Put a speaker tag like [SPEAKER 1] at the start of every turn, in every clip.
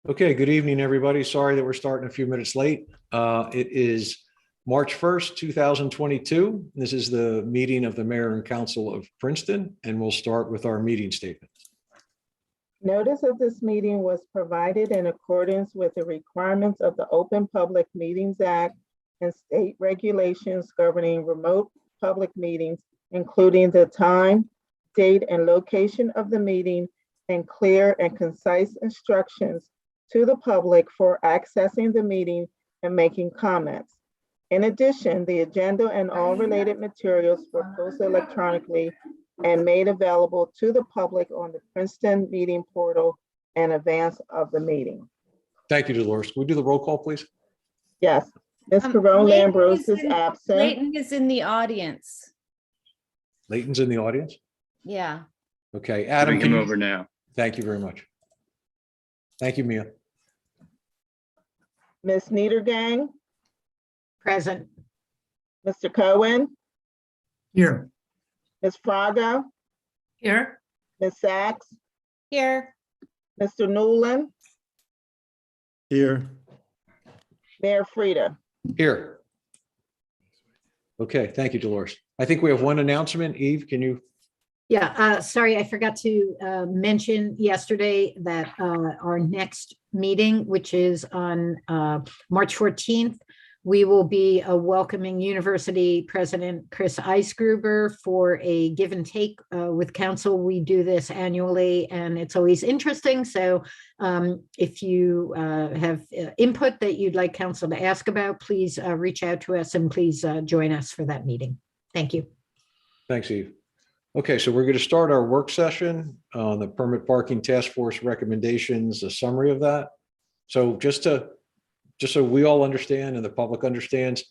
[SPEAKER 1] Okay, good evening, everybody. Sorry that we're starting a few minutes late. It is March 1st, 2022. This is the meeting of the Mayor and Council of Princeton, and we'll start with our meeting statement.
[SPEAKER 2] Notice of this meeting was provided in accordance with the requirements of the Open Public Meetings Act and state regulations governing remote public meetings, including the time, date, and location of the meeting, and clear and concise instructions to the public for accessing the meeting and making comments. In addition, the agenda and all related materials were posted electronically and made available to the public on the Princeton meeting portal in advance of the meeting.
[SPEAKER 1] Thank you, Dolores. Can we do the roll call, please?
[SPEAKER 2] Yes, Ms. Carol Lambros is absent.
[SPEAKER 3] Leighton is in the audience.
[SPEAKER 1] Leighton's in the audience?
[SPEAKER 3] Yeah.
[SPEAKER 1] Okay, Adam,
[SPEAKER 4] Bring him over now.
[SPEAKER 1] Thank you very much. Thank you, Mia.
[SPEAKER 2] Ms. Niedergang,
[SPEAKER 5] Present.
[SPEAKER 2] Mr. Cohen,
[SPEAKER 5] Here.
[SPEAKER 2] Ms. Fraga,
[SPEAKER 5] Here.
[SPEAKER 2] Ms. Sachs,
[SPEAKER 3] Here.
[SPEAKER 2] Mr. Newland,
[SPEAKER 4] Here.
[SPEAKER 2] Mayor Frida.
[SPEAKER 1] Here. Okay, thank you, Dolores. I think we have one announcement. Eve, can you?
[SPEAKER 5] Yeah, sorry, I forgot to mention yesterday that our next meeting, which is on March 14th, we will be welcoming University President Chris Eisgruber for a give and take with council. We do this annually and it's always interesting. So if you have input that you'd like council to ask about, please reach out to us and please join us for that meeting. Thank you.
[SPEAKER 1] Thanks, Eve. Okay, so we're going to start our work session on the permit parking task force recommendations, a summary of that. So just so we all understand and the public understands,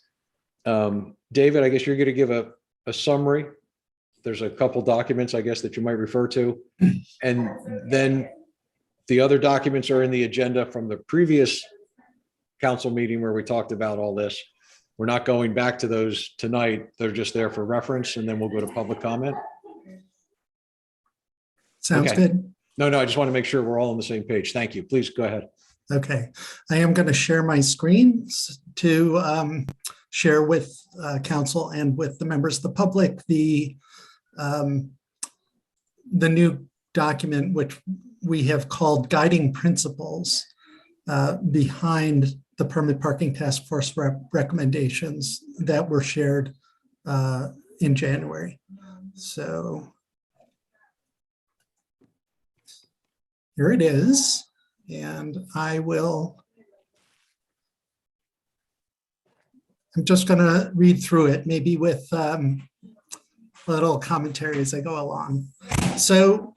[SPEAKER 1] David, I guess you're going to give a summary. There's a couple documents, I guess, that you might refer to. And then the other documents are in the agenda from the previous council meeting where we talked about all this. We're not going back to those tonight. They're just there for reference, and then we'll go to public comment.
[SPEAKER 6] Sounds
[SPEAKER 1] Okay.
[SPEAKER 6] good.
[SPEAKER 1] No, I just want to make sure we're all on the same page. Thank you. Please go ahead.
[SPEAKER 6] Okay, I am going to share my screen to share with council and with the members of the public the new document, which we have called Guiding Principles behind the Permit Parking Task Force recommendations that were shared in January. So here it is. And I'm just going to read through it, maybe with little commentary as I go along. So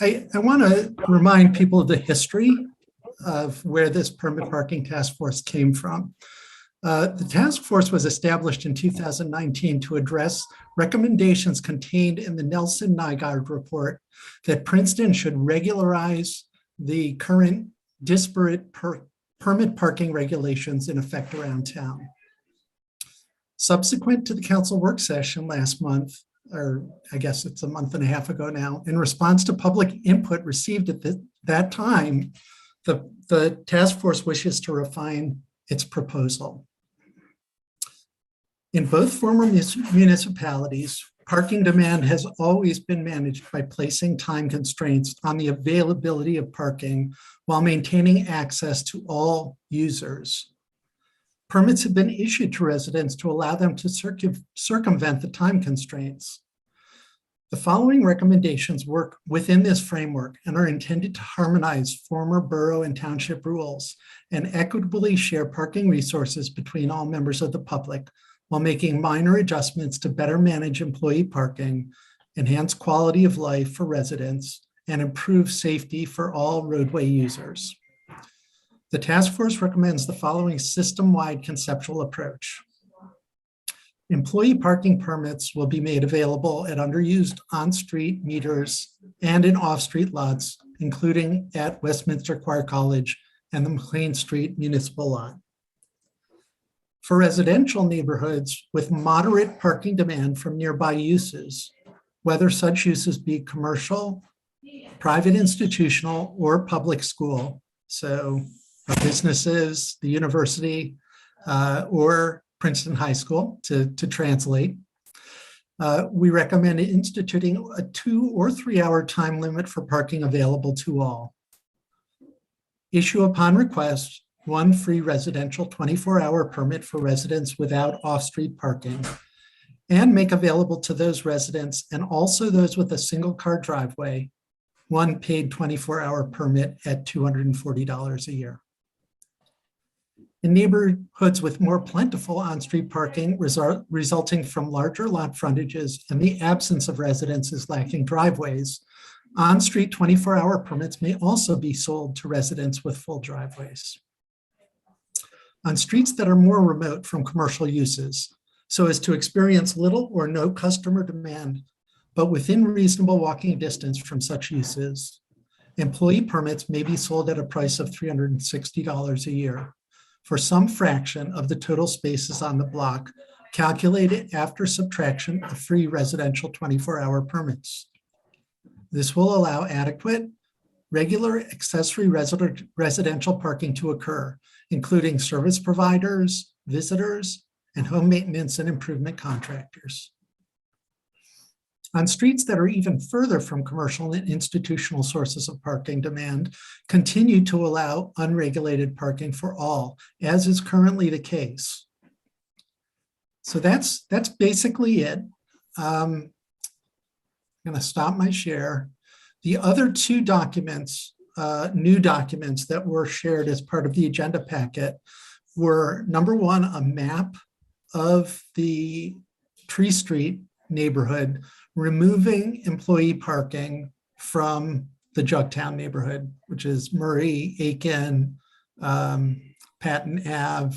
[SPEAKER 6] I want to remind people of the history of where this permit parking task force came from. The task force was established in 2019 to address recommendations contained in the Nelson-Nygaard report that Princeton should regularize the current disparate permit parking regulations in effect around town. Subsequent to the council work session last month, or I guess it's a month and a half ago now, in response to public input received at that time, the task force wishes to refine its proposal. In both former municipalities, parking demand has always been managed by placing time constraints on the availability of parking while maintaining access to all users. Permits have been issued to residents to allow them to circumvent the time constraints. The following recommendations work within this framework and are intended to harmonize former borough and township rules and equitably share parking resources between all members of the public, while making minor adjustments to better manage employee parking, enhance quality of life for residents, and improve safety for all roadway users. The task force recommends the following system-wide conceptual approach. Employee parking permits will be made available at underused on-street meters and in off-street lots, including at Westminster Choir College and the McLean Street Municipal Lot. For residential neighborhoods with moderate parking demand from nearby uses, whether such uses be commercial, private institutional, or public school, So businesses, the university, or Princeton High School to translate. We recommend instituting a 2 or 3 hour time limit for parking available to all. Issue upon request, 1 free residential 24-hour permit for residents without off-street parking, and make available to those residents and also those with a single car driveway, 1 paid 24-hour permit at $240 a year. In neighborhoods with more plentiful on-street parking resulting from larger lot frontages and the absence of residences lacking driveways, on-street 24-hour permits may also be sold to residents with full driveways. On streets that are more remote from commercial uses, so as to experience little or no customer demand, but within reasonable walking distance from such uses, employee permits may be sold at a price of $360 a year for some fraction of the total spaces on the block, calculated after subtraction of free residential 24-hour permits. This will allow adequate, regular accessory residential parking to occur, including service providers, visitors, and home maintenance and improvement contractors. On streets that are even further from commercial and institutional sources of parking demand, continue to allow unregulated parking for all, as is currently the case. So that's basically it. I'm going to stop my share. The other 2 documents, new documents that were shared as part of the agenda packet were, number 1, a map of the Tree Street neighborhood, removing employee parking from the Jugtown neighborhood, which is Murray, Aiken, Patton Ave,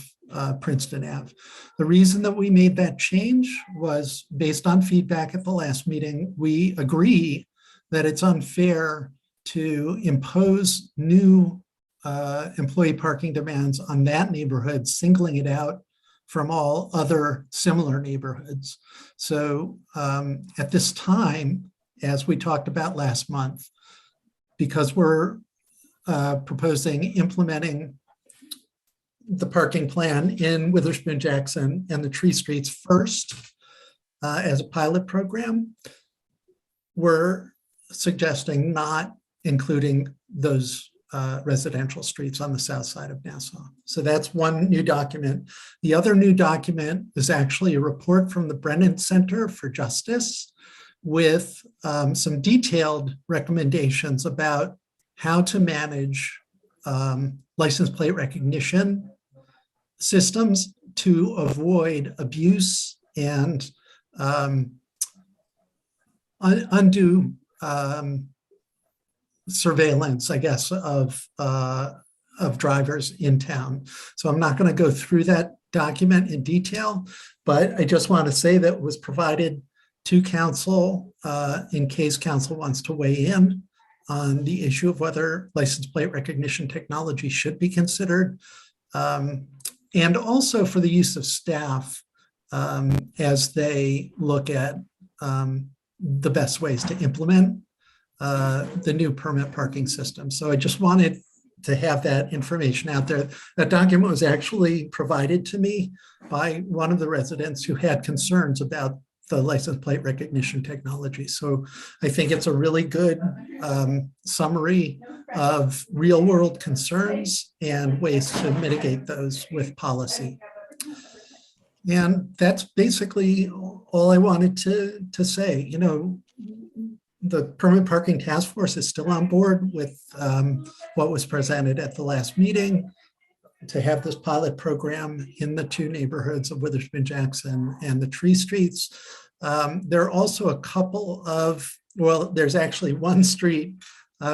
[SPEAKER 6] Princeton Ave. The reason that we made that change was based on feedback at the last meeting. We agree that it's unfair to impose new employee parking demands on that neighborhood, singling it out from all other similar neighborhoods. So at this time, as we talked about last month, because we're implementing the parking plan in Witherspoon Jackson and the Tree Streets first as a pilot program, we're suggesting not including those residential streets on the south side of Nassau. So that's one new document. The other new document is actually a report from the Brennan Center for Justice with some detailed recommendations about how to manage license plate recognition systems to avoid abuse and undue surveillance, I guess, of drivers in town. So I'm not going to go through that document in detail, but I just want to say that it was provided to council in case council wants to weigh in on the issue of whether license plate recognition technology should be considered, and also for the use of staff as they look at the best ways to implement the new permit parking system. So I just wanted to have that information out there. That document was actually provided to me by one of the residents who had concerns about the license plate recognition technology. So I think it's a really good summary of real world concerns and ways to mitigate those with policy. And that's basically all I wanted to say. You know, the Permit Parking Task Force is still on board with what was presented at the last meeting to have this pilot program in the 2 neighborhoods of Witherspoon Jackson and the Tree Streets. There are also a couple of, well, there's actually one street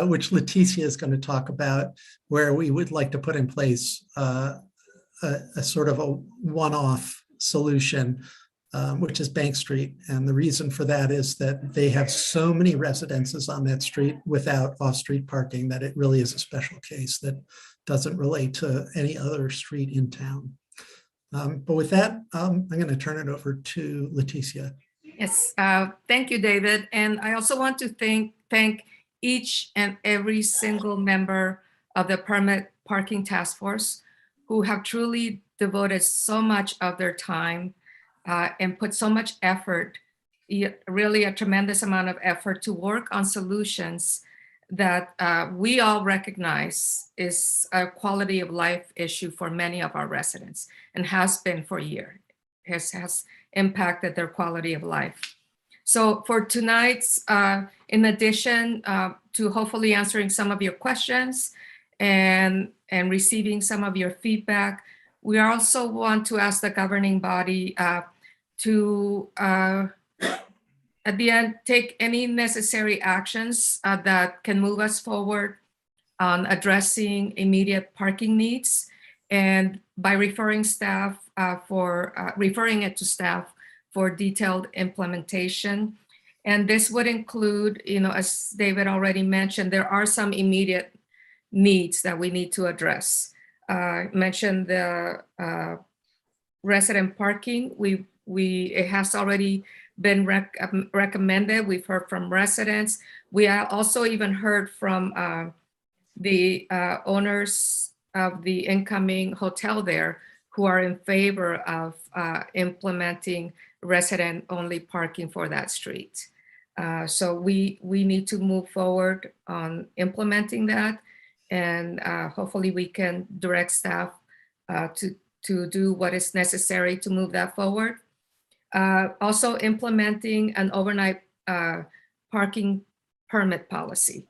[SPEAKER 6] which Leticia is going to talk about, where we would like to put in place a sort of a one-off solution, which is Bank Street. And the reason for that is that they have so many residences on that street without off-street parking that it really is a special case that doesn't relate to any other street in town. But with that, I'm going to turn it over to Leticia.
[SPEAKER 7] Yes, thank you, David. And I also want to thank each and every single member of the Permit Parking Task Force, who have truly devoted so much of their time and put so much effort, really a tremendous amount of effort to work on solutions that we all recognize is a quality of life issue for many of our residents and has been for years, has impacted their quality of life. So for tonight's, in addition to hopefully answering some of your questions and receiving some of your feedback, we also want to ask the governing body to, at the end, take any necessary actions that can move us forward on addressing immediate parking needs, and by referring it to staff for detailed implementation. And this would include, as David already mentioned, there are some immediate needs that we need to address. Mentioned the resident parking. It has already been recommended. We've heard from residents. We also even heard from the owners of the incoming hotel there, who are in favor of implementing resident-only parking for that street. So we need to move forward on implementing that, and hopefully we can direct staff to do what is necessary to move that forward. Also implementing an overnight parking permit policy.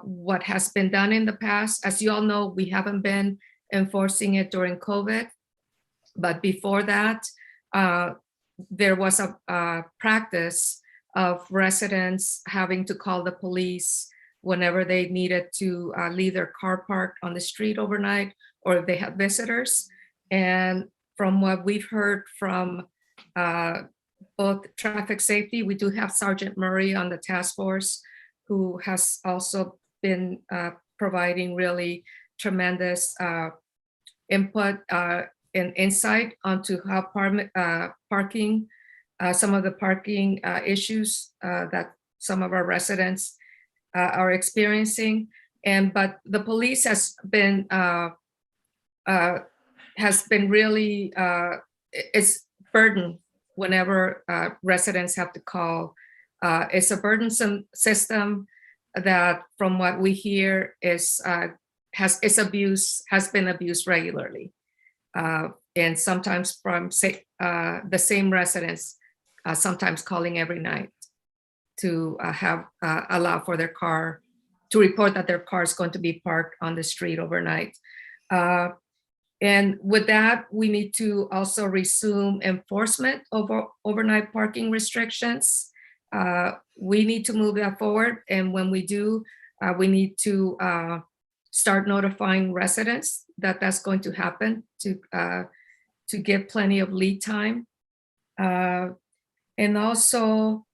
[SPEAKER 7] What has been done in the past, as you all know, we haven't been enforcing it during COVID, but before that, there was a practice of residents having to call the police whenever they needed to leave their car parked on the street overnight, or if they had visitors. And from what we've heard from both traffic safety, we do have Sergeant Murray on the task force, who has also been providing really tremendous input and insight onto how parking, some of the parking issues that some of our residents are experiencing. But the police has been really, it's burden whenever residents have to call. It's a burdensome system that, from what we hear, has been abused regularly, and sometimes from the same residents, sometimes calling every night to allow for their car, to report that their car is going to be parked on the street overnight. And with that, we need to also resume enforcement of overnight parking restrictions. We need to move that forward. And when we do, we need to start notifying residents that that's going to happen, to give plenty of lead time. And also,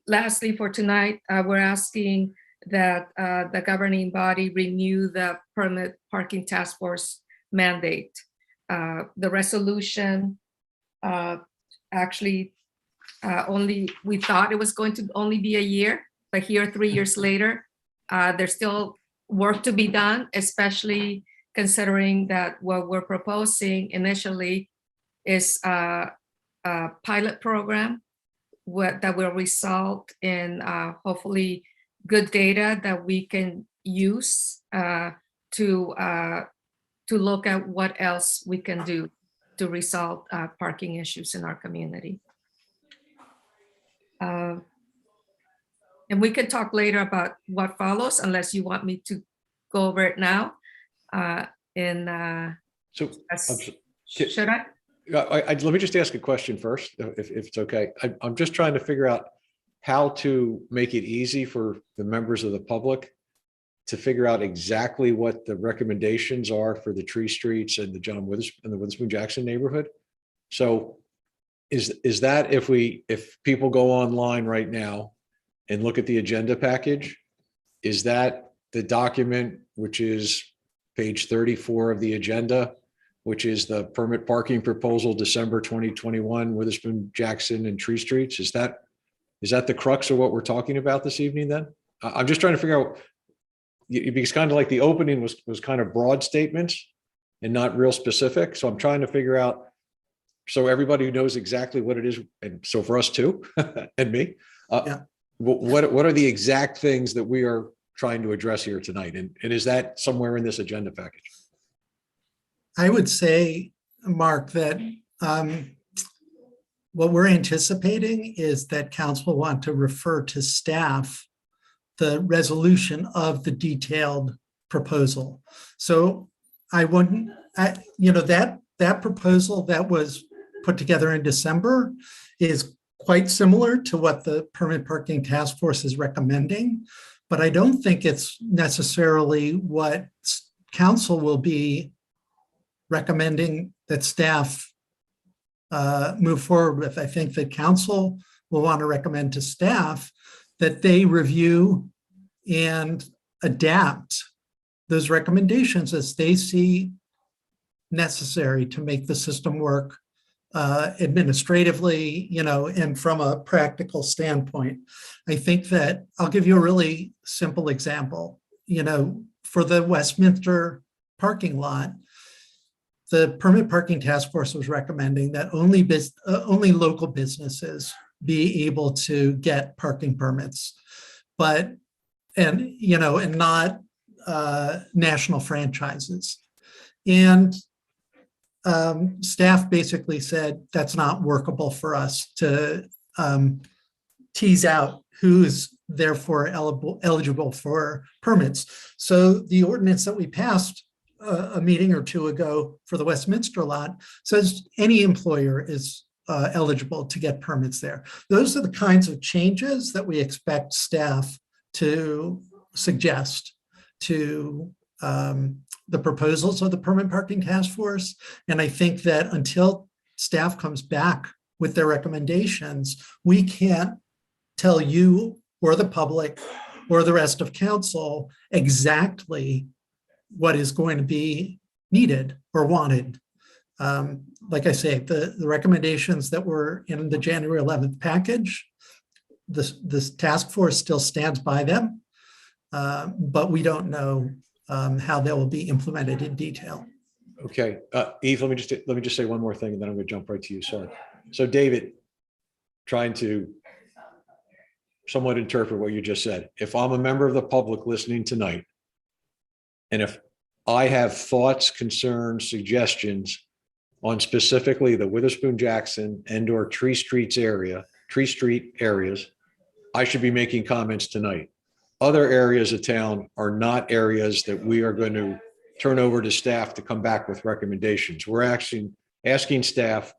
[SPEAKER 7] lastly for tonight, we're asking that the governing body renew the permit parking task force mandate. The resolution actually we thought it was going to only be a year, but here 3 years later, there's still work to be done, especially considering that what we're proposing initially is a pilot program that will result in hopefully good data that we can use to look at what else we can do to resolve parking issues in our community. And we can talk later about what follows, unless you want me to go over it now. Should I?
[SPEAKER 1] Let me just ask a question first, if it's okay. I'm just trying to figure out how to make it easy for the members of the public to figure out exactly what the recommendations are for the tree streets and the John Witherspoon and the Witherspoon Jackson neighborhood. So is that if people go online right now and look at the agenda package, is that the document, which is page 34 of the agenda, which is the permit parking proposal, December 2021, Witherspoon, Jackson, and Tree Streets? Is that the crux of what we're talking about this evening then? I'm just trying to figure out because kind of like the opening was kind of broad statements and not real specific. So I'm trying to figure out, so everybody knows exactly what it is. And so for us too, and me,
[SPEAKER 6] Yeah.
[SPEAKER 1] what are the exact things that we are trying to address here tonight? And is that somewhere in this agenda package?
[SPEAKER 6] I would say, Mark, that what we're anticipating is that council will want to refer to staff the resolution of the detailed proposal. So I wouldn't, that proposal that was put together in December is quite similar to what the Permit Parking Task Force is recommending, but I don't think it's necessarily what council will be recommending that staff move forward with. I think that council will want to recommend to staff that they review and adapt those recommendations as they see necessary to make the system work administratively, and from a practical standpoint. I think that I'll give you a really simple example. For the Westminster parking lot, the Permit Parking Task Force was recommending that only local businesses be able to get parking permits, and not national franchises. And staff basically said that's not workable for us to tease out who's therefore eligible for permits. So the ordinance that we passed a meeting or two ago for the Westminster lot says any employer is eligible to get permits there. Those are the kinds of changes that we expect staff to suggest to the proposals of the Permit Parking Task Force. And I think that until staff comes back with their recommendations, we can't tell you or the public or the rest of council exactly what is going to be needed or wanted. Like I say, the recommendations that were in the January 11th package, this task force still stands by them, but we don't know how they will be implemented in detail.
[SPEAKER 1] Okay, Eve, let me just say one more thing, and then I'm going to jump right to you. Sorry. So, David, trying to somewhat interpret what you just said. If I'm a member of the public listening tonight, and if I have thoughts, concerns, suggestions on specifically the Witherspoon Jackson and/or Tree Street areas, I should be making comments tonight. Other areas of town are not areas that we are going to turn over to staff to come back with recommendations. We're actually asking staff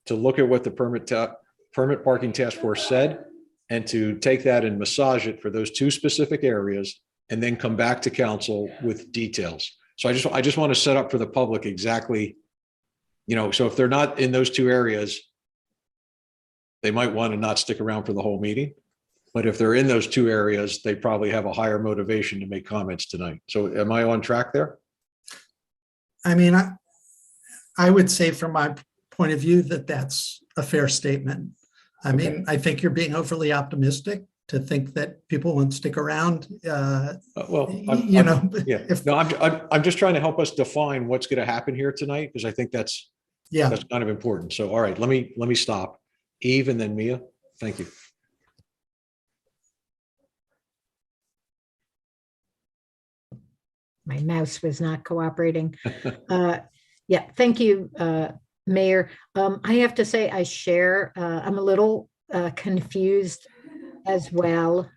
[SPEAKER 1] to look at what the Permit Parking Task Force said and to take that and massage it for those two specific areas and then come back to council with details. So I just want to set up for the public exactly, so if they're not in those two areas, they might want to not stick around for the whole meeting. But if they're in those two areas, they probably have a higher motivation to make comments tonight. So am I on track there?
[SPEAKER 6] I mean, I would say from my point of view that that's a fair statement. I mean, I think you're being overly optimistic to think that people won't stick around.
[SPEAKER 1] Yeah.
[SPEAKER 6] If,
[SPEAKER 1] No, I'm just trying to help us define what's going to happen here tonight, because I think that's kind of important. So, all right, let me stop. Eve and then Mia. Thank you.
[SPEAKER 5] My mouse was not cooperating. Yeah, thank you, Mayor. I have to say I share, I'm a little confused as well.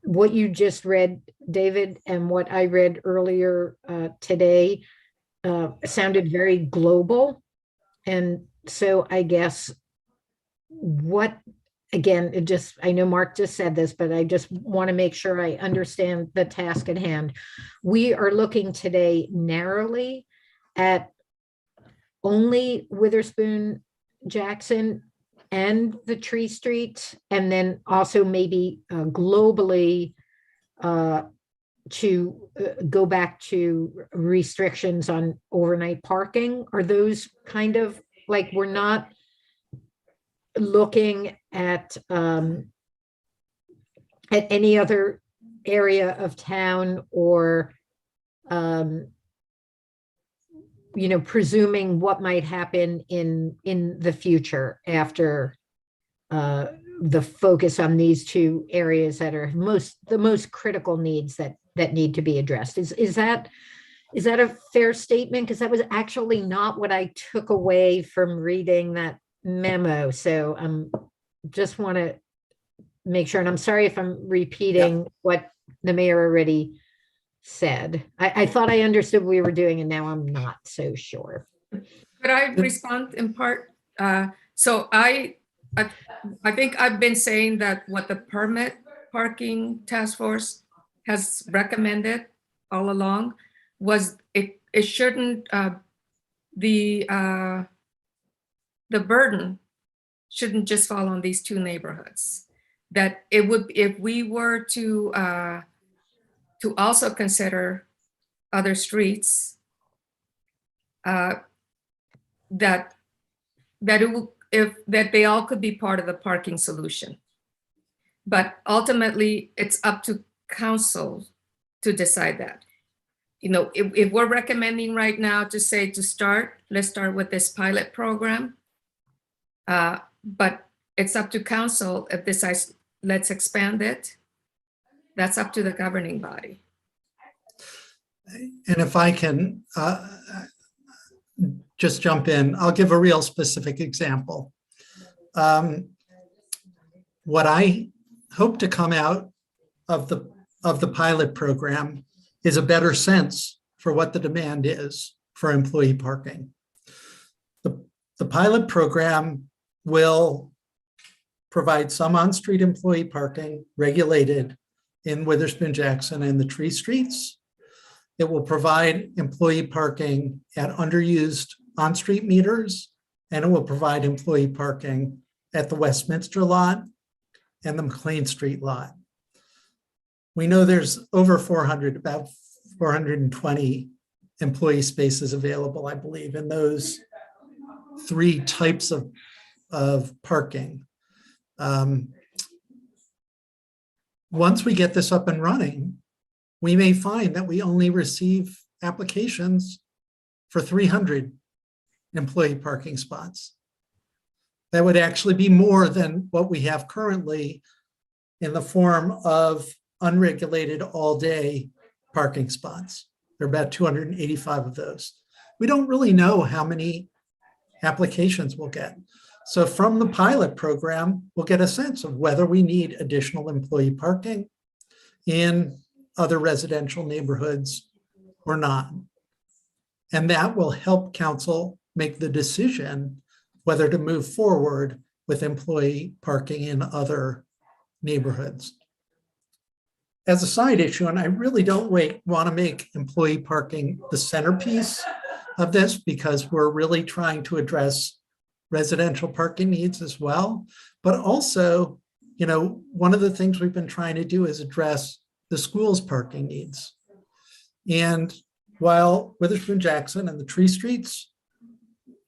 [SPEAKER 5] What you just read, David, and what I read earlier today sounded very global. And so I guess again, I know Mark just said this, but I just want to make sure I understand the task at hand. We are looking today narrowly at only Witherspoon Jackson and the Tree Street, and then also maybe globally to go back to restrictions on overnight parking. Are those kind of like, we're not looking at at any other area of town or, presuming what might happen in the future after the focus on these two areas that are the most critical needs that need to be addressed. Is that a fair statement? Because that was actually not what I took away from reading that memo. So just want to make sure, and I'm sorry if I'm repeating what the mayor already said. I thought I understood what we were doing, and now I'm not so sure.
[SPEAKER 7] Could I respond in part? So I think I've been saying that what the permit parking task force has recommended all along was it shouldn't, the burden shouldn't just fall on these two neighborhoods. That it would, if we were to also consider other streets, that they all could be part of the parking solution. But ultimately, it's up to council to decide that. If we're recommending right now to say let's start with this pilot program. But it's up to council if decides, let's expand it. That's up to the governing body.
[SPEAKER 6] And if I can just jump in, I'll give a real specific example. What I hope to come out of the pilot program is a better sense for what the demand is for employee parking. The pilot program will provide some on-street employee parking regulated in Witherspoon Jackson and the Tree Streets. It will provide employee parking at underused on-street meters, and it will provide employee parking at the Westminster lot and the McLean Street lot. We know there's over about 420 employee spaces available, I believe, in those three types of parking. Once we get this up and running, we may find that we only receive applications for 300 employee parking spots. That would actually be more than what we have currently in the form of unregulated all-day parking spots. There are about 285 of those. We don't really know how many applications we'll get. So from the pilot program, we'll get a sense of whether we need additional employee parking in other residential neighborhoods or not. And that will help council make the decision whether to move forward with employee parking in other neighborhoods. As a side issue, and I really don't want to make employee parking the centerpiece of this, because we're really trying to address residential parking needs as well. But also, one of the things we've been trying to do is address the school's parking needs. And while Witherspoon Jackson and the Tree Streets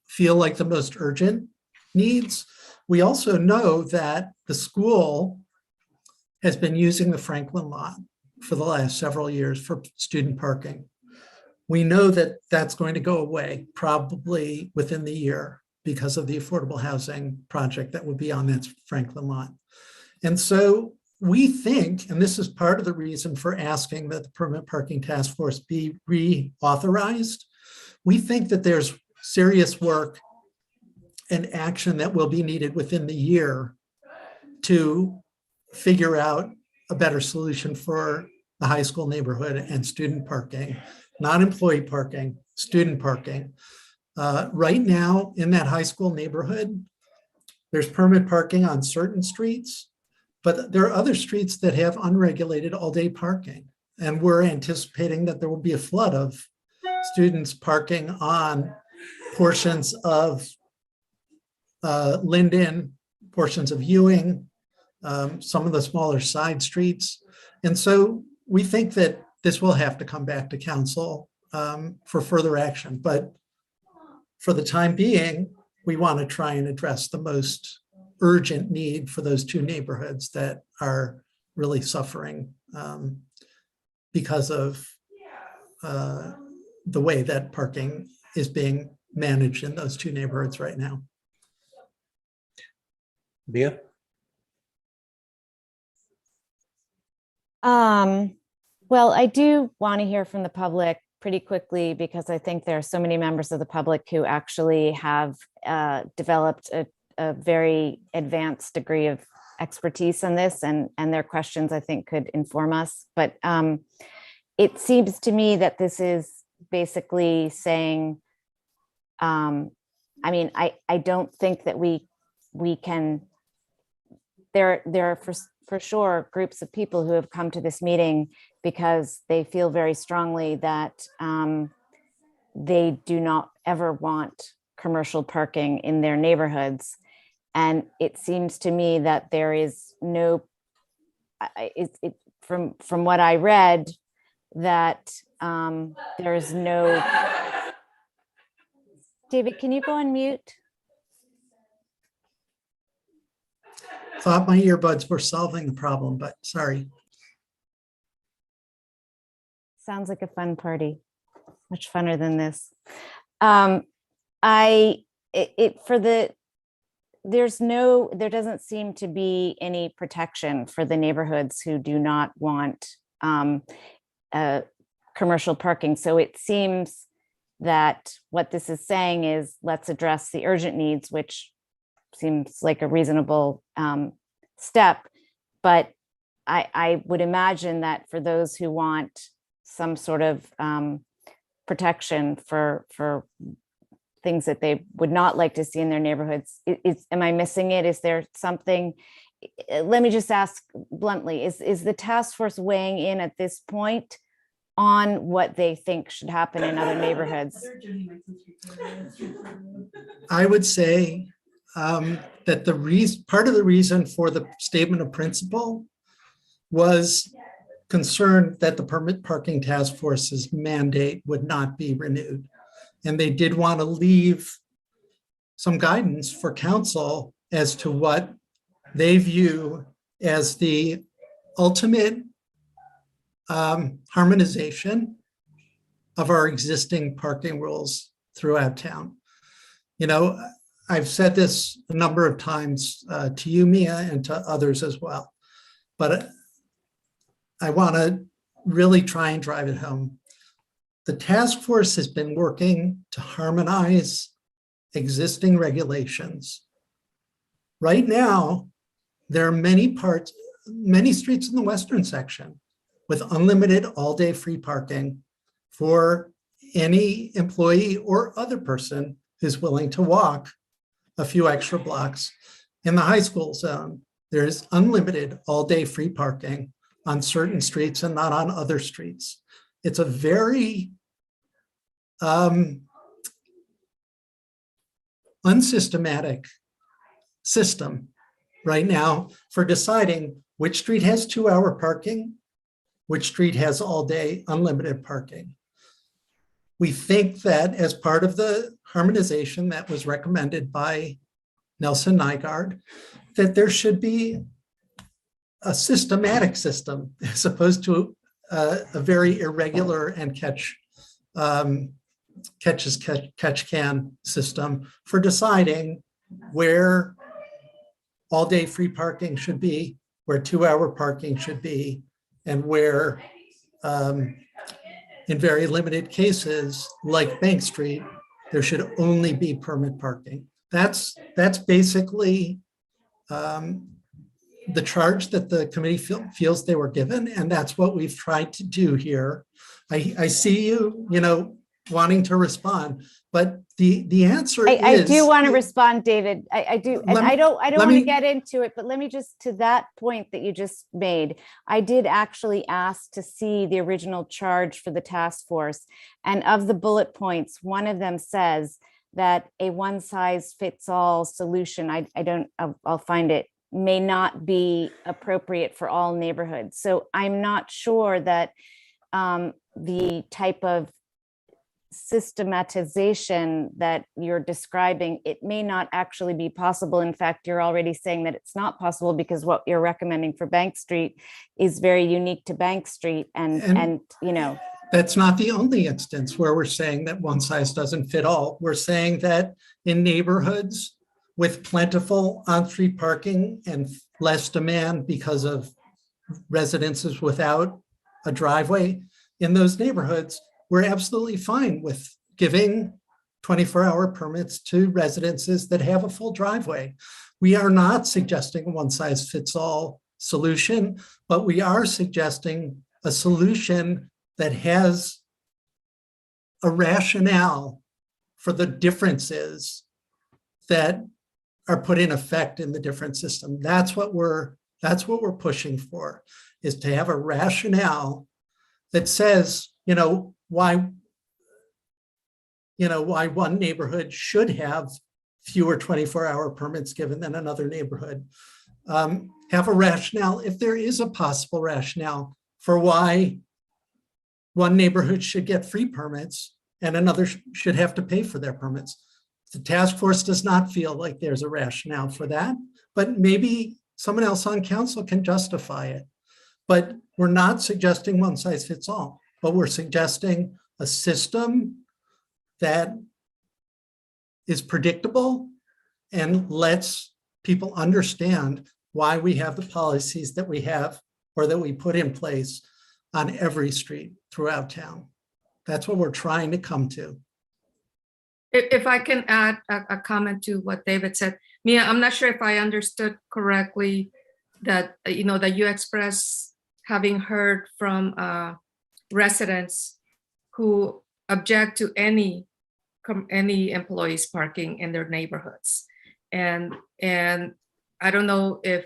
[SPEAKER 6] feel like the most urgent needs, we also know that the school has been using the Franklin lot for the last several years for student parking. We know that that's going to go away probably within the year because of the affordable housing project that would be on that Franklin lot. And so we think, and this is part of the reason for asking that the permanent parking task force be reauthorized, we think that there's serious work and action that will be needed within the year to figure out a better solution for the high school neighborhood and student parking, not employee parking, student parking. Right now in that high school neighborhood, there's permit parking on certain streets, but there are other streets that have unregulated all-day parking. And we're anticipating that there will be a flood of students parking on portions of Linden, portions of Ewing, some of the smaller side streets. And so we think that this will have to come back to council for further action. But for the time being, we want to try and address the most urgent need for those two neighborhoods that are really suffering because of the way that parking is being managed in those two neighborhoods right now.
[SPEAKER 1] Bia?
[SPEAKER 3] Well, I do want to hear from the public pretty quickly because I think there are so many members of the public who actually have developed a very advanced degree of expertise on this, and their questions I think could inform us. But it seems to me that this is basically saying, I mean, I don't think that we can, there are for sure groups of people who have come to this meeting because they feel very strongly that they do not ever want commercial parking in their neighborhoods. And it seems to me that there is no, from what I read, that there is no. David, can you go on mute?
[SPEAKER 6] Thought my earbuds were solving the problem, but sorry.
[SPEAKER 3] Sounds like a fun party, much funner than this. There doesn't seem to be any protection for the neighborhoods who do not want commercial parking. So it seems that what this is saying is let's address the urgent needs, which seems like a reasonable step. But I would imagine that for those who want some sort of protection for things that they would not like to see in their neighborhoods, am I missing it? Is there something? Let me just ask bluntly, is the task force weighing in at this point on what they think should happen in other neighborhoods?
[SPEAKER 6] I would say that part of the reason for the statement of principle was concerned that the permit parking task force's mandate would not be renewed. And they did want to leave some guidance for council as to what they view as the ultimate harmonization of our existing parking rules throughout town. You know, I've said this a number of times to you, Mia, and to others as well, but I want to really try and drive it home. The task force has been working to harmonize existing regulations. Right now, there are many streets in the western section with unlimited all-day free parking for any employee or other person who's willing to walk a few extra blocks. In the high school zone, there is unlimited all-day free parking on certain streets and not on other streets. It's a very unsystematic system right now for deciding which street has 2-hour parking, which street has all-day unlimited parking. We think that as part of the harmonization that was recommended by Nelson Nygaard, that there should be a systematic system as opposed to a very irregular and catch can system for deciding where all-day free parking should be, where 2-hour parking should be, and where in very limited cases, like Bank Street, there should only be permit parking. That's basically the charge that the committee feels they were given, and that's what we've tried to do here. I see you, wanting to respond, but the answer is—
[SPEAKER 3] I do want to respond, David. I do, and I don't want to get into it, but let me just, to that point that you just made, I did actually ask to see the original charge for the task force, and of the bullet points, one of them says that a one-size-fits-all solution, I'll find it, may not be appropriate for all neighborhoods. So I'm not sure that the type of systematization that you're describing, it may not actually be possible. In fact, you're already saying that it's not possible because what you're recommending for Bank Street is very unique to Bank Street. And
[SPEAKER 6] That's not the only instance where we're saying that one size doesn't fit all. We're saying that in neighborhoods with plentiful on-street parking and less demand because of residences without a driveway, in those neighborhoods, we're absolutely fine with giving 24-hour permits to residences that have a full driveway. We are not suggesting a one-size-fits-all solution, but we are suggesting a solution that has a rationale for the differences that are put in effect in the different system. That's what we're pushing for, is to have a rationale that says, why one neighborhood should have fewer 24-hour permits given than another neighborhood. Have a rationale, if there is a possible rationale, for why one neighborhood should get free permits and another should have to pay for their permits. The task force does not feel like there's a rationale for that, but maybe someone else on council can justify it. But we're not suggesting one size fits all, but we're suggesting a system that is predictable and lets people understand why we have the policies that we have or that we put in place on every street throughout town. That's what we're trying to come to.
[SPEAKER 7] If I can add a comment to what David said, Mia, I'm not sure if I understood correctly that, that you expressed having heard from residents who object to any employees parking in their neighborhoods. And I don't know if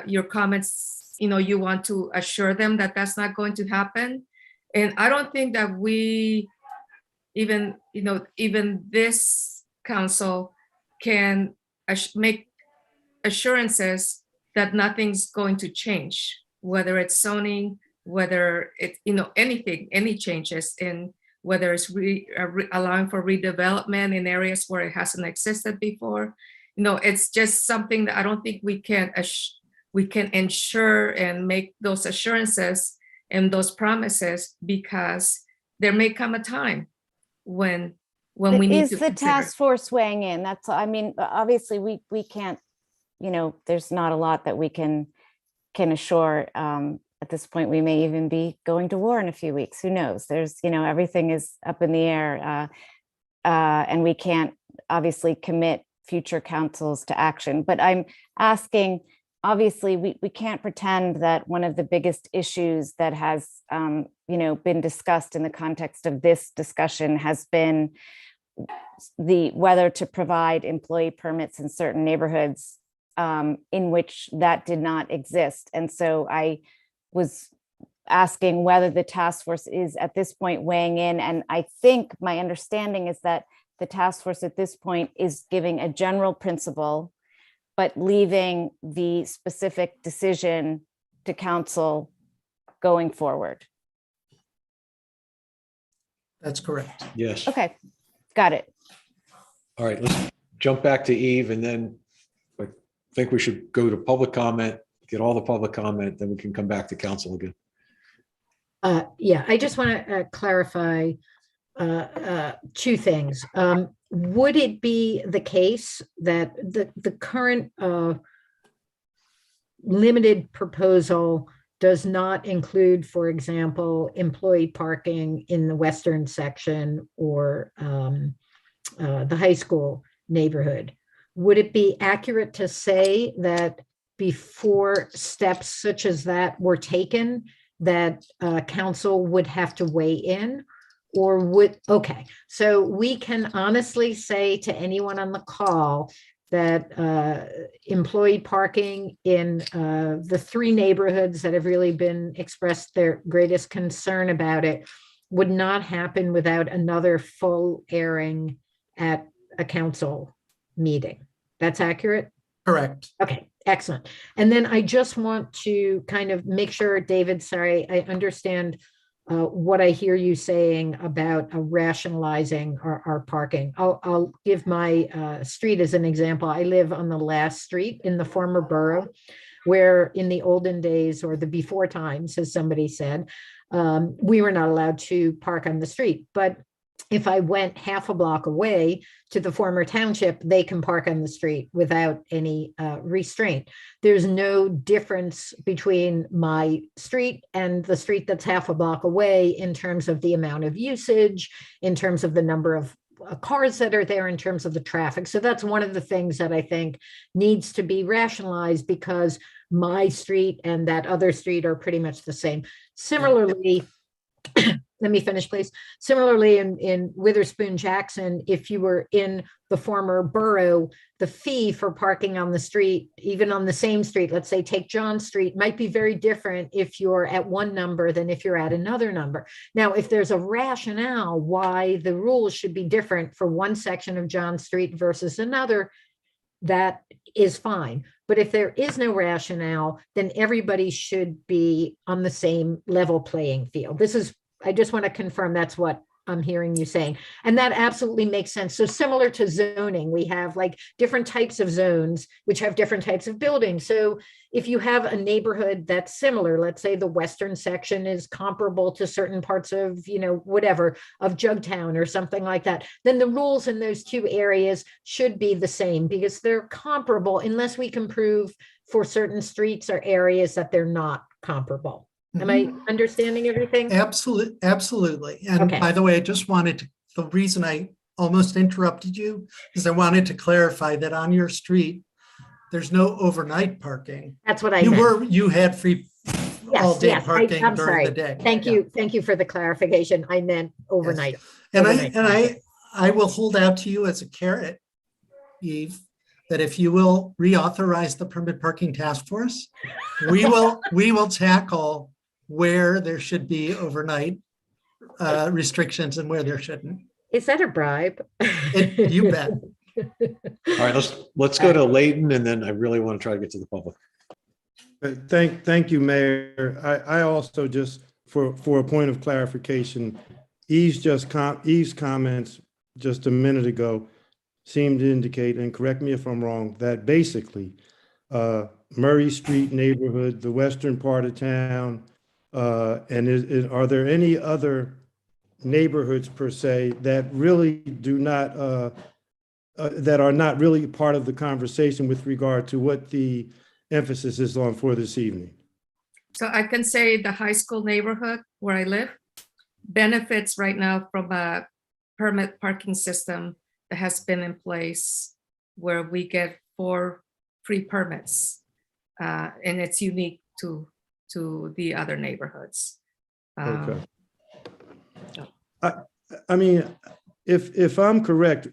[SPEAKER 7] your comments, you want to assure them that that's not going to happen. And I don't think that we even this council can make assurances that nothing's going to change, whether it's zoning, whether it's, anything, any changes in whether it's allowing for redevelopment in areas where it hasn't existed before. It's just something that I don't think we can ensure and make those assurances and those promises, because there may come a time when we need to
[SPEAKER 3] is the task force weighing in. That's, obviously we can't, there's not a lot that we can assure. At this point, we may even be going to war in a few weeks. Who knows? There's, everything is up in the air, and we can't obviously commit future councils to action. But I'm asking, obviously, we can't pretend that one of the biggest issues that has, been discussed in the context of this discussion has been whether to provide employee permits in certain neighborhoods in which that did not exist. And so I was asking whether the task force is at this point weighing in. And I think my understanding is that the task force at this point is giving a general principle, but leaving the specific decision to council going forward.
[SPEAKER 6] That's correct.
[SPEAKER 1] Yes.
[SPEAKER 3] Okay, got it.
[SPEAKER 1] All right, let's jump back to Eve, and then I think we should go to public comment, get all the public comment, then we can come back to council again.
[SPEAKER 5] Yeah, I just want to clarify two things. Would it be the case that the current limited proposal does not include, for example, employee parking in the western section or the high school neighborhood? Would it be accurate to say that before steps such as that were taken, that council would have to weigh in? Or okay, so we can honestly say to anyone on the call that employee parking in the three neighborhoods that have really been expressed their greatest concern about it would not happen without another full airing at a council meeting. That's accurate?
[SPEAKER 6] Correct.
[SPEAKER 5] Okay, excellent. And then I just want to kind of make sure, David, sorry, I understand what I hear you saying about rationalizing our parking. I'll give my street as an example. I live on the last street in the former borough, where in the olden days, or the before times, as somebody said, we were not allowed to park on the street. But if I went half a block away to the former township, they can park on the street without any restraint. There's no difference between my street and the street that's half a block away in terms of the amount of usage, in terms of the number of cars that are there, in terms of the traffic. So that's one of the things that I think needs to be rationalized, because my street and that other street are pretty much the same. Similarly, let me finish, please. Similarly, in Witherspoon Jackson, if you were in the former borough, the fee for parking on the street, even on the same street, let's say take John Street, might be very different if you're at one number than if you're at another number. Now, if there's a rationale why the rules should be different for one section of John Street versus another, that is fine. But if there is no rationale, then everybody should be on the same level playing field. I just want to confirm that's what I'm hearing you saying. And that absolutely makes sense. So similar to zoning, we have like different types of zones, which have different types of buildings. So if you have a neighborhood that's similar, let's say the western section is comparable to certain parts of, whatever, of Jugtown or something like that, then the rules in those two areas should be the same, because they're comparable, unless we can prove for certain streets or areas that they're not comparable. Am I understanding everything?
[SPEAKER 6] Absolutely. And
[SPEAKER 5] Okay.
[SPEAKER 6] by the way, I just the reason I almost interrupted you is I wanted to clarify that on your street, there's no overnight parking.
[SPEAKER 5] That's what I meant.
[SPEAKER 6] You had free all day
[SPEAKER 5] Yes,
[SPEAKER 6] parking
[SPEAKER 5] I'm
[SPEAKER 6] during
[SPEAKER 5] sorry.
[SPEAKER 6] the day.
[SPEAKER 5] Thank
[SPEAKER 6] Yeah.
[SPEAKER 5] you. Thank you for the clarification. I meant overnight.
[SPEAKER 6] And
[SPEAKER 5] Overnight.
[SPEAKER 6] I will hold out to you as a carrot, Eve, that if you will reauthorize the permit parking task force, we will tackle where there should be overnight restrictions and where there shouldn't.
[SPEAKER 5] Is that a bribe?
[SPEAKER 6] You bet.
[SPEAKER 1] All right, let's go to Leighton, and then I really want to try to get to the public.
[SPEAKER 4] Thank you, Mayor. I also just, for a point of clarification, Eve's comments just a minute ago seemed to indicate, and correct me if I'm wrong, that basically Murray Street neighborhood, the western part of town, and are there any other neighborhoods per se that really do not, that are not really part of the conversation with regard to what the emphasis is on for this evening?
[SPEAKER 7] So I can say the high school neighborhood where I live benefits right now from a permit parking system that has been in place, where we get 4 free permits, and it's unique to the other neighborhoods.
[SPEAKER 4] Okay. I mean, if I'm correct,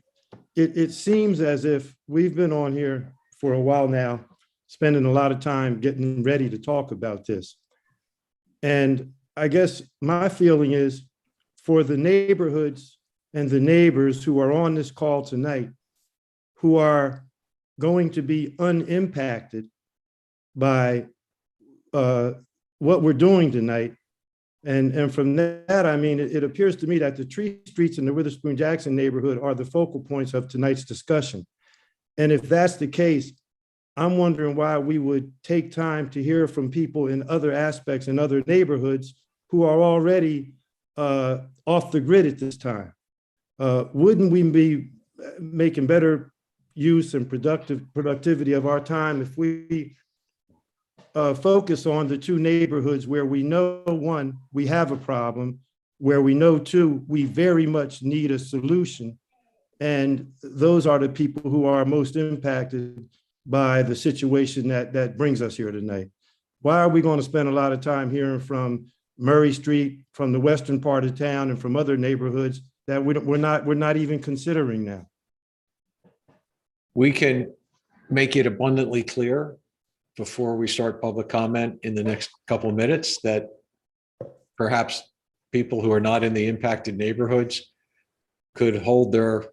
[SPEAKER 4] it seems as if we've been on here for a while now, spending a lot of time getting ready to talk about this. And I guess my feeling is, for the neighborhoods and the neighbors who are on this call tonight, who are going to be unimpacted by what we're doing tonight. And from that, I mean, it appears to me that the tree streets in the Witherspoon Jackson neighborhood are the focal points of tonight's discussion. And if that's the case, I'm wondering why we would take time to hear from people in other aspects in other neighborhoods who are already off the grid at this time. Wouldn't we be making better use and productivity of our time if we focus on the 2 neighborhoods where we know, 1, we have a problem, where we know, 2, we very much need a solution. And those are the people who are most impacted by the situation that brings us here tonight. Why are we going to spend a lot of time hearing from Murray Street, from the western part of town, and from other neighborhoods that we're not even considering now?
[SPEAKER 1] We can make it abundantly clear before we start public comment in the next couple of minutes that perhaps people who are not in the impacted neighborhoods could hold their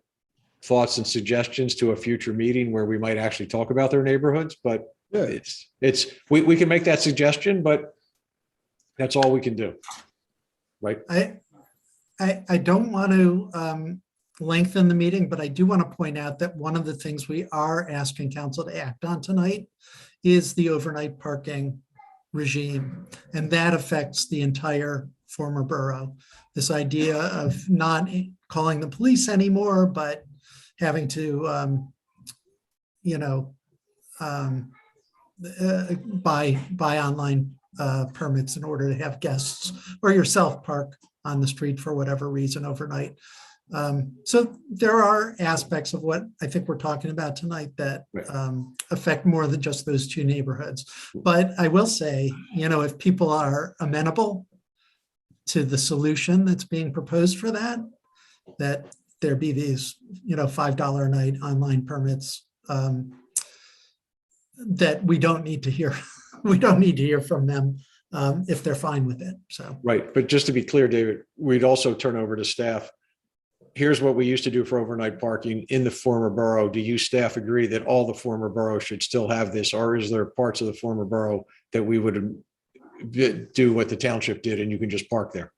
[SPEAKER 1] thoughts and suggestions to a future meeting where we might actually talk about their neighborhoods. But
[SPEAKER 4] Yeah.
[SPEAKER 1] we can make that suggestion, but that's all we can do. right?
[SPEAKER 6] I don't want to lengthen the meeting, but I do want to point out that one of the things we are asking council to act on tonight is the overnight parking regime. And that affects the entire former borough. This idea of not calling the police anymore, but having to, buy online permits in order to have guests or yourself park on the street for whatever reason overnight. So there are aspects of what I think we're talking about tonight that affect more than just those two neighborhoods. But I will say, if people are amenable to the solution that's being proposed for that there be these, $5 a night online permits, that we don't need to hear. We don't need to hear from them if they're fine with it. So.
[SPEAKER 1] Right. But just to be clear, David, we'd also turn over to staff. Here's what we used to do for overnight parking in the former borough. Do you staff agree that all the former boroughs should still have this? Or is there parts of the former borough that we would do what the township did and you can just park there?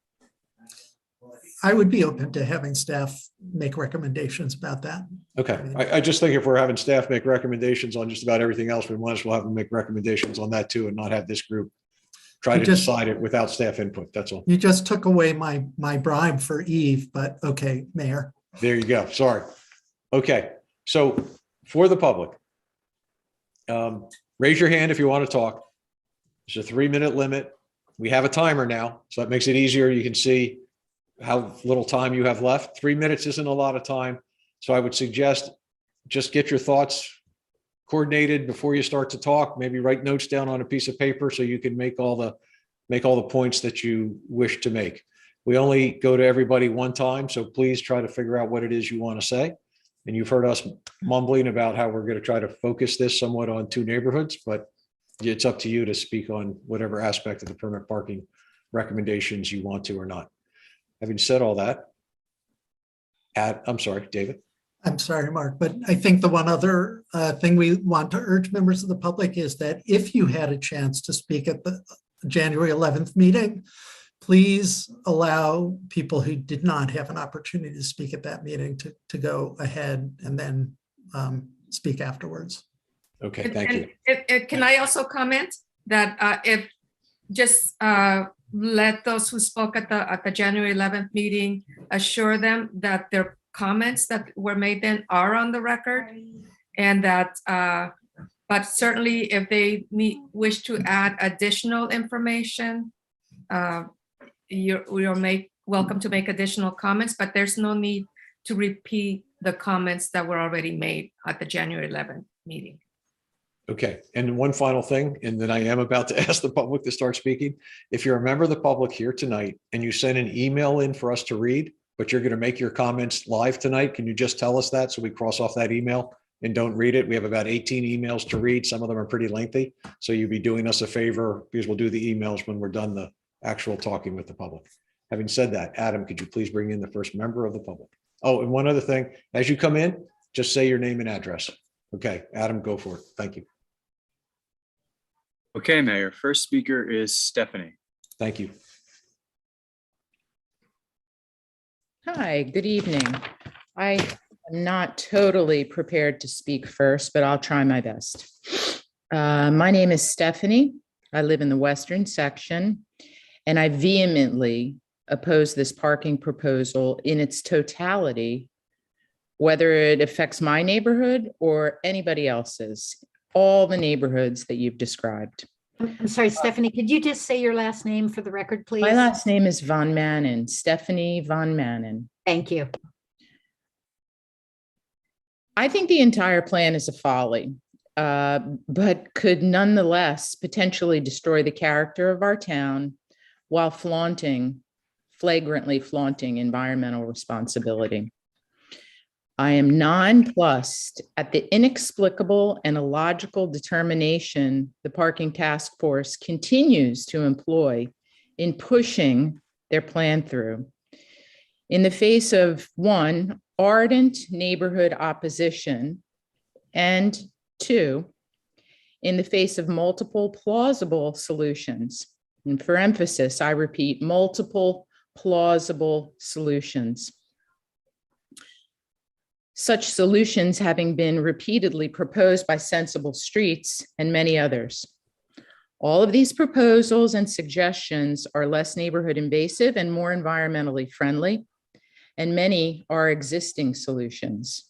[SPEAKER 6] I would be open to having staff make recommendations about that.
[SPEAKER 1] Okay. I just think if we're having staff make recommendations on just about everything else, we might as well have them make recommendations on that too and not have this group try to decide it without staff input. That's all.
[SPEAKER 6] You just took away my bribe for Eve, but okay, Mayor.
[SPEAKER 1] There you go. Sorry. Okay. So for the public, raise your hand if you want to talk. There's a 3-minute limit. We have a timer now, so that makes it easier. You can see how little time you have left. 3 minutes isn't a lot of time. So I would suggest just get your thoughts coordinated before you start to talk. Maybe write notes down on a piece of paper so you can make all the points that you wish to make. We only go to everybody one time, so please try to figure out what it is you want to say. And you've heard us mumbling about how we're going to try to focus this somewhat on 2 neighborhoods, but it's up to you to speak on whatever aspect of the permit parking recommendations you want to or not. Having said all that, I'm sorry, David.
[SPEAKER 6] I'm sorry, Mark, but I think the one other thing we want to urge members of the public is that if you had a chance to speak at the January 11th meeting, please allow people who did not have an opportunity to speak at that meeting to go ahead and then speak afterwards.
[SPEAKER 1] Okay, thank you.
[SPEAKER 7] Can I also comment that if just let those who spoke at the January 11th meeting assure them that their comments that were made then are on the record, and that but certainly if they wish to add additional information, you're welcome to make additional comments, but there's no need to repeat the comments that were already made at the January 11th meeting.
[SPEAKER 1] Okay, and one final thing, and then I am about to ask the public to start speaking. If you're a member of the public here tonight and you send an email in for us to read, but you're going to make your comments live tonight, can you just tell us that so we cross off that email and don't read it? We have about 18 emails to read. Some of them are pretty lengthy. So you'd be doing us a favor because we'll do the emails when we're done the actual talking with the public. Having said that, Adam, could you please bring in the first member of the public? Oh, and one other thing, as you come in, just say your name and address. Okay, Adam, go for it. Thank you.
[SPEAKER 8] Okay, Mayor. First speaker is Stephanie.
[SPEAKER 1] Thank you.
[SPEAKER 9] Hi, good evening. I am not totally prepared to speak first, but I'll try my best. My name is Stephanie. I live in the western section, and I vehemently oppose this parking proposal in its totality, whether it affects my neighborhood or anybody else's, all the neighborhoods that you've described.
[SPEAKER 5] I'm sorry, Stephanie, could you just say your last name for the record, please?
[SPEAKER 9] My last name is Von Manen, Stephanie Von Manen.
[SPEAKER 5] Thank you.
[SPEAKER 9] I think the entire plan is a folly, but could nonetheless potentially destroy the character of our town while flagrantly flaunting environmental responsibility. I am nonplussed at the inexplicable and illogical determination the parking task force continues to employ in pushing their plan through. In the face of 1, ardent neighborhood opposition, and 2, in the face of multiple plausible solutions. And for emphasis, I repeat, multiple plausible solutions. Such solutions having been repeatedly proposed by Sensible Streets and many others. All of these proposals and suggestions are less neighborhood invasive and more environmentally friendly, and many are existing solutions.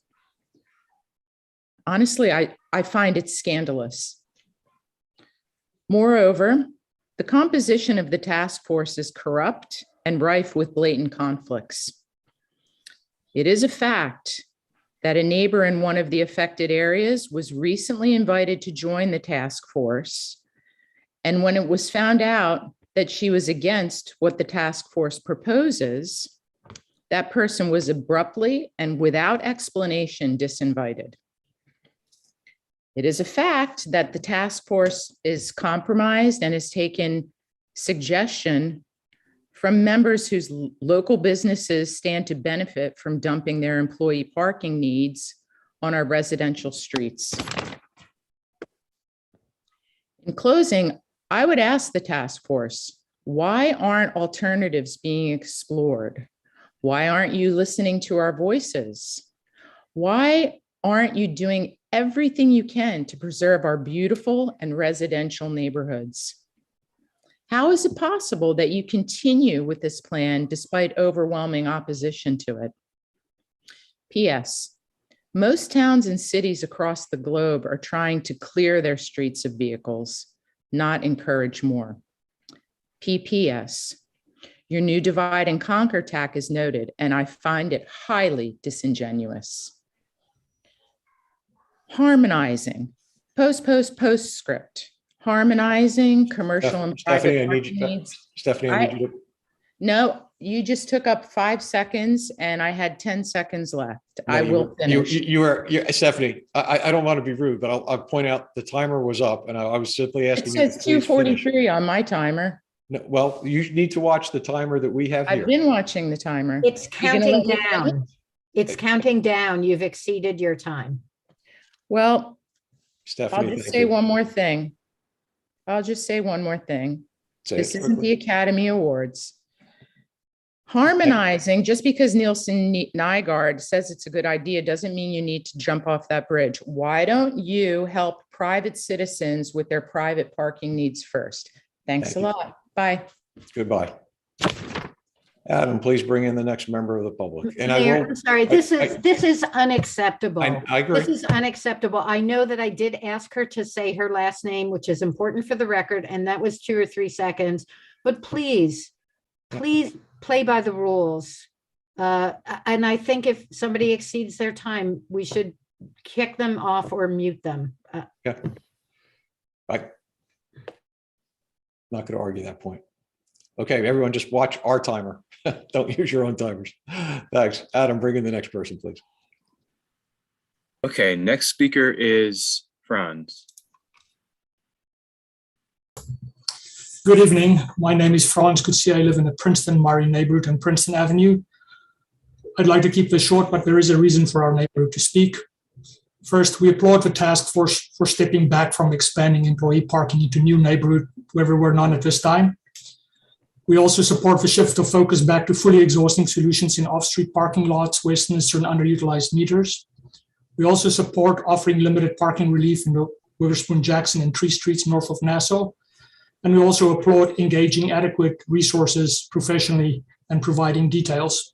[SPEAKER 9] Honestly, I find it scandalous. Moreover, the composition of the task force is corrupt and rife with blatant conflicts. It is a fact that a neighbor in one of the affected areas was recently invited to join the task force. And when it was found out that she was against what the task force proposes, that person was abruptly and without explanation disinvited. It is a fact that the task force is compromised and has taken suggestion from members whose local businesses stand to benefit from dumping their employee parking needs on our residential streets. In closing, I would ask the task force, why aren't alternatives being explored? Why aren't you listening to our voices? Why aren't you doing everything you can to preserve our beautiful and residential neighborhoods? How is it possible that you continue with this plan despite overwhelming opposition to it? P.S. Most towns and cities across the globe are trying to clear their streets of vehicles, not encourage more. P.P.S. Your new divide and conquer tack is noted, and I find it highly disingenuous. Harmonizing, postscript, harmonizing commercial and
[SPEAKER 1] Stephanie,
[SPEAKER 9] private
[SPEAKER 1] I need you,
[SPEAKER 9] needs.
[SPEAKER 1] Stephanie, I need you to,
[SPEAKER 9] No, you just took up 5 seconds and I had 10 seconds left.
[SPEAKER 1] no,
[SPEAKER 9] I will finish.
[SPEAKER 1] Stephanie, I don't want to be rude, but I'll point out the timer was up and I was simply
[SPEAKER 9] It
[SPEAKER 1] asking you to
[SPEAKER 9] says
[SPEAKER 1] please finish.
[SPEAKER 9] 2:43 on my timer.
[SPEAKER 1] No, well, you need to watch the timer that we have
[SPEAKER 9] I've
[SPEAKER 1] here.
[SPEAKER 9] been watching the timer.
[SPEAKER 5] It's
[SPEAKER 9] You gonna
[SPEAKER 5] counting
[SPEAKER 9] let me finish?
[SPEAKER 5] down. It's counting down. You've exceeded your time.
[SPEAKER 9] Well, I'll
[SPEAKER 1] Stephanie,
[SPEAKER 9] just
[SPEAKER 1] thank
[SPEAKER 9] say
[SPEAKER 1] you.
[SPEAKER 9] one more thing.
[SPEAKER 1] Say
[SPEAKER 9] This
[SPEAKER 1] it
[SPEAKER 9] isn't
[SPEAKER 1] quickly.
[SPEAKER 9] the Academy Awards. Harmonizing, just because Nielsen Nygaard says it's a good idea, doesn't mean you need to jump off that bridge. Why don't you help private citizens with their private parking needs first? Thanks
[SPEAKER 1] Thank
[SPEAKER 9] a
[SPEAKER 1] you.
[SPEAKER 9] lot. Bye.
[SPEAKER 1] Goodbye. Adam, please bring in the next member of the public. And I
[SPEAKER 5] Mayor,
[SPEAKER 1] will.
[SPEAKER 5] I'm sorry, this is unacceptable.
[SPEAKER 1] I agree.
[SPEAKER 5] This is unacceptable. I know that I did ask her to say her last name, which is important for the record, and that was 2 or 3 seconds. But please play by the rules. And I think if somebody exceeds their time, we should kick them off or mute them.
[SPEAKER 1] Yeah. I'm not going to argue that point. Okay, everyone just watch our timer. Don't use your own timers. Thanks. Adam, bring in the next person, please.
[SPEAKER 8] Okay, next speaker is Franz.
[SPEAKER 10] Good evening. My name is Franz Kutsia. I live in the Princeton Murray neighborhood on Princeton Avenue. I'd like to keep this short, but there is a reason for our neighborhood to speak. First, we applaud the task force for stepping back from expanding employee parking into new neighborhood where there were none at this time. We also support the shift of focus back to fully exhausting solutions in off-street parking lots, Westminster, and underutilized meters. We also support offering limited parking relief in the Witherspoon, Jackson, and Tree Streets north of Nassau. And we also applaud engaging adequate resources professionally and providing details.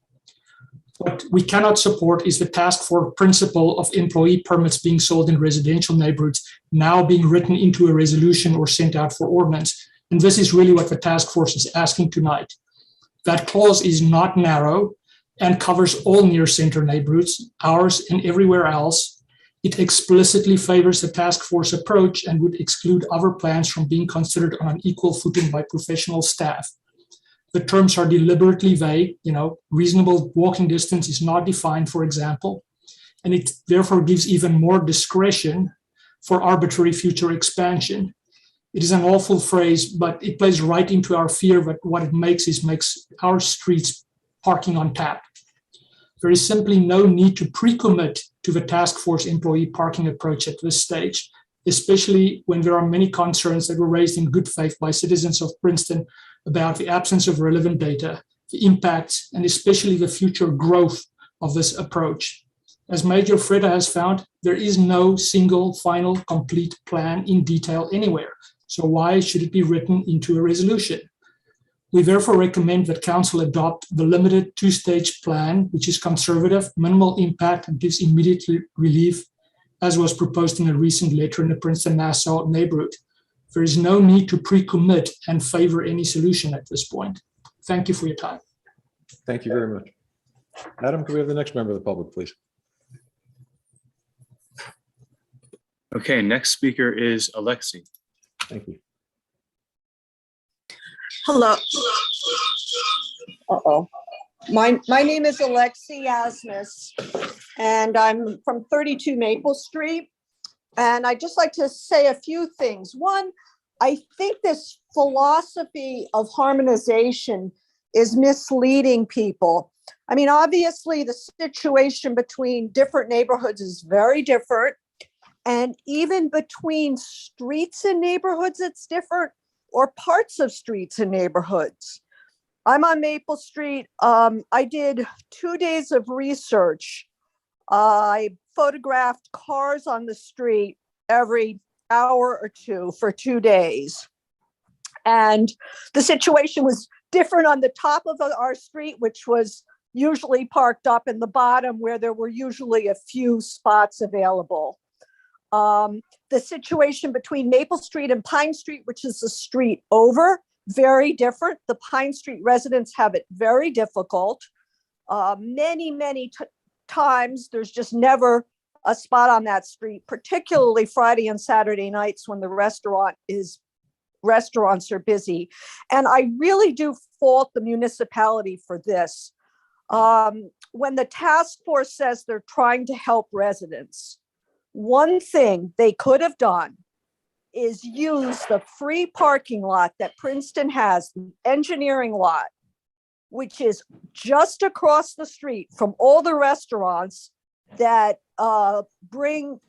[SPEAKER 10] What we cannot support is the task force principle of employee permits being sold in residential neighborhoods now being written into a resolution or sent out for ordinance. And this is really what the task force is asking tonight. That clause is not narrow and covers all near center neighborhoods, ours and everywhere else. It explicitly favors the task force approach and would exclude other plans from being considered on an equal footing by professional staff. The terms are deliberately vague. Reasonable walking distance is not defined, for example, and it therefore gives even more discretion for arbitrary future expansion. It is an awful phrase, but it plays right into our fear that what it makes our streets parking on tap. There is simply no need to pre-commit to the task force employee parking approach at this stage, especially when there are many concerns that were raised in good faith by citizens of Princeton about the absence of relevant data, the impacts, and especially the future growth of this approach. As Major Freda has found, there is no single final complete plan in detail anywhere. So why should it be written into a resolution? We therefore recommend that Council adopt the limited two-stage plan, which is conservative, minimal impact, and gives immediate relief, as was proposed in a recent letter in the Princeton-Nassau neighborhood. There is no need to pre-commit and favor any solution at this point. Thank you for your time.
[SPEAKER 1] Thank you very much. Adam, can we have the next member of the public, please?
[SPEAKER 8] Okay, next speaker is Alexi.
[SPEAKER 1] Thank you.
[SPEAKER 11] Hello. Uh-oh. My name is Alexi Asmus, and I'm from 32 Maple Street. And I'd just like to say a few things. One, I think this philosophy of harmonization is misleading people. I mean, obviously, the situation between different neighborhoods is very different. And even between streets and neighborhoods, it's different, or parts of streets and neighborhoods. I'm on Maple Street. I did 2 days of research. I photographed cars on the street every hour or two for 2 days. And the situation was different on the top of our street, which was usually parked up in the bottom where there were usually a few spots available. The situation between Maple Street and Pine Street, which is the street over, very different. The Pine Street residents have it very difficult. Many times there's just never a spot on that street, particularly Friday and Saturday nights when the restaurants are busy. And I really do fault the municipality for this. When the task force says they're trying to help residents, one thing they could have done is use the free parking lot that Princeton has, the engineering lot, which is just across the street from all the restaurants that bring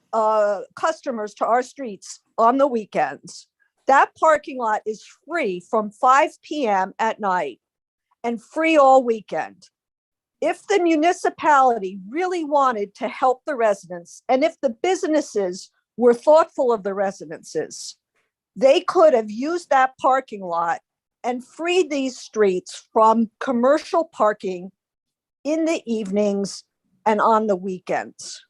[SPEAKER 11] customers to our streets on the weekends. That parking lot is free from 5 p.m. at night and free all weekend. If the municipality really wanted to help the residents, and if the businesses were thoughtful of the residences, they could have used that parking lot and freed these streets from commercial parking in the evenings and on the weekends.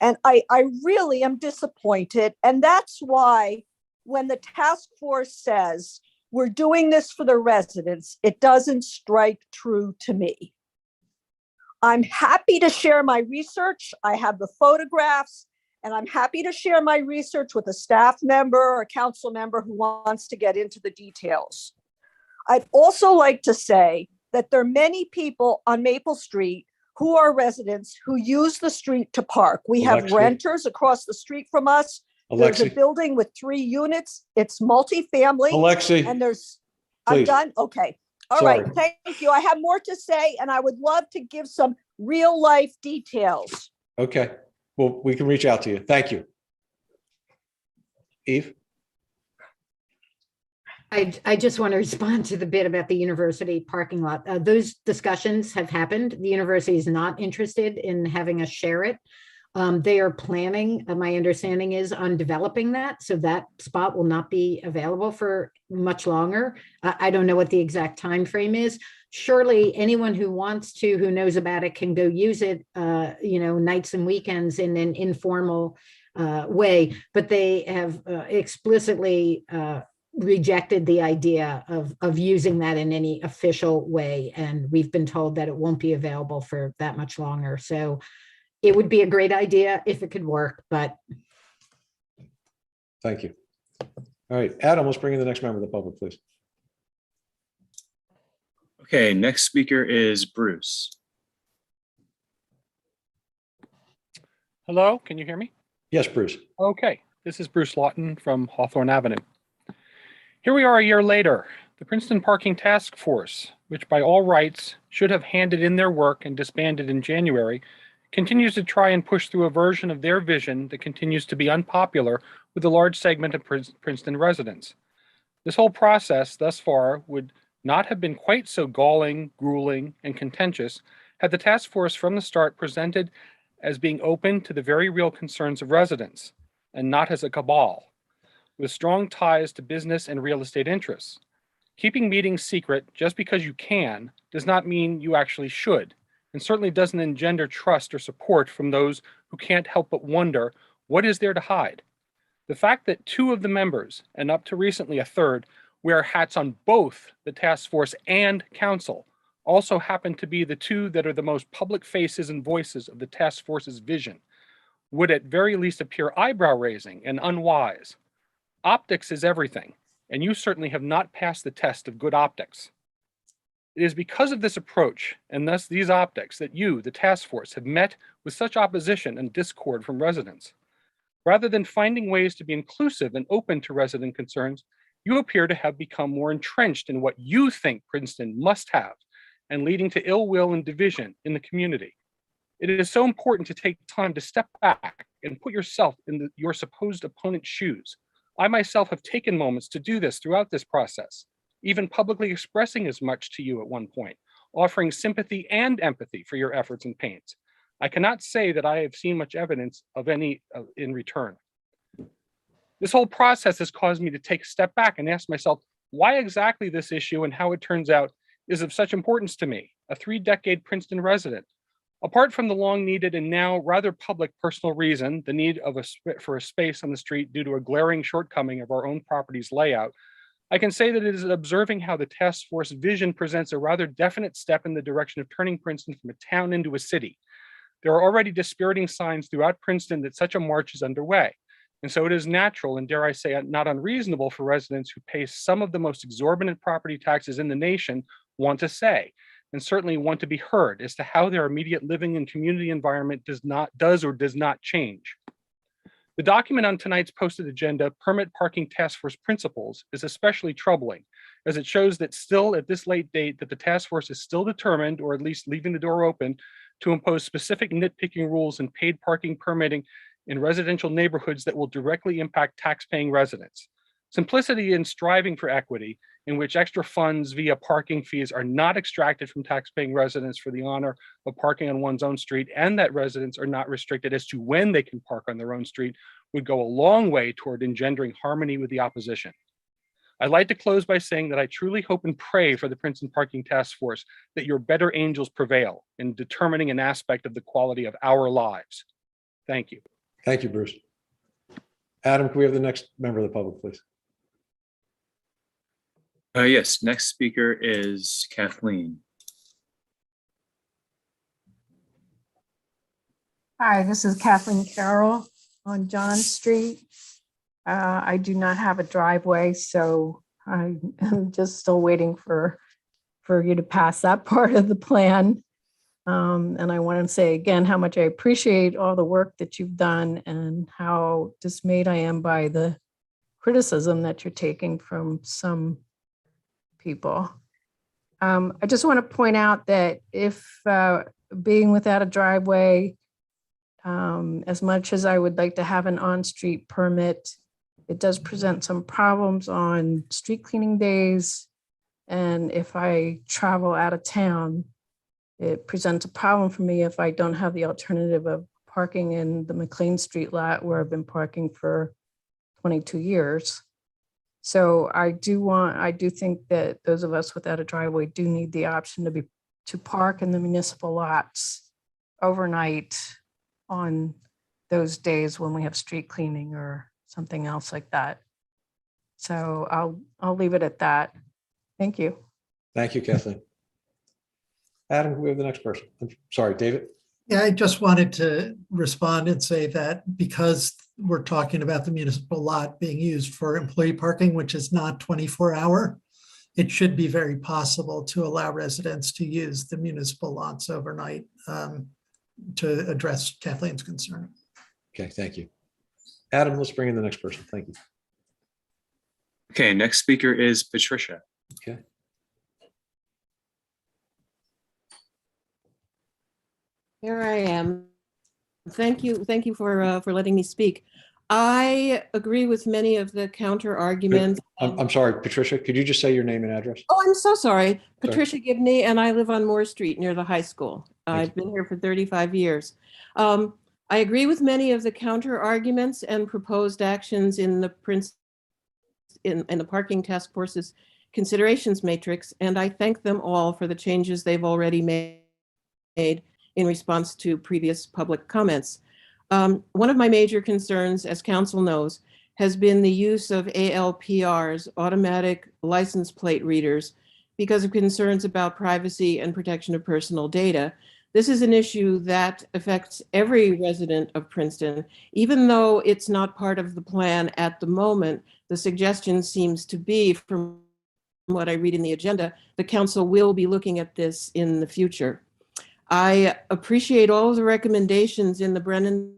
[SPEAKER 11] And I really am disappointed. And that's why when the task force says we're doing this for the residents, it doesn't strike true to me. I'm happy to share my research. I have the photographs, and I'm happy to share my research with a staff member or a council member who wants to get into the details. I'd also like to say that there are many people on Maple Street who are residents who use the street to park. We have
[SPEAKER 1] Alexi.
[SPEAKER 11] renters across the street from us. There's a
[SPEAKER 1] Alexi,
[SPEAKER 11] building with 3 units. It's multifamily.
[SPEAKER 1] Alexi,
[SPEAKER 11] And I'm
[SPEAKER 1] please.
[SPEAKER 11] done? Okay. All
[SPEAKER 1] Sorry.
[SPEAKER 11] right, thank you. I have more to say, and I would love to give some real life details.
[SPEAKER 1] Okay, well, we can reach out to you. Thank you. Eve?
[SPEAKER 5] I just want to respond to the bit about the university parking lot. Those discussions have happened. The university is not interested in having us share it. They are planning, my understanding is, on developing that. So that spot will not be available for much longer. I don't know what the exact time frame is. Surely anyone who wants to, who knows about it, can go use it, nights and weekends in an informal way. But they have explicitly rejected the idea of using that in any official way. And we've been told that it won't be available for that much longer. So it would be a great idea if it could work, but.
[SPEAKER 1] Thank you. All right, Adam, let's bring in the next member of the public, please.
[SPEAKER 8] Okay, next speaker is Bruce.
[SPEAKER 12] Hello, can you hear me?
[SPEAKER 1] Yes, Bruce.
[SPEAKER 12] Okay, this is Bruce Lawton from Hawthorne Avenue. Here we are a year later. The Princeton Parking Task Force, which by all rights should have handed in their work and disbanded in January, continues to try and push through a version of their vision that continues to be unpopular with a large segment of Princeton residents. This whole process thus far would not have been quite so galling, grueling, and contentious had the task force from the start presented as being open to the very real concerns of residents and not as a cabal, with strong ties to business and real estate interests. Keeping meetings secret just because you can does not mean you actually should, and certainly doesn't engender trust or support from those who can't help but wonder what is there to hide. The fact that 2 of the members, and up to recently a third, wear hats on both the task force and council also happen to be the 2 that are the most public faces and voices of the task force's vision, would at very least appear eyebrow raising and unwise. Optics is everything, and you certainly have not passed the test of good optics. It is because of this approach, and thus these optics, that you, the task force, have met with such opposition and discord from residents. Rather than finding ways to be inclusive and open to resident concerns, you appear to have become more entrenched in what you think Princeton must have, and leading to ill will and division in the community. It is so important to take time to step back and put yourself in your supposed opponent's shoes. I myself have taken moments to do this throughout this process, even publicly expressing as much to you at one point, offering sympathy and empathy for your efforts and pains. I cannot say that I have seen much evidence of any in return. This whole process has caused me to take a step back and ask myself why exactly this issue and how it turns out is of such importance to me, a 3-decade Princeton resident. Apart from the long needed and now rather public personal reason, the need for a space on the street due to a glaring shortcoming of our own property's layout, I can say that it is observing how the task force vision presents a rather definite step in the direction of turning Princeton from a town into a city. There are already dispiriting signs throughout Princeton that such a march is underway. And so it is natural and, dare I say, not unreasonable for residents who pay some of the most exorbitant property taxes in the nation want to say, and certainly want to be heard as to how their immediate living and community environment does or does not change. The document on tonight's posted agenda, Permit Parking Task Force Principles, is especially troubling, as it shows that still at this late date that the task force is still determined, or at least leaving the door open, to impose specific nitpicking rules and paid parking permitting in residential neighborhoods that will directly impact tax-paying residents. Simplicity in striving for equity, in which extra funds via parking fees are not extracted from tax-paying residents for the honor of parking on one's own street, and that residents are not restricted as to when they can park on their own street, would go a long way toward engendering harmony with the opposition. I'd like to close by saying that I truly hope and pray for the Princeton Parking Task Force that your better angels prevail in determining an aspect of the quality of our lives. Thank you.
[SPEAKER 1] Thank you, Bruce. Adam, can we have the next member of the public, please?
[SPEAKER 8] Yes, next speaker is Kathleen.
[SPEAKER 13] Hi, this is Kathleen Carroll on John Street. I do not have a driveway, so I'm just still waiting for you to pass that part of the plan. And I want to say again how much I appreciate all the work that you've done and how dismayed I am by the criticism that you're taking from some people. I just want to point out that if being without a driveway, as much as I would like to have an on-street permit, it does present some problems on street cleaning days. And if I travel out of town, it presents a problem for me if I don't have the alternative of parking in the McLean Street lot where I've been parking for 22 years. So I do think that those of us without a driveway do need the option to park in the municipal lots overnight on those days when we have street cleaning or something else like that. So I'll leave it at that. Thank you.
[SPEAKER 1] Thank you, Kathleen. Adam, can we have the next person? I'm sorry, David.
[SPEAKER 6] Yeah, I just wanted to respond and say that because we're talking about the municipal lot being used for employee parking, which is not 24-hour, it should be very possible to allow residents to use the municipal lots overnight to address Kathleen's concern.
[SPEAKER 1] Okay, thank you. Adam, let's bring in the next person. Thank you.
[SPEAKER 8] Okay, next speaker is Patricia.
[SPEAKER 1] Okay.
[SPEAKER 14] Here I am. Thank you for letting me speak. I agree with many of the counter arguments.
[SPEAKER 1] I'm sorry, Patricia, could you just say your name and address?
[SPEAKER 14] Oh, I'm so sorry. Patricia Gibney, and I live on Moore Street near the high school. I've been here for 35 years. I agree with many of the counter arguments and proposed actions in the in the Parking Task Force's considerations matrix, and I thank them all for the changes they've already made in response to previous public comments. One of my major concerns, as council knows, has been the use of ALPRs, automatic license plate readers, because of concerns about privacy and protection of personal data. This is an issue that affects every resident of Princeton. Even though it's not part of the plan at the moment, the suggestion seems to be, from what I read in the agenda, the council will be looking at this in the future. I appreciate all of the recommendations in the Brennan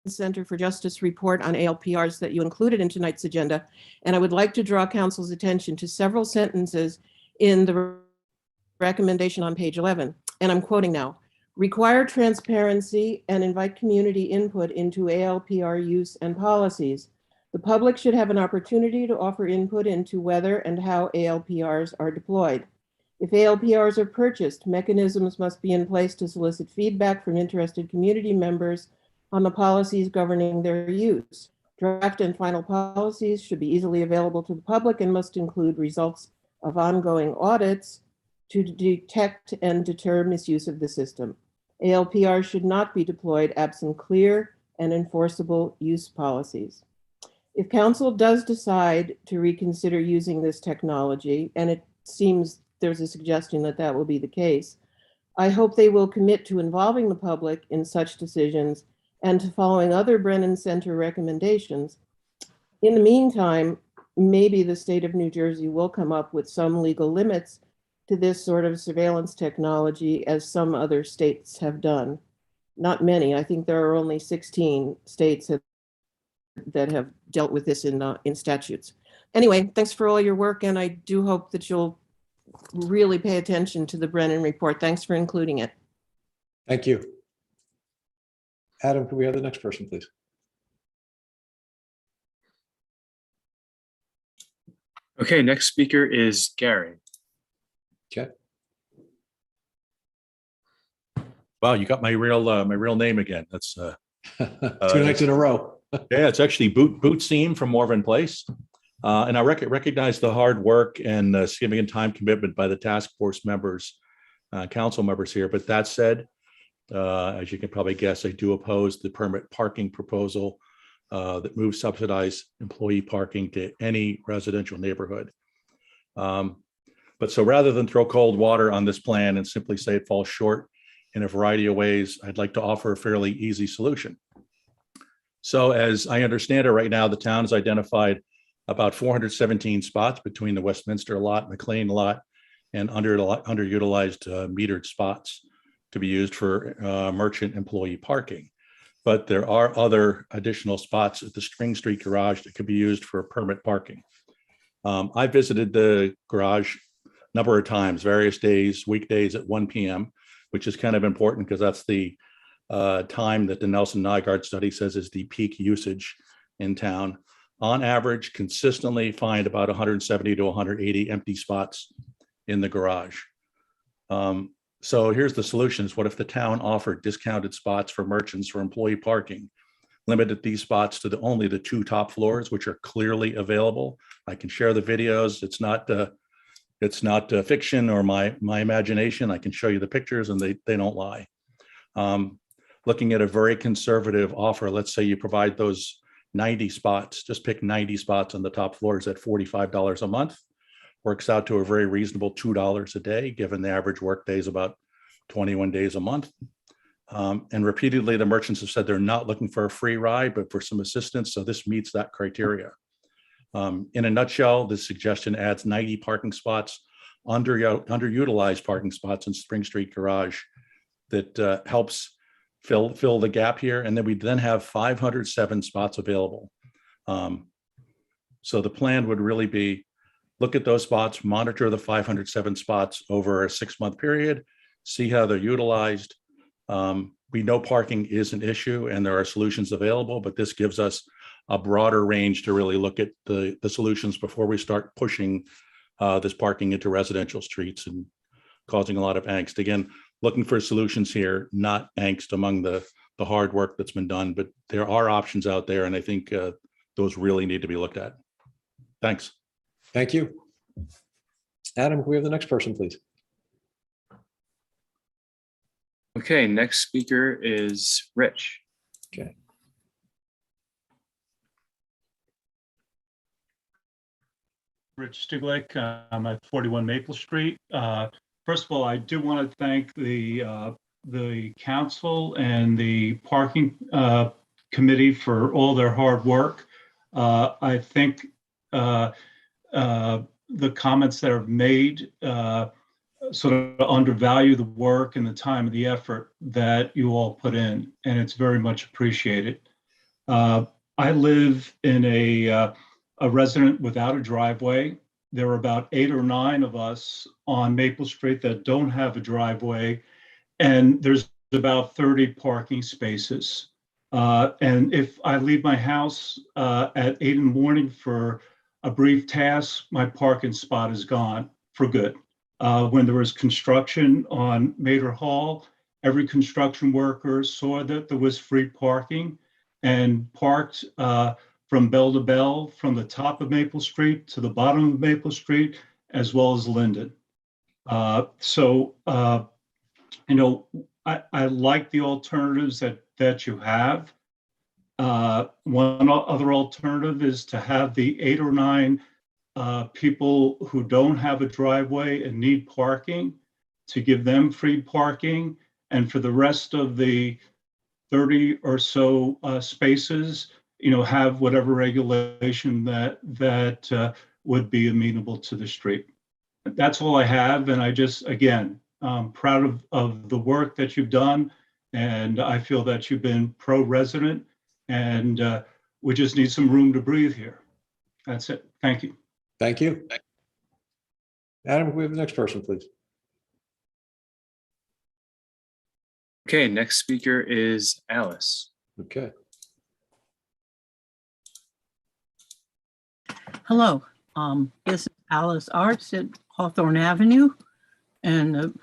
[SPEAKER 14] Center for Justice report on ALPRs that you included in tonight's agenda, and I would like to draw council's attention to several sentences in the recommendation on page 11, and I'm quoting now: require transparency and invite community input into ALPR use and policies. The public should have an opportunity to offer input into whether and how ALPRs are deployed. If ALPRs are purchased, mechanisms must be in place to solicit feedback from interested community members on the policies governing their use. Draft and final policies should be easily available to the public and must include results of ongoing audits to detect and deter misuse of the system. ALPR should not be deployed absent clear and enforceable use policies. If council does decide to reconsider using this technology, and it seems there's a suggestion that that will be the case, I hope they will commit to involving the public in such decisions and to following other Brennan Center recommendations. In the meantime, maybe the state of New Jersey will come up with some legal limits to this sort of surveillance technology, as some other states have done. Not many. I think there are only 16 states that have dealt with this in statutes. Anyway, thanks for all your work, and I do hope that you'll really pay attention to the Brennan report. Thanks for including it.
[SPEAKER 1] Thank you. Adam, can we have the next person, please?
[SPEAKER 8] Okay, next speaker is Gary.
[SPEAKER 1] Okay.
[SPEAKER 15] Wow, you got my real name again. That's
[SPEAKER 1] 2 nights in a row.
[SPEAKER 15] Yeah, it's actually Boot Seam from Morven Place. And I recognize the hard work and significant time commitment by the task force members, council members here. But that said, as you can probably guess, I do oppose the permit parking proposal that moves subsidized employee parking to any residential neighborhood. But so rather than throw cold water on this plan and simply say it falls short in a variety of ways, I'd like to offer a fairly easy solution. So as I understand it right now, the town has identified about 417 spots between the Westminster lot, McLean lot, and underutilized metered spots to be used for merchant employee parking. But there are other additional spots at the Spring Street garage that could be used for permit parking. I visited the garage a number of times, various days, weekdays at 1 p.m., which is kind of important because that's the time that the Nelson Nygaard study says is the peak usage in town. On average, consistently find about 170 to 180 empty spots in the garage. So here's the solutions. What if the town offered discounted spots for merchants for employee parking, limited these spots to only the 2 top floors, which are clearly available? I can share the videos. It's not fiction or my imagination. I can show you the pictures and they don't lie. Looking at a very conservative offer, let's say you provide those 90 spots, just pick 90 spots on the top floors at $45 a month. Works out to a very reasonable $2 a day, given the average work day is about 21 days a month. And repeatedly, the merchants have said they're not looking for a free ride, but for some assistance. So this meets that criteria. In a nutshell, this suggestion adds 90 parking spots, underutilized parking spots in Spring Street garage that helps fill the gap here. And then we then have 507 spots available. So the plan would really be, look at those spots, monitor the 507 spots over a 6-month period, see how they're utilized. We know parking is an issue and there are solutions available, but this gives us a broader range to really look at the solutions before we start pushing this parking into residential streets and causing a lot of angst. Again, looking for solutions here, not angst among the hard work that's been done, but there are options out there, and I think those really need to be looked at. Thanks.
[SPEAKER 1] Thank you. Adam, can we have the next person, please?
[SPEAKER 8] Okay, next speaker is Rich.
[SPEAKER 1] Okay.
[SPEAKER 16] Rich Stiglitz, I'm at 41 Maple Street. First of all, I do want to thank the council and the parking committee for all their hard work. I think the comments that are made sort of undervalue the work and the time and the effort that you all put in, and it's very much appreciated. I live in a resident without a driveway. There are about 8 or 9 of us on Maple Street that don't have a driveway, and there's about 30 parking spaces. And if I leave my house at 8 in the morning for a brief task, my parking spot is gone for good. When there was construction on Mater Hall, every construction worker saw that there was free parking and parked from bell to bell, from the top of Maple Street to the bottom of Maple Street, as well as Linden. You know, I like the alternatives that you have. One other alternative is to have the 8 or 9 people who don't have a driveway and need parking, to give them free parking, and for the rest of the 30 or so spaces, you know, have whatever regulation that would be amenable to the street. That's all I have, and I just, again, I'm proud of the work that you've done, and I feel that you've been pro-resident, and we just need some room to breathe here. That's it. Thank you.
[SPEAKER 1] Thank you. Adam, can we have the next person, please?
[SPEAKER 8] Okay, next speaker is Alice.
[SPEAKER 1] Okay.
[SPEAKER 17] Hello, this is Alice Arts at Hawthorne Avenue. And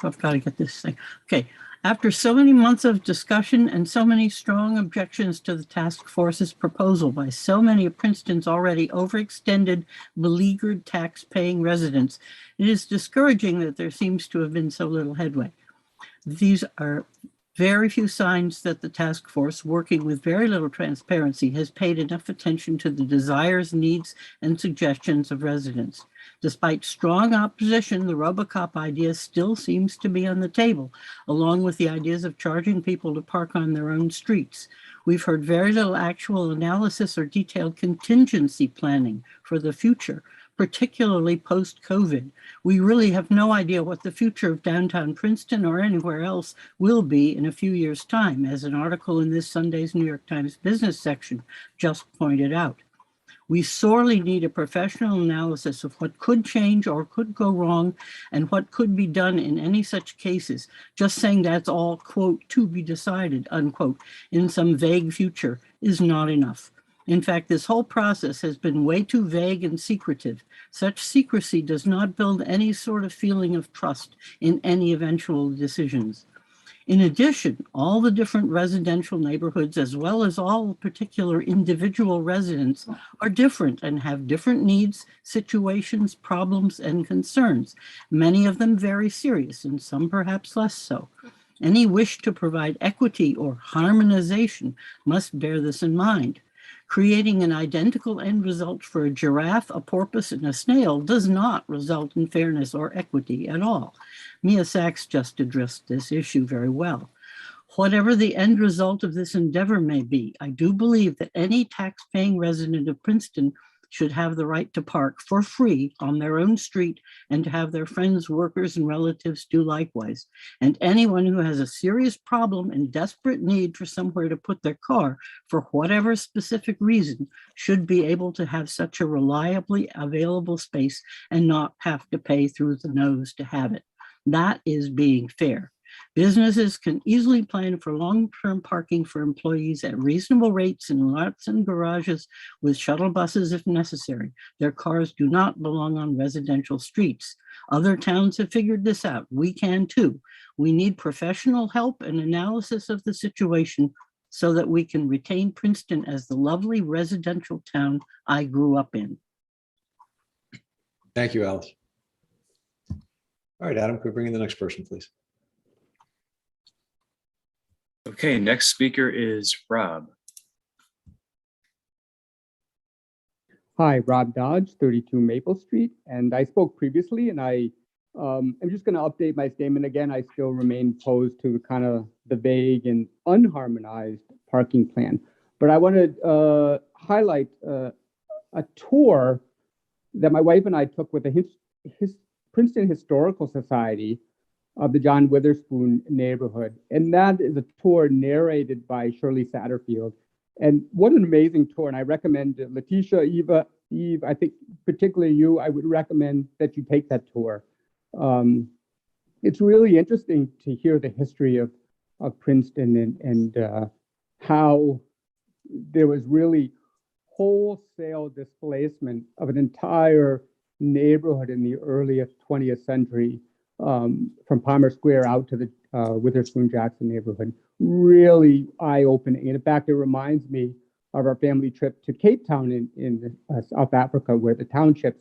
[SPEAKER 17] I've got to get this thing. Okay, after so many months of discussion and so many strong objections to the task force's proposal by so many of Princeton's already overextended, beleaguered tax-paying residents, it is discouraging that there seems to have been so little headway. These are very few signs that the task force, working with very little transparency, has paid enough attention to the desires, needs, and suggestions of residents. Despite strong opposition, the Robocop idea still seems to be on the table, along with the ideas of charging people to park on their own streets. We've heard very little actual analysis or detailed contingency planning for the future, particularly post-COVID. We really have no idea what the future of downtown Princeton or anywhere else will be in a few years' time, as an article in this Sunday's New York Times business section just pointed out. We sorely need a professional analysis of what could change or could go wrong and what could be done in any such cases. Just saying that's all, quote, to be decided, unquote, in some vague future is not enough. In fact, this whole process has been way too vague and secretive. Such secrecy does not build any sort of feeling of trust in any eventual decisions. In addition, all the different residential neighborhoods, as well as all particular individual residents, are different and have different needs, situations, problems, and concerns, many of them very serious and some perhaps less so. Any wish to provide equity or harmonization must bear this in mind. Creating an identical end result for a giraffe, a porpoise, and a snail does not result in fairness or equity at all. Mia Sachs just addressed this issue very well. Whatever the end result of this endeavor may be, I do believe that any tax-paying resident of Princeton should have the right to park for free on their own street and to have their friends, workers, and relatives do likewise. And anyone who has a serious problem and desperate need for somewhere to put their car for whatever specific reason should be able to have such a reliably available space and not have to pay through the nose to have it. That is being fair. Businesses can easily plan for long-term parking for employees at reasonable rates in lots and garages with shuttle buses if necessary. Their cars do not belong on residential streets. Other towns have figured this out. We can too. We need professional help and analysis of the situation so that we can retain Princeton as the lovely residential town I grew up in.
[SPEAKER 1] Thank you, Alice. All right, Adam, could we bring in the next person, please?
[SPEAKER 8] Okay, next speaker is Rob.
[SPEAKER 18] Hi, Rob Dodge, 32 Maple Street, and I spoke previously, and I'm just going to update my statement again. I still remain opposed to kind of the vague and unharmonized parking plan, but I want to highlight a tour that my wife and I took with the Princeton Historical Society of the John Witherspoon neighborhood, and that is a tour narrated by Shirley Satterfield. And what an amazing tour. And I recommend Letitia, Eve, I think particularly you, I would recommend that you take that tour. It's really interesting to hear the history of Princeton and how there was really wholesale displacement of an entire neighborhood in the early 20th century, from Palmer Square out to the Witherspoon Jackson neighborhood. Really eye-opening. And in fact, it reminds me of our family trip to Cape Town in South Africa, where the townships,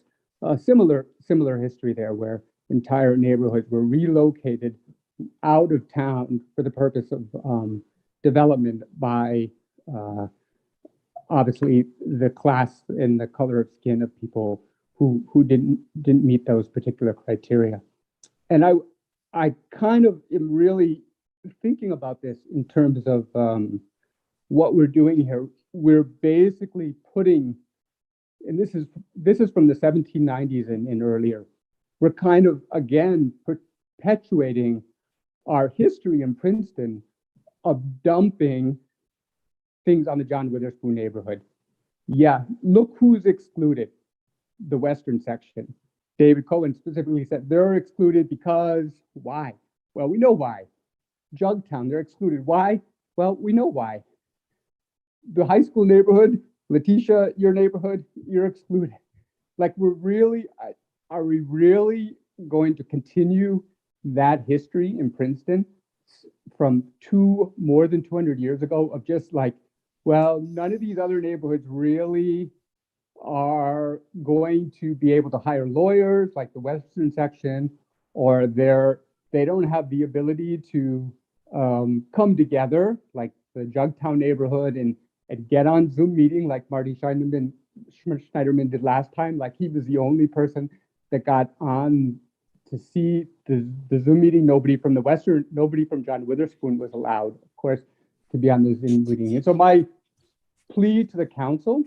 [SPEAKER 18] similar history there, where entire neighborhoods were relocated out of town for the purpose of development by obviously the class and the color of skin of people who didn't meet those particular criteria. And I kind of am really thinking about this in terms of what we're doing here. We're basically putting, and this is from the 1790s and earlier, we're kind of, again, perpetuating our history in Princeton of dumping things on the John Witherspoon neighborhood. Yeah, look who's excluded, the Western section. David Cohen specifically said they're excluded because why? Well, we know why. Jugtown, they're excluded. Why? Well, we know why. The high school neighborhood, Letitia, your neighborhood, you're excluded. Like, are we really going to continue that history in Princeton from more than 200 years ago of just like, well, none of these other neighborhoods really are going to be able to hire lawyers like the Western section, or they don't have the ability to come together like the Jugtown neighborhood and get on Zoom meeting like Marty Schneiderman did last time. Like, he was the only person that got on to see the Zoom meeting. Nobody from John Witherspoon was allowed, of course, to be on the Zoom meeting. And so my plea to the council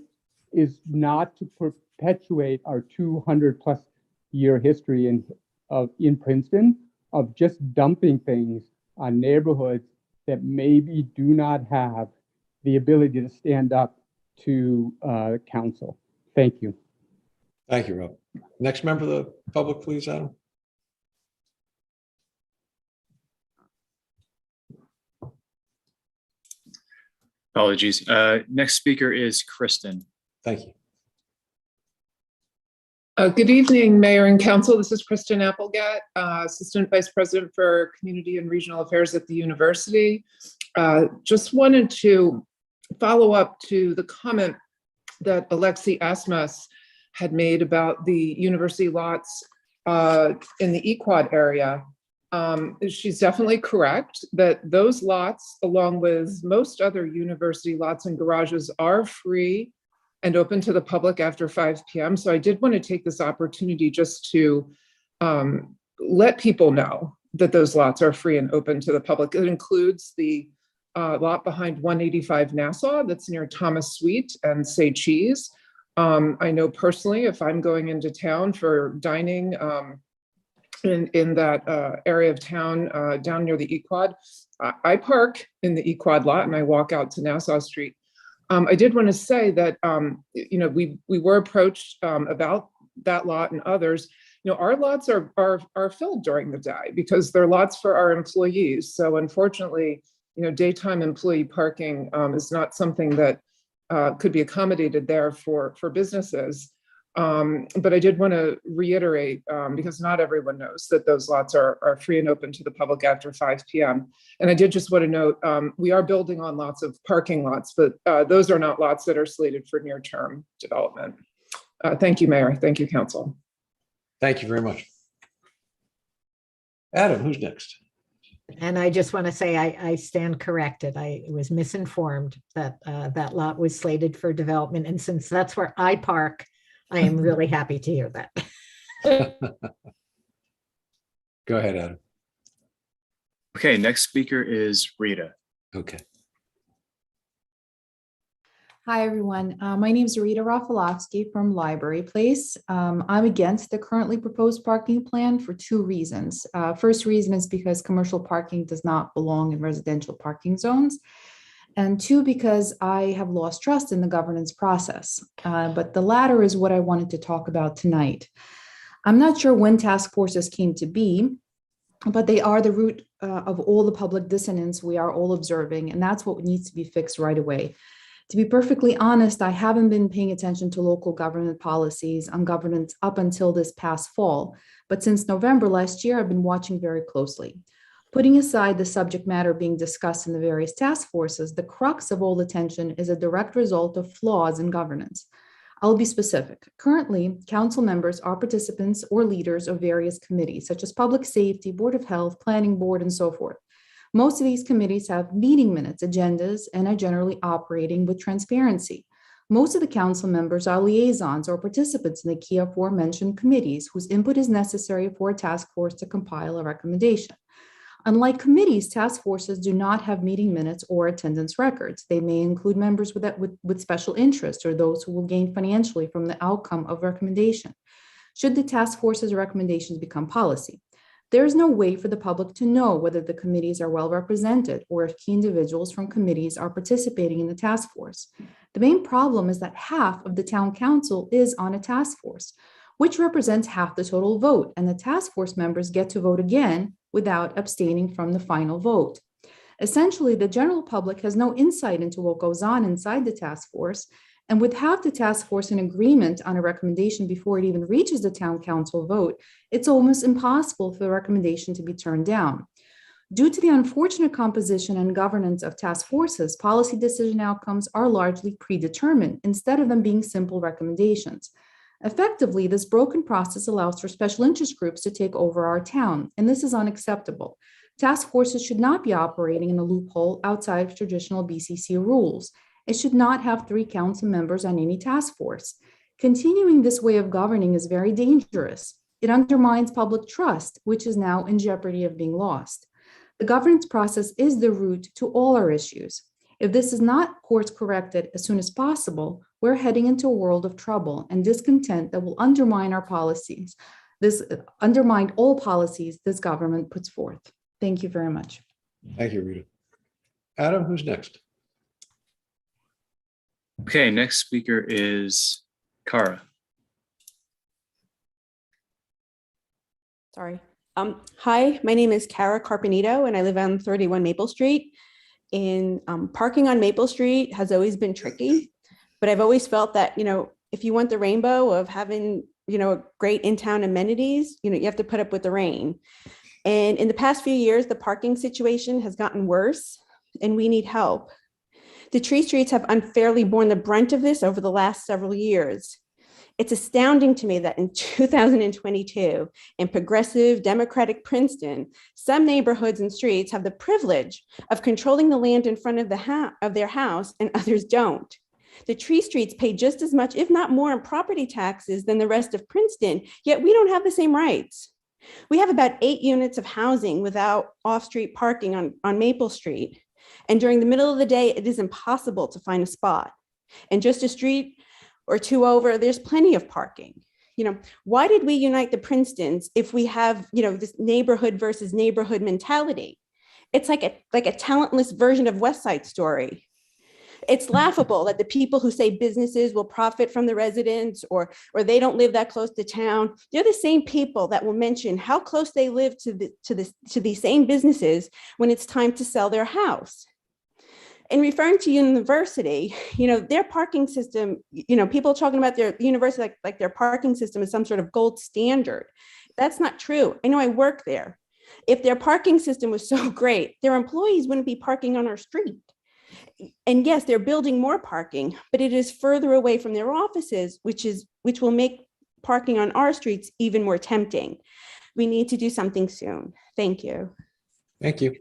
[SPEAKER 18] is not to perpetuate our 200+ year history in Princeton of just dumping things on neighborhoods that maybe do not have the ability to stand up to council. Thank you.
[SPEAKER 1] Thank you, Rob. Next member of the public, please, Adam.
[SPEAKER 8] Apologies. Next speaker is Kristen.
[SPEAKER 1] Thank you.
[SPEAKER 19] Good evening, Mayor and Council. This is Kristen Applegat, Assistant Vice President for Community and Regional Affairs at the university. Just wanted to follow up to the comment that Alexi Asmus had made about the university lots in the Equad area. She's definitely correct that those lots, along with most other university lots and garages, are free and open to the public after 5 p.m. So I did want to take this opportunity just to let people know that those lots are free and open to the public. It includes the lot behind 185 Nassau that's near Thomas Sweet and Say Cheese. I know personally, if I'm going into town for dining in that area of town down near the Equad, I park in the Equad lot and I walk out to Nassau Street. I did want to say that we were approached about that lot and others, our lots are filled during the day because they're lots for our employees. So unfortunately, daytime employee parking is not something that could be accommodated there for businesses. But I did want to reiterate, because not everyone knows that those lots are free and open to the public after 5 p.m. And I did just want to note, we are building on lots of parking lots, but those are not lots that are slated for near-term development. Thank you, Mayor. Thank you, Council.
[SPEAKER 1] Thank you very much. Adam, who's next?
[SPEAKER 5] And I just want to say I stand corrected. I was misinformed that that lot was slated for development. And since that's where I park, I am really happy to hear that.
[SPEAKER 1] Go ahead, Adam.
[SPEAKER 8] Okay, next speaker is Rita.
[SPEAKER 1] Okay.
[SPEAKER 20] Hi, everyone. My name is Rita Rafalovsky from Library Place. I'm against the currently proposed parking plan for two reasons. First reason is because commercial parking does not belong in residential parking zones. And two, because I have lost trust in the governance process. But the latter is what I wanted to talk about tonight. I'm not sure when task forces came to be, but they are the root of all the public dissonance we are all observing, and that's what needs to be fixed right away. To be perfectly honest, I haven't been paying attention to local government policies on governance up until this past fall, but since November last year, I've been watching very closely. Putting aside the subject matter being discussed in the various task forces, the crux of all the tension is a direct result of flaws in governance. I'll be specific. Currently, council members are participants or leaders of various committees, such as Public Safety, Board of Health, Planning Board, and so forth. Most of these committees have meeting minutes, agendas, and are generally operating with transparency. Most of the council members are liaisons or participants in the key aforementioned committees whose input is necessary for a task force to compile a recommendation. Unlike committees, task forces do not have meeting minutes or attendance records. They may include members with special interest or those who will gain financially from the outcome of recommendation, should the task force's recommendations become policy. There is no way for the public to know whether the committees are well represented or if key individuals from committees are participating in the task force. The main problem is that half of the town council is on a task force, which represents half the total vote, and the task force members get to vote again without abstaining from the final vote. Essentially, the general public has no insight into what goes on inside the task force, and with half the task force in agreement on a recommendation before it even reaches the town council vote, it's almost impossible for the recommendation to be turned down. Due to the unfortunate composition and governance of task forces, policy decision outcomes are largely predetermined instead of them being simple recommendations. Effectively, this broken process allows for special interest groups to take over our town, and this is unacceptable. Task forces should not be operating in a loophole outside of traditional BCC rules. It should not have 3 council members on any task force. Continuing this way of governing is very dangerous. It undermines public trust, which is now in jeopardy of being lost. The governance process is the root to all our issues. If this is not course corrected as soon as possible, we're heading into a world of trouble and discontent that will undermine our policies. Undermine all policies this government puts forth. Thank you very much.
[SPEAKER 1] Thank you, Rita. Adam, who's next?
[SPEAKER 8] Okay, next speaker is Kara.
[SPEAKER 21] Sorry. Hi, my name is Kara Carpenito and I live on 31 Maple Street. Parking on Maple Street has always been tricky, but I've always felt that, if you want the rainbow of having, great in-town amenities, you have to put up with the rain. And in the past few years, the parking situation has gotten worse and we need help. The tree streets have unfairly borne the brunt of this over the last several years. It's astounding to me that in 2022, in progressive democratic Princeton, some neighborhoods and streets have the privilege of controlling the land in front of their house and others don't. The tree streets pay just as much, if not more, in property taxes than the rest of Princeton, yet we don't have the same rights. We have about 8 units of housing without off-street parking on Maple Street. And during the middle of the day, it is impossible to find a spot. And just a street or 2 over, there's plenty of parking. Why did we unite the Princetons if we have, this neighborhood versus neighborhood mentality? It's like a talentless version of West Side Story. It's laughable that the people who say businesses will profit from the residents or they don't live that close to town, they're the same people that will mention how close they live to these same businesses when it's time to sell their house. In referring to university, their parking system, people talking about their university like their parking system is some sort of gold standard. That's not true. I know I work there. If their parking system was so great, their employees wouldn't be parking on our street. And yes, they're building more parking, but it is further away from their offices, which will make parking on our streets even more tempting. We need to do something soon. Thank you.
[SPEAKER 1] Thank you.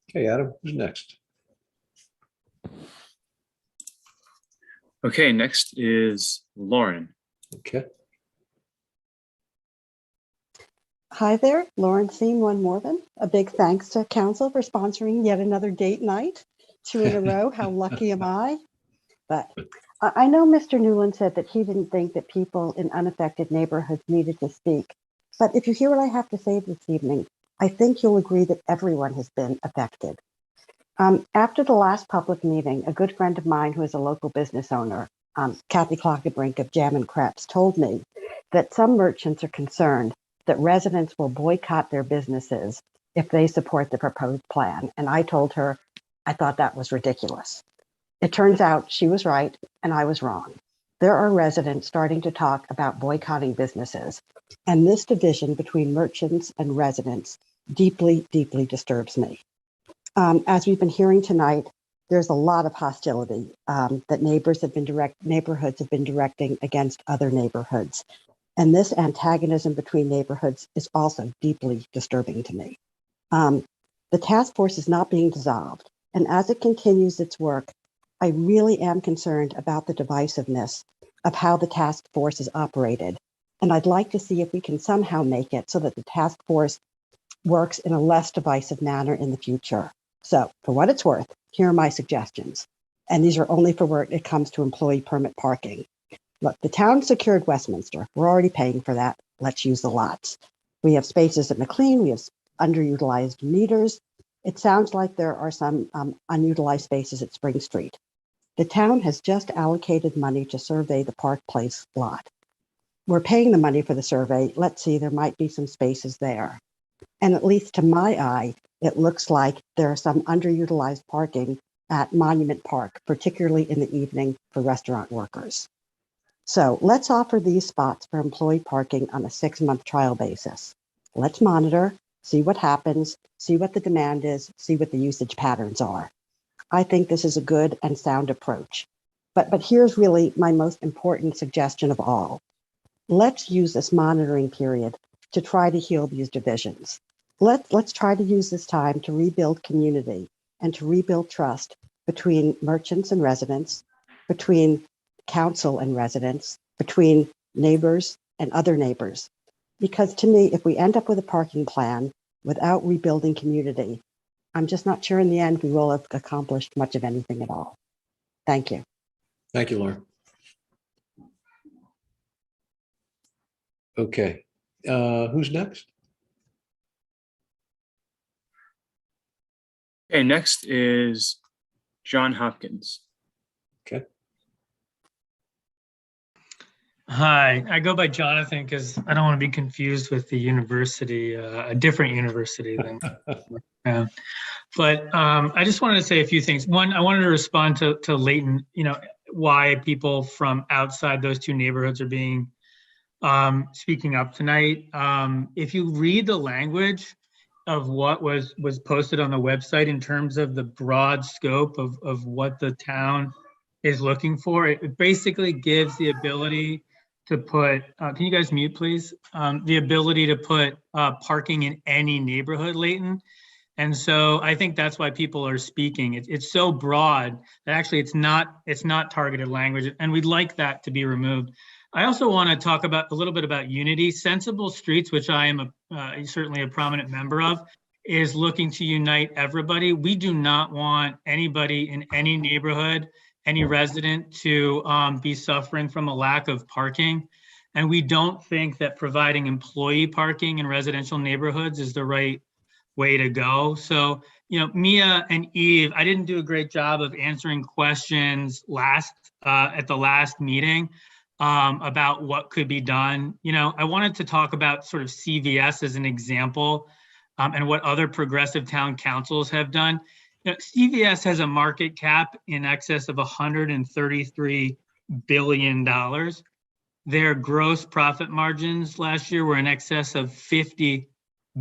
[SPEAKER 1] Okay, Adam, who's next?
[SPEAKER 8] Okay, next is Lauren.
[SPEAKER 1] Okay.
[SPEAKER 2] Hi there, Lauren Seam, One Morven. A big thanks to council for sponsoring yet another date night. 2 in a row. How lucky am I? But I know Mr. Newland said that he didn't think that people in unaffected neighborhoods needed to speak. But if you hear what I have to say this evening, I think you'll agree that everyone has been affected. After the last public meeting, a good friend of mine who is a local business owner, Kathy Clockenbrink of Jam and Crepes, told me that some merchants are concerned that residents will boycott their businesses if they support the proposed plan. And I told her I thought that was ridiculous. It turns out she was right and I was wrong. There are residents starting to talk about boycotting businesses, and this division between merchants and residents deeply, deeply disturbs me. As we've been hearing tonight, there's a lot of hostility that neighborhoods have been directing against other neighborhoods. And this antagonism between neighborhoods is also deeply disturbing to me. The task force is not being dissolved. And as it continues its work, I really am concerned about the divisiveness of how the task force is operated. And I'd like to see if we can somehow make it so that the task force works in a less divisive manner in the future. So for what it's worth, here are my suggestions. And these are only for where it comes to employee permit parking. Look, the town secured Westminster. We're already paying for that. Let's use the lots. We have spaces at McLean. We have underutilized meters. It sounds like there are some unutilized spaces at Spring Street. The town has just allocated money to survey the Park Place lot. We're paying the money for the survey. Let's see, there might be some spaces there. And at least to my eye, it looks like there are some underutilized parking at Monument Park, particularly in the evening for restaurant workers. So let's offer these spots for employee parking on a 6-month trial basis. Let's monitor, see what happens, see what the demand is, see what the usage patterns are. I think this is a good and sound approach. But here's really my most important suggestion of all. Let's use this monitoring period to try to heal these divisions. Let's try to use this time to rebuild community and to rebuild trust between merchants and residents, between council and residents, between neighbors and other neighbors. Because to me, if we end up with a parking plan without rebuilding community, I'm just not sure in the end we will have accomplished much of anything at all. Thank you.
[SPEAKER 1] Thank you, Lauren. Okay, who's next?
[SPEAKER 8] Okay, next is John Hopkins.
[SPEAKER 1] Okay.
[SPEAKER 10] Hi, I go by Jonathan because I don't want to be confused with the university, a different university than. But I just wanted to say a few things. One, I wanted to respond to Leighton, why people from outside those two neighborhoods are being speaking up tonight. If you read the language of what was posted on the website in terms of the broad scope of what the town is looking for, it basically gives the ability to put, can you guys mute please? The ability to put parking in any neighborhood, Leighton. And so I think that's why people are speaking. It's so broad that actually it's not targeted language, and we'd like that to be removed. I also want to talk about a little bit about unity. Sensible Streets, which I am certainly a prominent member of, is looking to unite everybody. We do not want anybody in any neighborhood, any resident to be suffering from a lack of parking. And we don't think that providing employee parking in residential neighborhoods is the right
[SPEAKER 3] way to go. So, Mia and Eve, I didn't do a great job of answering questions at the last meeting about what could be done. I wanted to talk about sort of CVS as an example and what other progressive town councils have done. CVS has a market cap in excess of $133 billion. Their gross profit margins last year were in excess of $50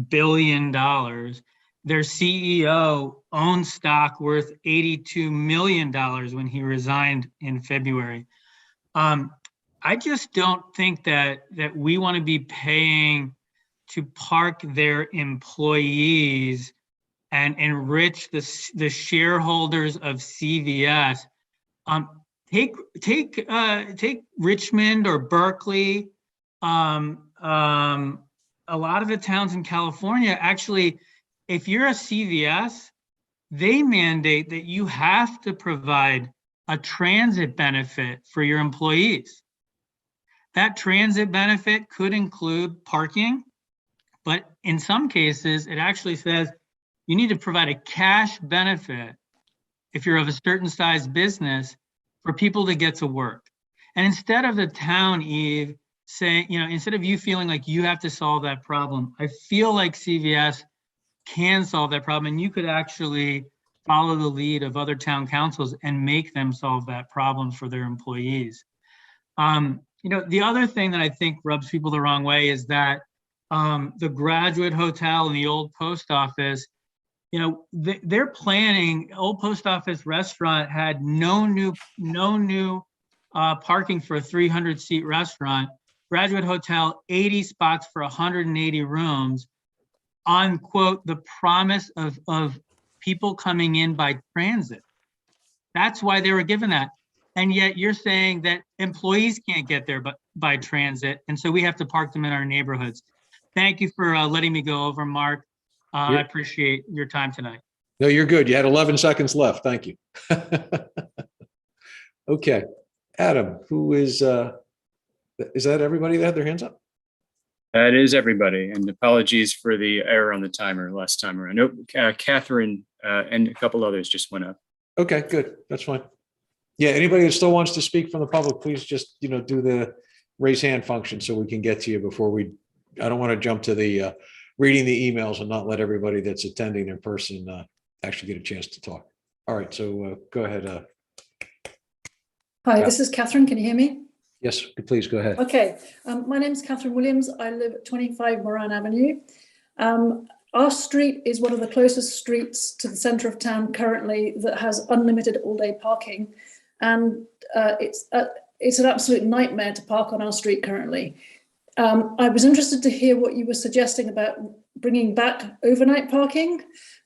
[SPEAKER 3] billion. Their CEO owned stock worth $82 million when he resigned in February. I just don't think that we want to be paying to park their employees and enrich the shareholders of CVS. Take Richmond or Berkeley. A lot of the towns in California, actually, if you're a CVS, they mandate that you have to provide a transit benefit for your employees. That transit benefit could include parking, but in some cases, it actually says you need to provide a cash benefit if you're of a certain size business for people to get to work. And instead of the town, Eve, saying, instead of you feeling like you have to solve that problem, I feel like CVS can solve that problem, and you could actually follow the lead of other town councils and make them solve that problem for their employees. The other thing that I think rubs people the wrong way is that the Graduate Hotel and the old post office, they're planning. Old Post Office restaurant had no new parking for a 300-seat restaurant. Graduate Hotel, 80 spots for 180 rooms, on, quote, the promise of people coming in by transit. That's why they were given that. And yet you're saying that employees can't get there by transit, and so we have to park them in our neighborhoods. Thank you for letting me go over, Mark. I appreciate your time tonight.
[SPEAKER 1] No, you're good. You had 11 seconds left. Thank you. Okay. Adam, who is that everybody that had their hands up?
[SPEAKER 8] That is everybody. And apologies for the error on the timer last time around. Nope, Catherine and a couple others just went up.
[SPEAKER 1] Okay, good. That's fine. Yeah, anybody that still wants to speak from the public, please just, do the raise hand function so we can get to you before I don't want to jump to the reading the emails and not let everybody that's attending in person actually get a chance to talk. All right, so go ahead.
[SPEAKER 22] Hi, this is Catherine. Can you hear me?
[SPEAKER 1] Yes, please go ahead.
[SPEAKER 22] Okay, my name is Catherine Williams. I live at 25 Moran Avenue. Our street is one of the closest streets to the centre of town currently that has unlimited all-day parking, and it's an absolute nightmare to park on our street currently. I was interested to hear what you were suggesting about bringing back overnight parking,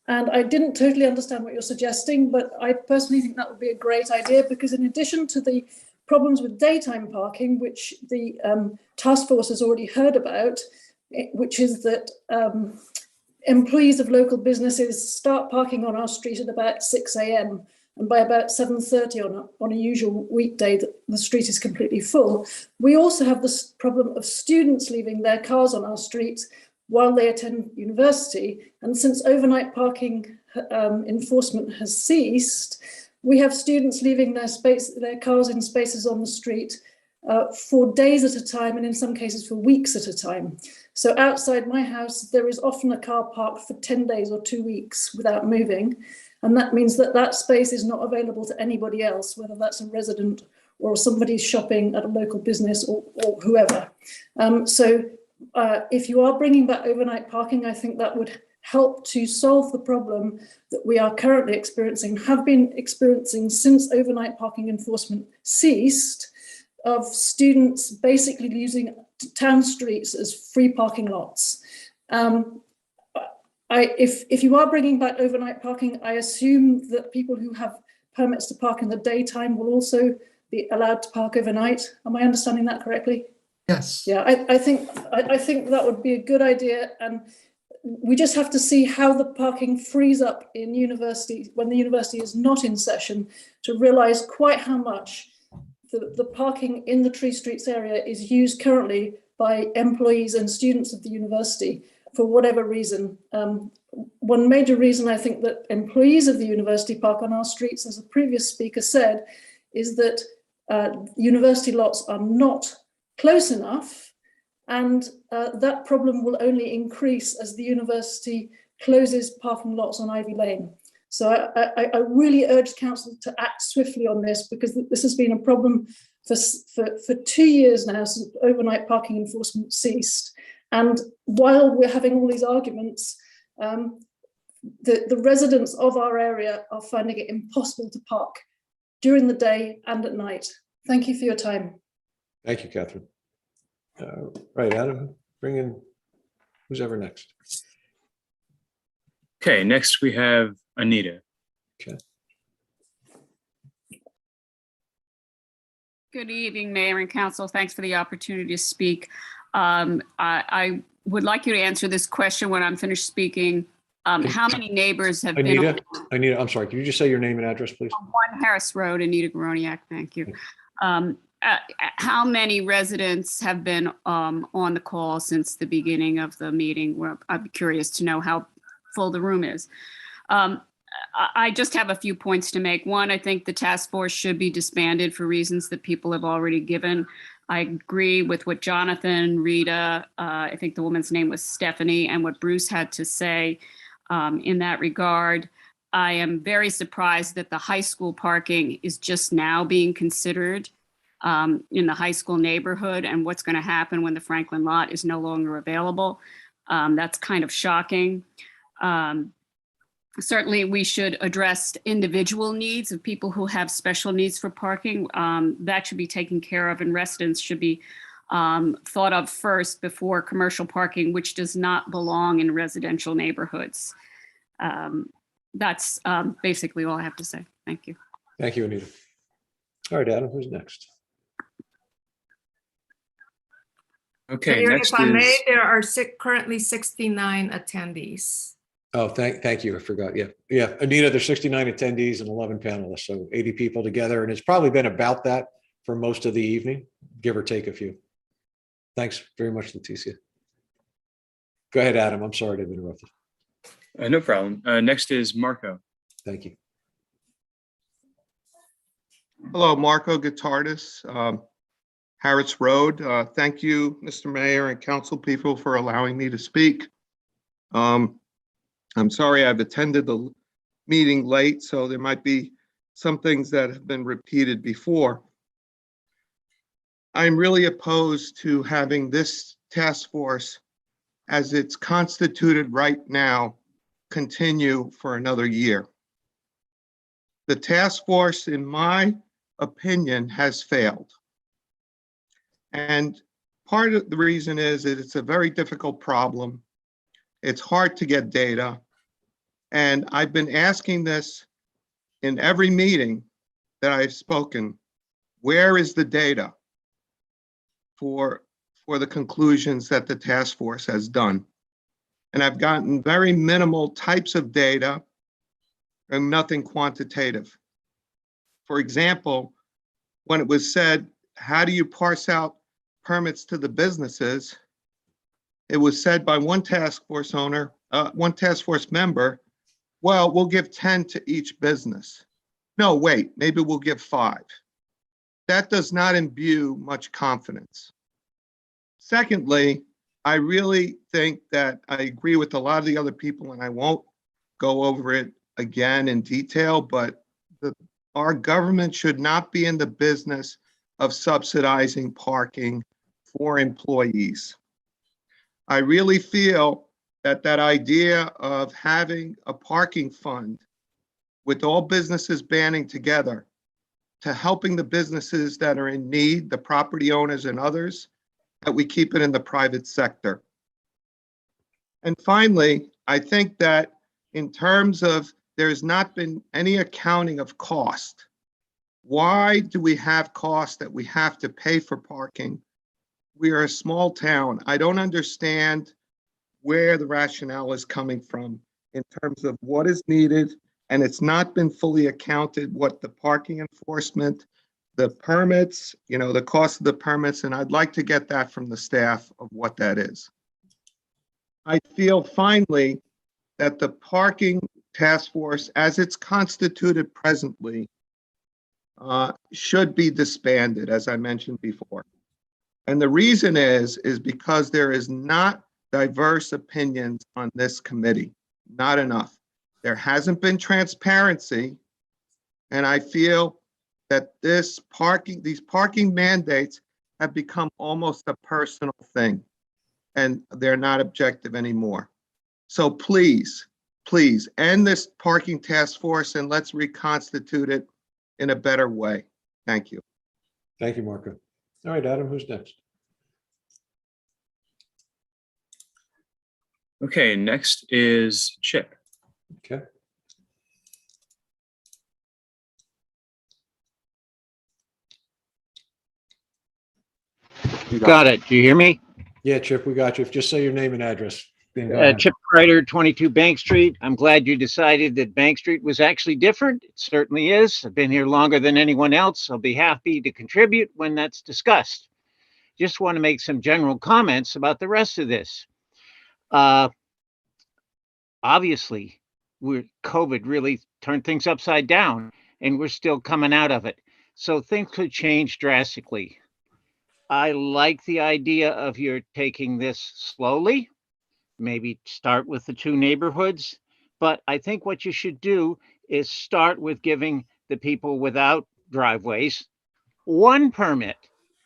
[SPEAKER 22] and I didn't totally understand what you're suggesting, but I personally think that would be a great idea, because in addition to the problems with daytime parking, which the task force has already heard about, which is that employees of local businesses start parking on our street at about 6 a.m. and by about 7:30 on a usual weekday, the street is completely full. We also have this problem of students leaving their cars on our street while they attend university. And since overnight parking enforcement has ceased, we have students leaving their cars in spaces on the street for days at a time, and in some cases for weeks at a time. So outside my house, there is often a car parked for 10 days or 2 weeks without moving. And that means that space is not available to anybody else, whether that's a resident or somebody shopping at a local business or whoever. If you are bringing back overnight parking, I think that would help to solve the problem that we are currently experiencing, have been experiencing since overnight parking enforcement ceased, of students basically using town streets as free parking lots. If you are bringing back overnight parking, I assume that people who have permits to park in the daytime will also be allowed to park overnight. Am I understanding that correctly?
[SPEAKER 6] Yes.
[SPEAKER 22] Yeah, I think that would be a good idea, and we just have to see how the parking frees up in university when the university is not in session, to realise quite how much the parking in the Tree Streets area is used currently by employees and students of the university. for whatever reason. One major reason I think that employees of the university park on our streets, as a previous speaker said, is that university lots are not close enough, and that problem will only increase as the university closes parking lots on Ivy Lane. So I really urge council to act swiftly on this, because this has been a problem for 2 years now since overnight parking enforcement ceased. And while we're having all these arguments, the residents of our area are finding it impossible to park during the day and at night. Thank you for your time.
[SPEAKER 1] Thank you, Catherine. Right, Adam, bring in who's ever next.
[SPEAKER 8] Okay, next we have Anita.
[SPEAKER 1] Okay.
[SPEAKER 4] Good evening, Mayor and Council. Thanks for the opportunity to speak. I would like you to answer this question when I'm finished speaking. How many neighbors have been
[SPEAKER 1] Anita, I'm sorry, can you just say your name and address, please?
[SPEAKER 4] on 1 Harris Road, Anita Garoniak, thank you. How many residents have been on the call since the beginning of the meeting? Well, I'm curious to know how full the room is. I just have a few points to make. One, I think the task force should be disbanded for reasons that people have already given. I agree with what Jonathan, Rita, I think the woman's name was Stephanie, and what Bruce had to say in that regard. I am very surprised that the high school parking is just now being considered in the high school neighborhood, and what's going to happen when the Franklin lot is no longer available. That's kind of shocking. Certainly, we should address individual needs of people who have special needs for parking. That should be taken care of, and residents should be thought of first before commercial parking, which does not belong in residential neighborhoods. That's basically all I have to say. Thank you.
[SPEAKER 1] Thank you, Anita. All right, Adam, who's next?
[SPEAKER 8] Okay,
[SPEAKER 7] Mayor,
[SPEAKER 8] next
[SPEAKER 7] if I may,
[SPEAKER 8] is,
[SPEAKER 7] there are currently 69 attendees.
[SPEAKER 1] Oh, thank you. I forgot. Yeah. Anita, there's 69 attendees and 11 panelists, so 80 people together. And it's probably been about that for most of the evening, give or take a few. Thanks very much, Leticia. Go ahead, Adam. I'm sorry to have interrupted.
[SPEAKER 8] no problem. Next is Marco.
[SPEAKER 1] Thank you.
[SPEAKER 23] Hello, Marco Guitardis, Harris Road. Thank you, Mr. Mayor and council people, for allowing me to speak. I'm sorry I've attended the meeting late, so there might be some things that have been repeated before. I'm really opposed to having this task force, as it's constituted right now, continue for another year. The task force, in my opinion, has failed. And part of the reason is that it's a very difficult problem. It's hard to get data. And I've been asking this in every meeting that I've spoken, where is the data for the conclusions that the task force has done? And I've gotten very minimal types of data and nothing quantitative. For example, when it was said, how do you parse out permits to the businesses? It was said by one task force member, well, we'll give 10 to each business. No, wait, maybe we'll give 5. That does not imbue much confidence. Secondly, I really think that I agree with a lot of the other people, and I won't go over it again in detail, but our government should not be in the business of subsidizing parking for employees. I really feel that idea of having a parking fund with all businesses banding together to helping the businesses that are in need, the property owners and others, that we keep it in the private sector. And finally, I think that in terms of there's not been any accounting of cost. Why do we have costs that we have to pay for parking? We are a small town. I don't understand where the rationale is coming from in terms of what is needed, and it's not been fully accounted what the parking enforcement, the permits, the cost of the permits, and I'd like to get that from the staff of what that is. I feel finally that the parking task force, as it's constituted presently, should be disbanded, as I mentioned before. And the reason is because there is not diverse opinions on this committee, not enough. There hasn't been transparency, and I feel that these parking mandates have become almost a personal thing, and they're not objective anymore. So please, please end this parking task force and let's reconstitute it in a better way. Thank you.
[SPEAKER 1] Thank you, Marco. All right, Adam, who's next?
[SPEAKER 8] Okay, next is Chip.
[SPEAKER 1] Okay.
[SPEAKER 9] Got it. Do you hear me?
[SPEAKER 1] Yeah, Chip, we got you. Just say your name and address. Go ahead.
[SPEAKER 9] Chip Kreider, 22 Bank Street. I'm glad you decided that Bank Street was actually different. It certainly is. I've been here longer than anyone else. I'll be happy to contribute when that's discussed. Just want to make some general comments about the rest of this. Obviously, COVID really turned things upside down, and we're still coming out of it. So things could change drastically. I like the idea of your taking this slowly, maybe start with the 2 neighborhoods. But I think what you should do is start with giving the people without driveways 1 permit,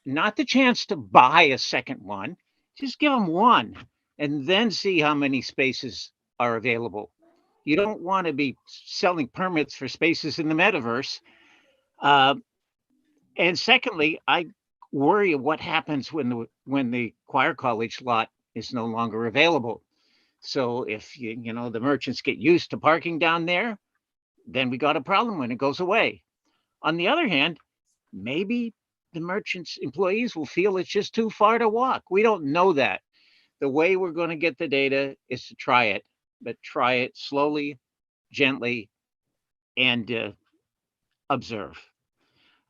[SPEAKER 9] not the chance to buy a second one. Just give them 1 and then see how many spaces are available. You don't want to be selling permits for spaces in the metaverse. And secondly, I worry what happens when the choir college lot is no longer available. So if the merchants get used to parking down there, then we got a problem when it goes away. On the other hand, maybe the merchants' employees will feel it's just too far to walk. We don't know that. The way we're going to get the data is to try it, but try it slowly, gently, and observe.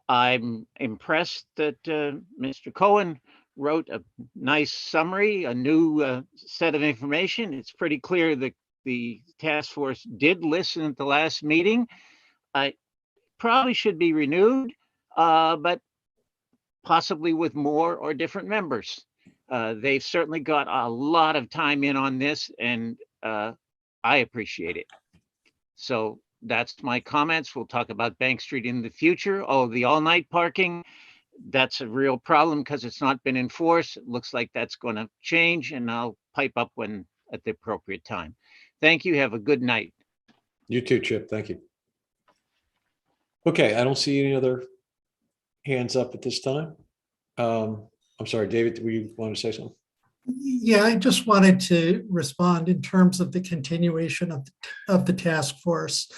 [SPEAKER 9] I'm impressed that Mr. Cohen wrote a nice summary, a new set of information. It's pretty clear that the task force did listen at the last meeting. I probably should be renewed, but possibly with more or different members. They've certainly got a lot of time in on this, and I appreciate it. So that's my comments. We'll talk about Bank Street in the future. Oh, the all-night parking, that's a real problem because it's not been enforced. It looks like that's going to change, and I'll pipe up when at the appropriate time. Thank you. Have a good night.
[SPEAKER 1] You too, Chip. Thank you. Okay, I don't see any other hands up at this time. I'm sorry, David, do you want to say something?
[SPEAKER 6] Yeah, I just wanted to respond in terms of the continuation of the task force,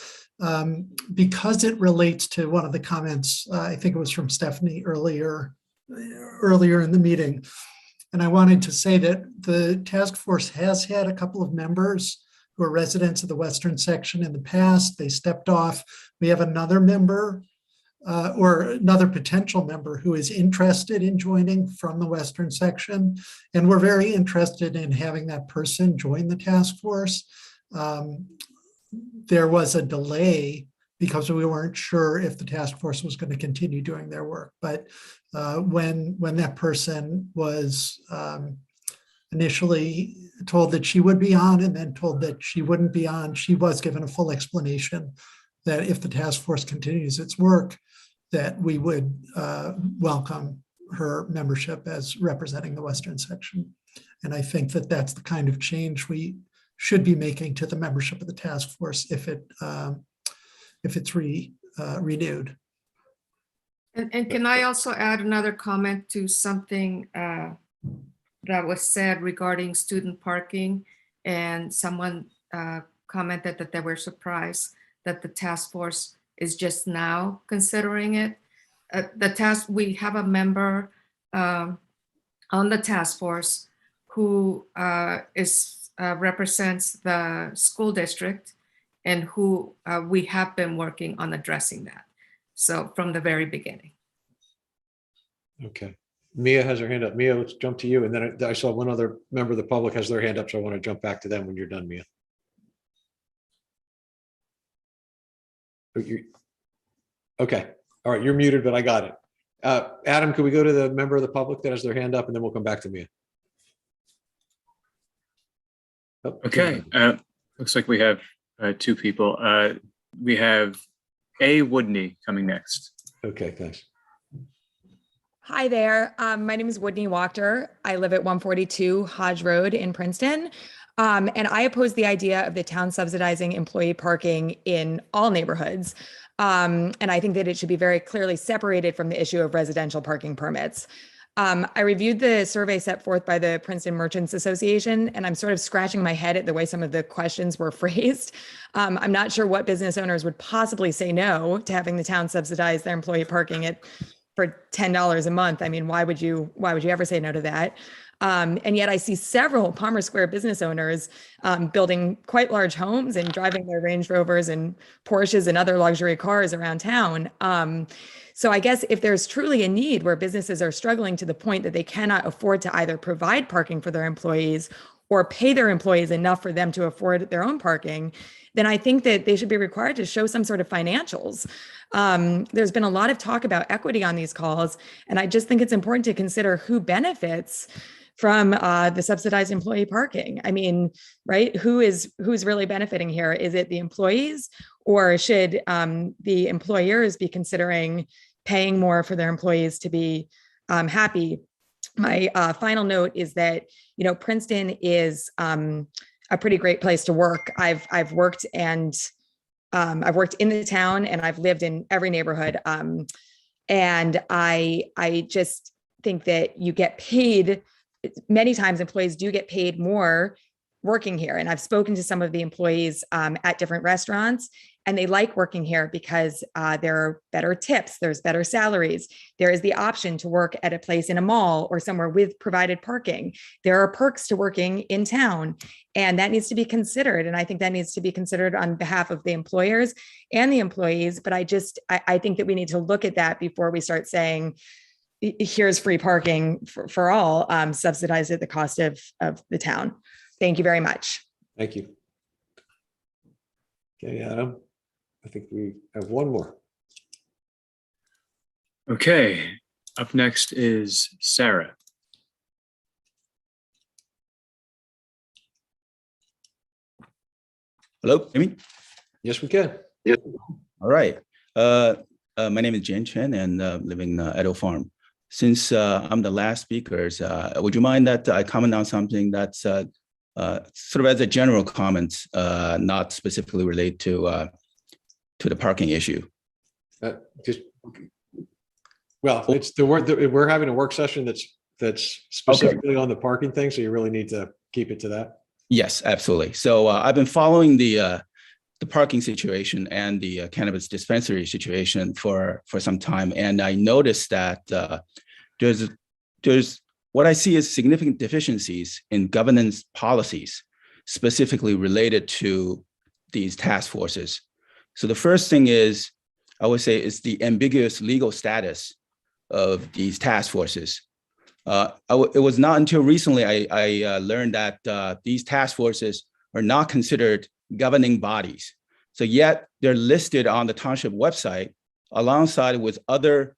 [SPEAKER 6] because it relates to one of the comments, I think it was from Stephanie earlier in the meeting. And I wanted to say that the task force has had a couple of members who are residents of the Western section in the past. They stepped off. We have another member or another potential member who is interested in joining from the Western section. And we're very interested in having that person join the task force. There was a delay because we weren't sure if the task force was going to continue doing their work. But when that person was initially told that she would be on and then told that she wouldn't be on, she was given a full explanation that if the task force continues its work, that we would welcome her membership as representing the Western section. And I think that that's the kind of change we should be making to the membership of the task force if it's renewed.
[SPEAKER 7] And can I also add another comment to something that was said regarding student parking? And someone commented that they were surprised that the task force is just now considering it. We have a member on the task force who represents the school district and who we have been working on addressing that. So from the very beginning.
[SPEAKER 1] Okay. Mia has her hand up. Mia, let's jump to you. And then I saw one other member of the public has their hand up, so I want to jump back to them when you're done, Mia. Okay, all right, you're muted, but I got it. Adam, can we go to the member of the public that has their hand up, and then we'll come back to Mia? Oh,
[SPEAKER 8] Okay, looks like we have two people. We have A. Woodney coming next.
[SPEAKER 1] Okay, thanks.
[SPEAKER 11] Hi there. My name is Woodney Wachter. I live at 142 Hodge Road in Princeton. And I oppose the idea of the town subsidizing employee parking in all neighborhoods. And I think that it should be very clearly separated from the issue of residential parking permits. I reviewed the survey set forth by the Princeton Merchants Association, and I'm sort of scratching my head at the way some of the questions were phrased. I'm not sure what business owners would possibly say no to having the town subsidize their employee parking for $10 a month. I mean, why would you ever say no to that? And yet I see several Palmer Square business owners building quite large homes and driving their Range Rovers and Porsches and other luxury cars around town. So I guess if there's truly a need where businesses are struggling to the point that they cannot afford to either provide parking for their employees or pay their employees enough for them to afford their own parking, then I think that they should be required to show some sort of financials. There's been a lot of talk about equity on these calls, and I just think it's important to consider who benefits from the subsidized employee parking. I mean, right? Who's really benefiting here? Is it the employees, or should the employers be considering paying more for their employees to be happy? My final note is that, Princeton is a pretty great place to work. I've worked in the town, and I've lived in every neighborhood. And I just think that you get paid. Many times employees do get paid more working here. And I've spoken to some of the employees at different restaurants, and they like working here because there are better tips, there's better salaries. There is the option to work at a place in a mall or somewhere with provided parking. There are perks to working in town, and that needs to be considered. And I think that needs to be considered on behalf of the employers and the employees. But I think that we need to look at that before we start saying, here's free parking for all, subsidized at the cost of the town. Thank you very much.
[SPEAKER 1] Thank you. Okay, Adam, I think we have one more.
[SPEAKER 8] Okay, up next is Sarah.
[SPEAKER 12] Hello, hear me?
[SPEAKER 1] Yes, we can.
[SPEAKER 12] Yes. All right. My name is Jen Chen, and living in Edo Farm. Since I'm the last speaker, would you mind that I comment on something that's sort of as a general comment, not specifically related to the parking issue?
[SPEAKER 1] It's we're having a work session that's specifically on the parking thing, so you really need to keep it to that.
[SPEAKER 12] Yes, absolutely. So I've been following the parking situation and the cannabis dispensary situation for some time, and I noticed that there's what I see as significant deficiencies in governance policies, specifically related to these task forces. So the first thing is, I would say, is the ambiguous legal status of these task forces. It was not until recently I learned that these task forces are not considered governing bodies. So yet they're listed on the township website alongside with other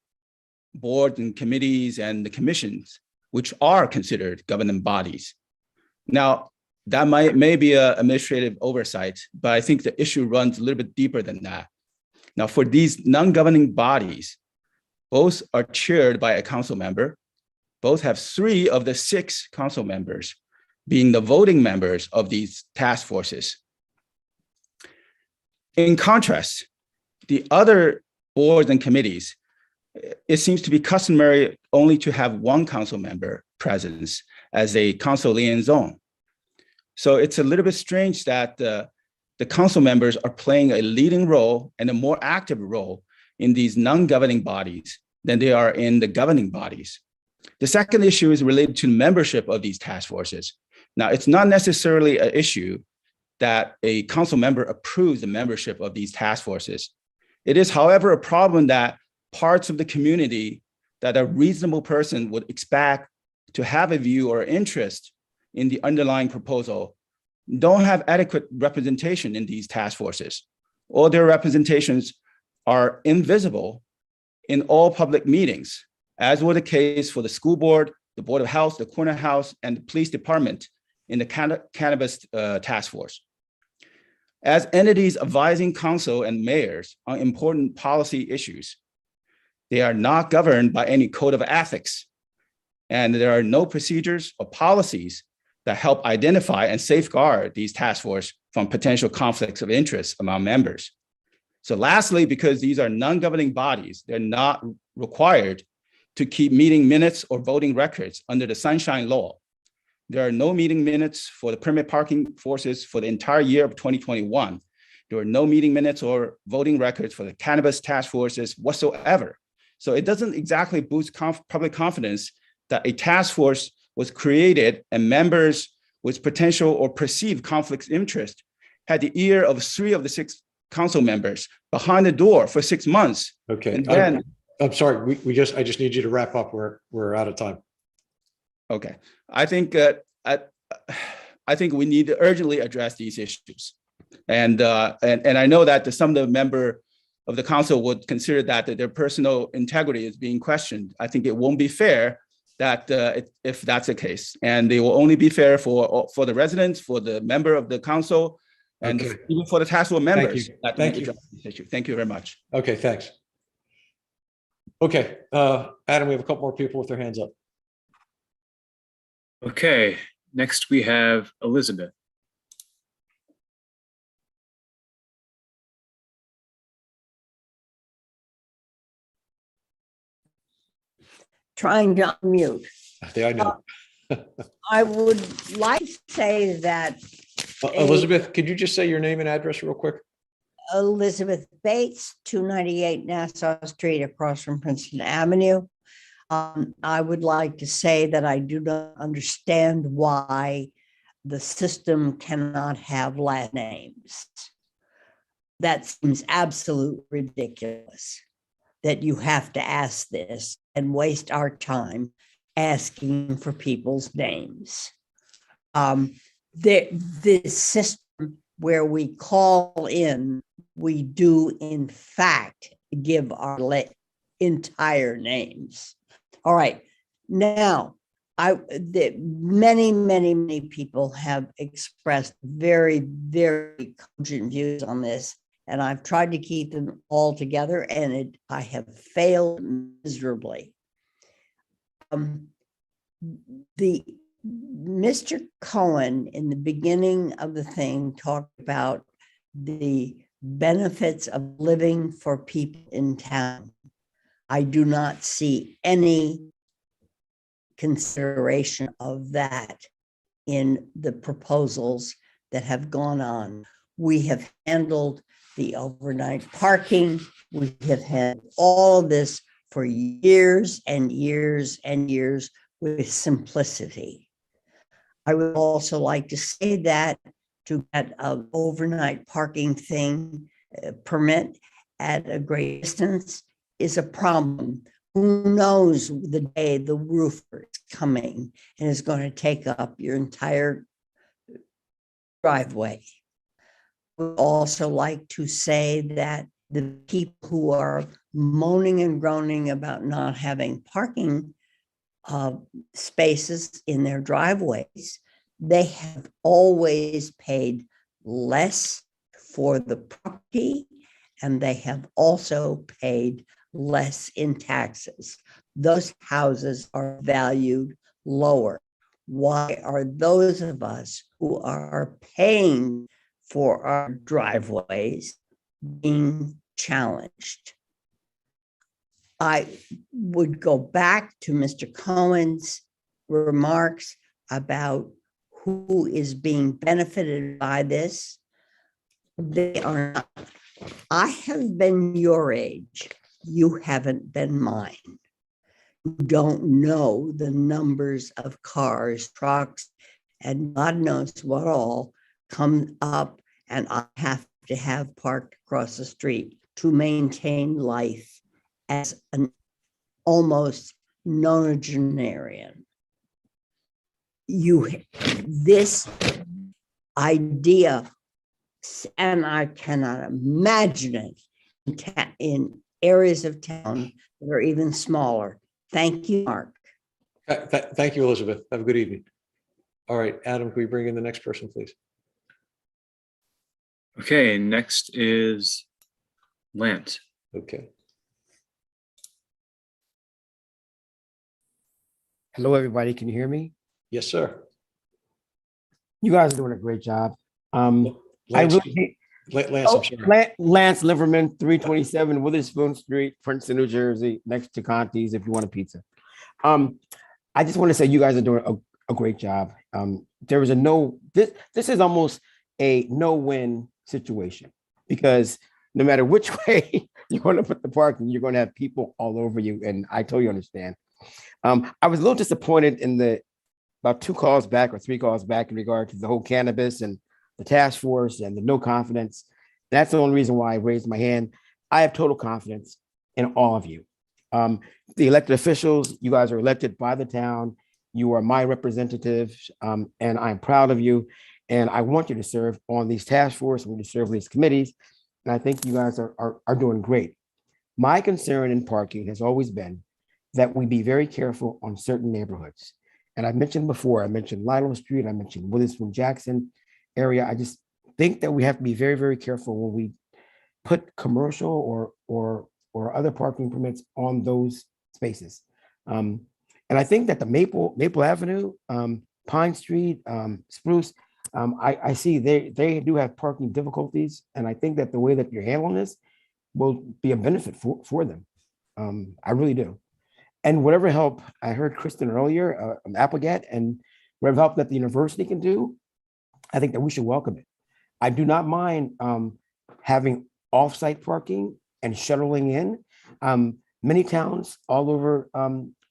[SPEAKER 12] boards and committees and the commissions, which are considered governing bodies. Now, that may be an administrative oversight, but I think the issue runs a little bit deeper than that. Now, for these non-governing bodies, both are chaired by a council member. Both have 3 of the 6 council members being the voting members of these task forces. In contrast, the other boards and committees, it seems to be customary only to have 1 council member presence as a council liaison. So it's a little bit strange that the council members are playing a leading role and a more active role in these non-governing bodies than they are in the governing bodies. The second issue is related to membership of these task forces. Now, it's not necessarily an issue that a council member approves the membership of these task forces. It is, however, a problem that parts of the community that a reasonable person would expect to have a view or interest in the underlying proposal don't have adequate representation in these task forces, or their representations are invisible in all public meetings, as was the case for the school board, the Board of Health, the corner house, and the police department in the cannabis task force. As entities advising council and mayors on important policy issues, they are not governed by any code of ethics, and there are no procedures or policies that help identify and safeguard these task force from potential conflicts of interest among members. So lastly, because these are non-governing bodies, they're not required to keep meeting minutes or voting records under the Sunshine Law. There are no meeting minutes for the permit parking forces for the entire year of 2021. There were no meeting minutes or voting records for the cannabis task forces whatsoever. So it doesn't exactly boost public confidence that a task force was created and members with potential or perceived conflicts of interest had the ear of 3 of the 6 council members behind the door for 6 months.
[SPEAKER 1] Okay.
[SPEAKER 12] And then,
[SPEAKER 1] I'm sorry. I just need you to wrap up. We're out of time.
[SPEAKER 12] okay, I think we need to urgently address these issues, and I know that some of the member of the council would consider that their personal integrity is being questioned. I think it won't be fair that if that's the case, and they will only be fair for the residents, for the member of the council, and
[SPEAKER 1] Okay.
[SPEAKER 12] even for the task force members.
[SPEAKER 1] Thank you.
[SPEAKER 12] Thank you very much.
[SPEAKER 1] Okay, thanks. Okay, Adam, we have a couple more people with their hands up.
[SPEAKER 8] Okay, next we have Elizabeth.
[SPEAKER 13] Trying to unmute.
[SPEAKER 1] I know.
[SPEAKER 13] I would like to say that
[SPEAKER 1] Elizabeth, could you just say your name and address real quick?
[SPEAKER 13] Elizabeth Bates, 298 Nassau Street, across from Princeton Avenue. I would like to say that I do not understand why the system cannot have last names. That seems absolutely ridiculous that you have to ask this and waste our time asking for people's names. This system where we call in, we do in fact give our entire names. All right, now many people have expressed very, very cogent views on this, and I've tried to keep them all together, and I have failed miserably. Mr. Cohen, in the beginning of the thing, talked about the benefits of living for people in town. I do not see any consideration of that in the proposals that have gone on. We have handled the overnight parking. We have had all this for years and years and years with simplicity. I would also like to say that to get an overnight parking thing permit at a great distance is a problem. Who knows the day the roofer is coming and is going to take up your entire driveway. I would also like to say that the people who are moaning and groaning about not having parking spaces in their driveways, they have always paid less for the property, and they have also paid less in taxes. Those houses are valued lower. Why are those of us who are paying for our driveways being challenged? I would go back to Mr. Cohen's remarks about who is being benefited by this. They are not. I have been your age. You haven't been mine. You don't know the numbers of cars, trucks, and God knows what all come up, and I have to have parked across the street to maintain life as an almost nonagenarian. This idea, and I cannot imagine it in areas of town that are even smaller. Thank you, Mark.
[SPEAKER 1] Thank you, Elizabeth. Have a good evening. All right, Adam, can we bring in the next person, please?
[SPEAKER 8] Okay, next is Lance.
[SPEAKER 1] Okay.
[SPEAKER 14] Hello, everybody. Can you hear me?
[SPEAKER 1] Yes, sir.
[SPEAKER 14] You guys are doing a great job.
[SPEAKER 1] Lance,
[SPEAKER 14] I'm sorry. Lance Liverman, 327 Witherspoon Street, Princeton, New Jersey, next to Conti's if you want a pizza. I just want to say you guys are doing a great job. There is this is almost a no-win situation, because no matter which way you're going to put the parking, you're going to have people all over you, and I totally understand. I was a little disappointed in about 2 calls back or 3 calls back in regard to the whole cannabis and the task force and the no confidence. That's the only reason why I raised my hand. I have total confidence in all of you. The elected officials, you guys are elected by the town. You are my representatives, and I'm proud of you. And I want you to serve on these task force, and to serve on these committees. And I think you guys are doing great. My concern in parking has always been that we be very careful on certain neighborhoods. And I mentioned before, I mentioned Lytle Street, I mentioned Witherspoon Jackson area. I just think that we have to be very, very careful when we put commercial or other parking permits on those spaces. And I think that the Maple Avenue, Pine Street, Spruce, I see they do have parking difficulties. And I think that the way that you're handling this will be a benefit for them. I really do. And whatever help, I heard Kristen earlier, Applegate, and whatever help that the university can do, I think that we should welcome it. I do not mind having off-site parking and shuttling in. Many towns all over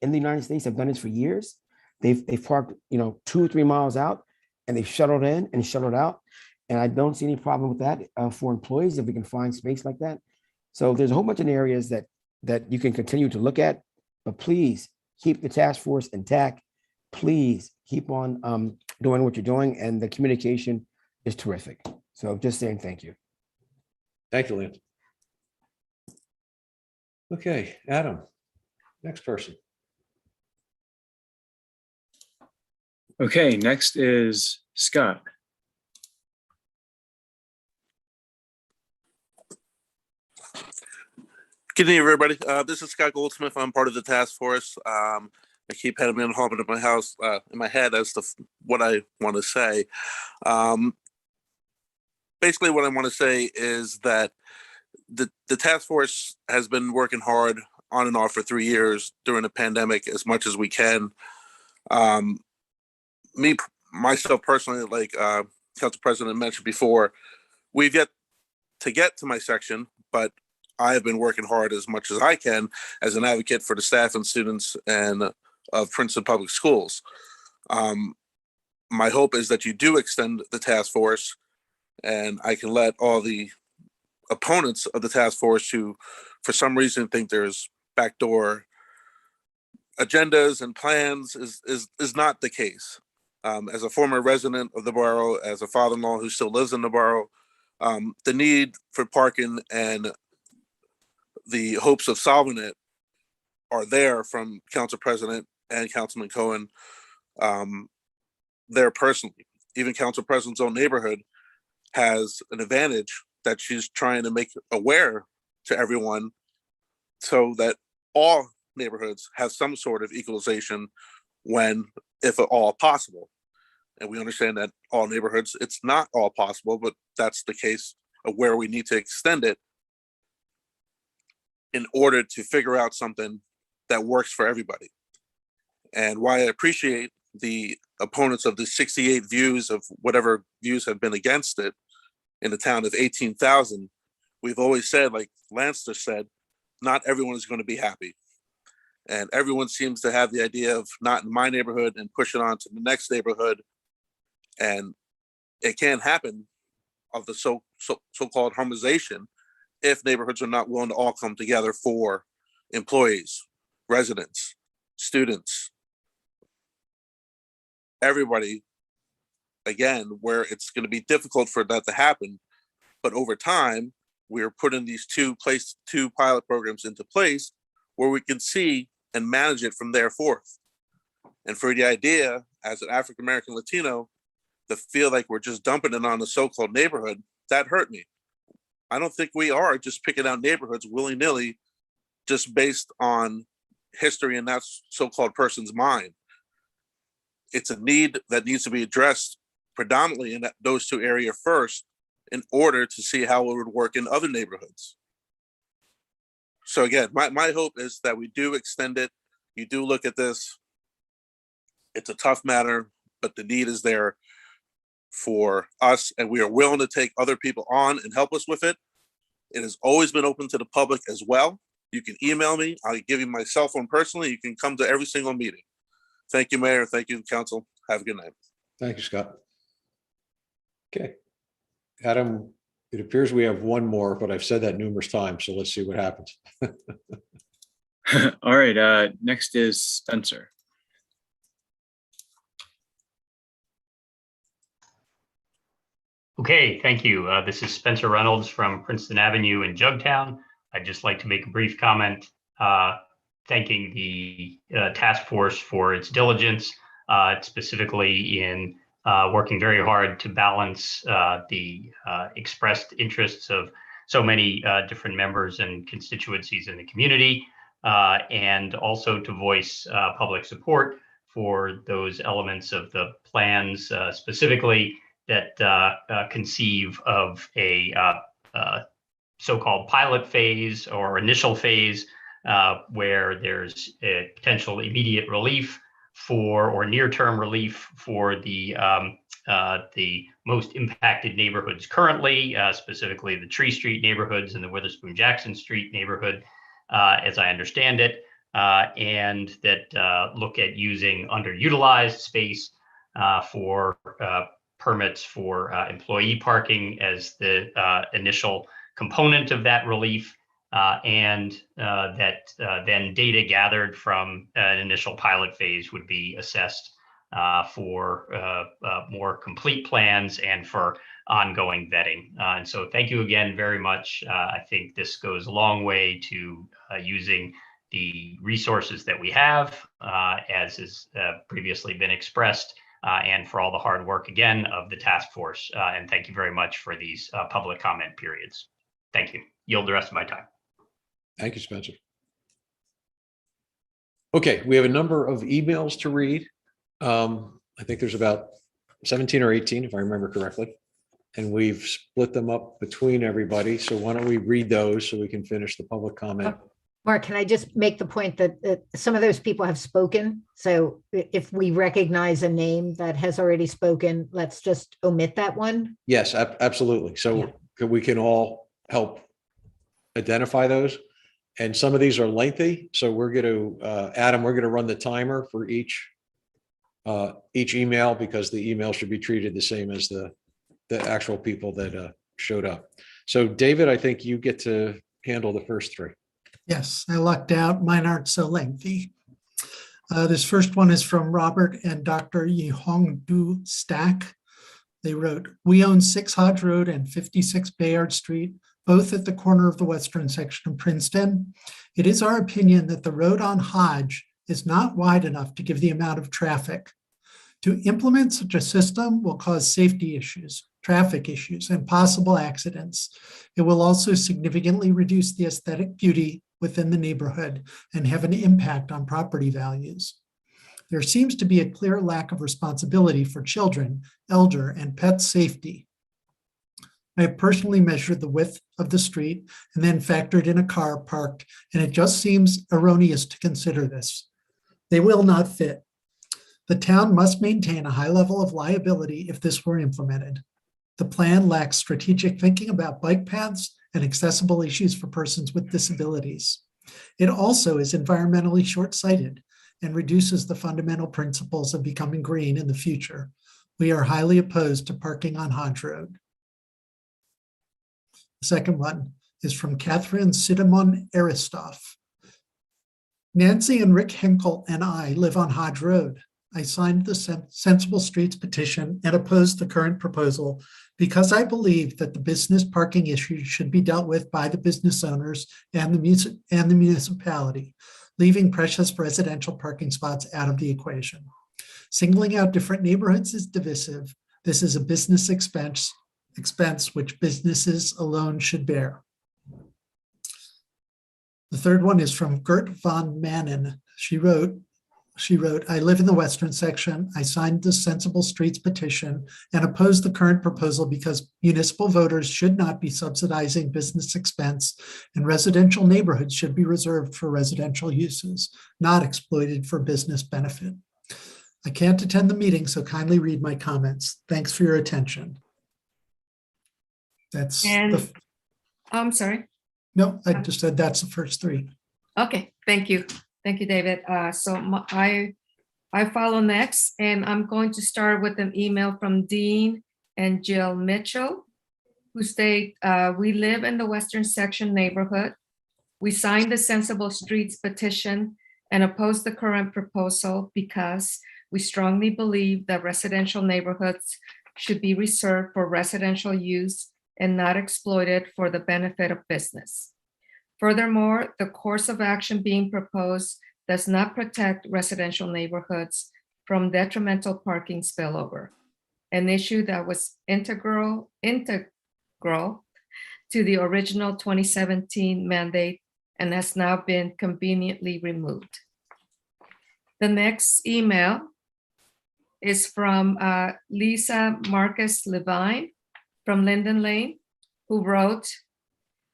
[SPEAKER 14] in the United States have done this for years. They've parked 2 or 3 miles out, and they've shuttled in and shuttled out. And I don't see any problem with that for employees if we can find space like that. So there's a whole bunch of areas that you can continue to look at. But please keep the task force intact. Please keep on doing what you're doing, and the communication is terrific. So just saying thank you.
[SPEAKER 1] Thank you, Lance. Okay, Adam, next person.
[SPEAKER 8] Okay, next is Scott.
[SPEAKER 15] Good evening, everybody. This is Scott Goldsmith. I'm part of the task force. I keep having been hopping at my house in my head as to what I want to say. Basically, what I want to say is that the task force has been working hard on and off for 3 years during the pandemic as much as we can. Myself personally, like Council President mentioned before, we've yet to get to my section, but I have been working hard as much as I can as an advocate for the staff and students and of Princeton Public Schools. My hope is that you do extend the task force, and I can let all the opponents of the task force who, for some reason, think there's backdoor agendas and plans is not the case. As a former resident of the borough, as a father-in-law who still lives in the borough, the need for parking and the hopes of solving it are there from Council President and Councilman Cohen there personally. Even Council President's own neighborhood has an advantage that she's trying to make aware to everyone so that all neighborhoods have some sort of equalization when, if at all possible. And we understand that all neighborhoods, it's not all possible, but that's the case of where we need to extend it in order to figure out something that works for everybody. And why I appreciate the opponents of the 68 views of whatever views have been against it in a town of 18,000, we've always said, like Lance just said, not everyone is going to be happy. And everyone seems to have the idea of not in my neighborhood and push it on to the next neighborhood. And it can't happen of the so-called harmonization if neighborhoods are not willing to all come together for employees. residents, students, everybody, again, where it's going to be difficult for that to happen. But over time, we're putting these two pilot programs into place where we can see and manage it from there forth. And for the idea, as an African-American Latino, to feel like we're just dumping it on the so-called neighborhood, that hurt me. I don't think we are just picking out neighborhoods willy-nilly just based on history in that so-called person's mind. It's a need that needs to be addressed predominantly in those two areas first in order to see how it would work in other neighborhoods. So again, my hope is that we do extend it. You do look at this. It's a tough matter, but the need is there for us, and we are willing to take other people on and help us with it. It has always been open to the public as well. You can email me. I'll give you my cell phone personally. You can come to every single meeting. Thank you, Mayor. Thank you, Council. Have a good night.
[SPEAKER 1] Thank you, Scott. Okay. Adam, it appears we have one more, but I've said that numerous times, so let's see what happens.
[SPEAKER 8] All right, next is Spencer.
[SPEAKER 16] Okay, thank you. This is Spencer Reynolds from Princeton Avenue in Jugtown. I'd just like to make a brief comment thanking the task force for its diligence, specifically in working very hard to balance the expressed interests of so many different members and constituencies in the community, and also to voice public support for those elements of the plans specifically that conceive of a so-called pilot phase or initial phase where there's a potential immediate relief for or near-term relief for the most impacted neighborhoods currently, specifically the Tree Street neighborhoods and the Witherspoon Jackson Street neighborhood, as I understand it, and that look at using underutilized space for permits for employee parking as the initial component of that relief, and that then data gathered from an initial pilot phase would be assessed for more complete plans and for ongoing vetting. And so thank you again very much. I think this goes a long way to using the resources that we have, as has previously been expressed, and for all the hard work again of the task force. And thank you very much for these public comment periods. Thank you. Yield the rest of my time.
[SPEAKER 1] Thank you, Spencer. Okay, we have a number of emails to read. I think there's about 17 or 18, if I remember correctly. And we've split them up between everybody. So why don't we read those so we can finish the public comment?
[SPEAKER 5] Mark, can I just make the point that some of those people have spoken? So if we recognize a name that has already spoken, let's just omit that one.
[SPEAKER 1] Yes, absolutely. So we can all help identify those. And some of these are lengthy. So we're going to, Adam, we're going to run the timer for each email, because the email should be treated the same as the actual people that showed up. So David, I think you get to handle the first three.
[SPEAKER 6] Yes, I lucked out. Mine aren't so lengthy. This first one is from Robert and Dr. Yihong-Du Stack. They wrote, "We own 6 Hodge Road and 56 Bayard Street, both at the corner of the western section of Princeton. It is our opinion that the road on Hodge is not wide enough to give the amount of traffic. To implement such a system will cause safety issues, traffic issues, and possible accidents. It will also significantly reduce the aesthetic beauty within the neighborhood and have an impact on property values. There seems to be a clear lack of responsibility for children, elder, and pet safety. I have personally measured the width of the street and then factored in a car parked, and it just seems erroneous to consider this. They will not fit. The town must maintain a high level of liability if this were implemented. The plan lacks strategic thinking about bike paths and accessible issues for persons with disabilities. It also is environmentally short-sighted and reduces the fundamental principles of becoming green in the future. We are highly opposed to parking on Hodge Road." The second one is from Catherine Sidamon Aristoff. Nancy and Rick Hinkle and I live on Hodge Road. I signed the Sensible Streets petition and opposed the current proposal because I believe that the business parking issue should be dealt with by the business owners and the municipality, leaving precious residential parking spots out of the equation. Singling out different neighborhoods is divisive. This is a business expense which businesses alone should bear. The third one is from Gert von Mannen. She wrote, I live in the western section. I signed the Sensible Streets petition and opposed the current proposal because municipal voters should not be subsidizing business expense, and residential neighborhoods should be reserved for residential uses, not exploited for business benefit. I can't attend the meeting, so kindly read my comments. Thanks for your attention. That's
[SPEAKER 7] I'm sorry.
[SPEAKER 6] No, I just said that's the first three.
[SPEAKER 7] Okay, thank you. Thank you, David. I follow next, and I'm going to start with an email from Dean and Jill Mitchell, who state, we live in the Western Section neighborhood. We signed the Sensible Streets petition and oppose the current proposal because we strongly believe that residential neighborhoods should be reserved for residential use and not exploited for the benefit of business. Furthermore, the course of action being proposed does not protect residential neighborhoods from detrimental parking spillover, an issue that was integral to the original 2017 mandate and has now been conveniently removed. The next email is from Lisa Marcus Levine from Linden Lane, who wrote,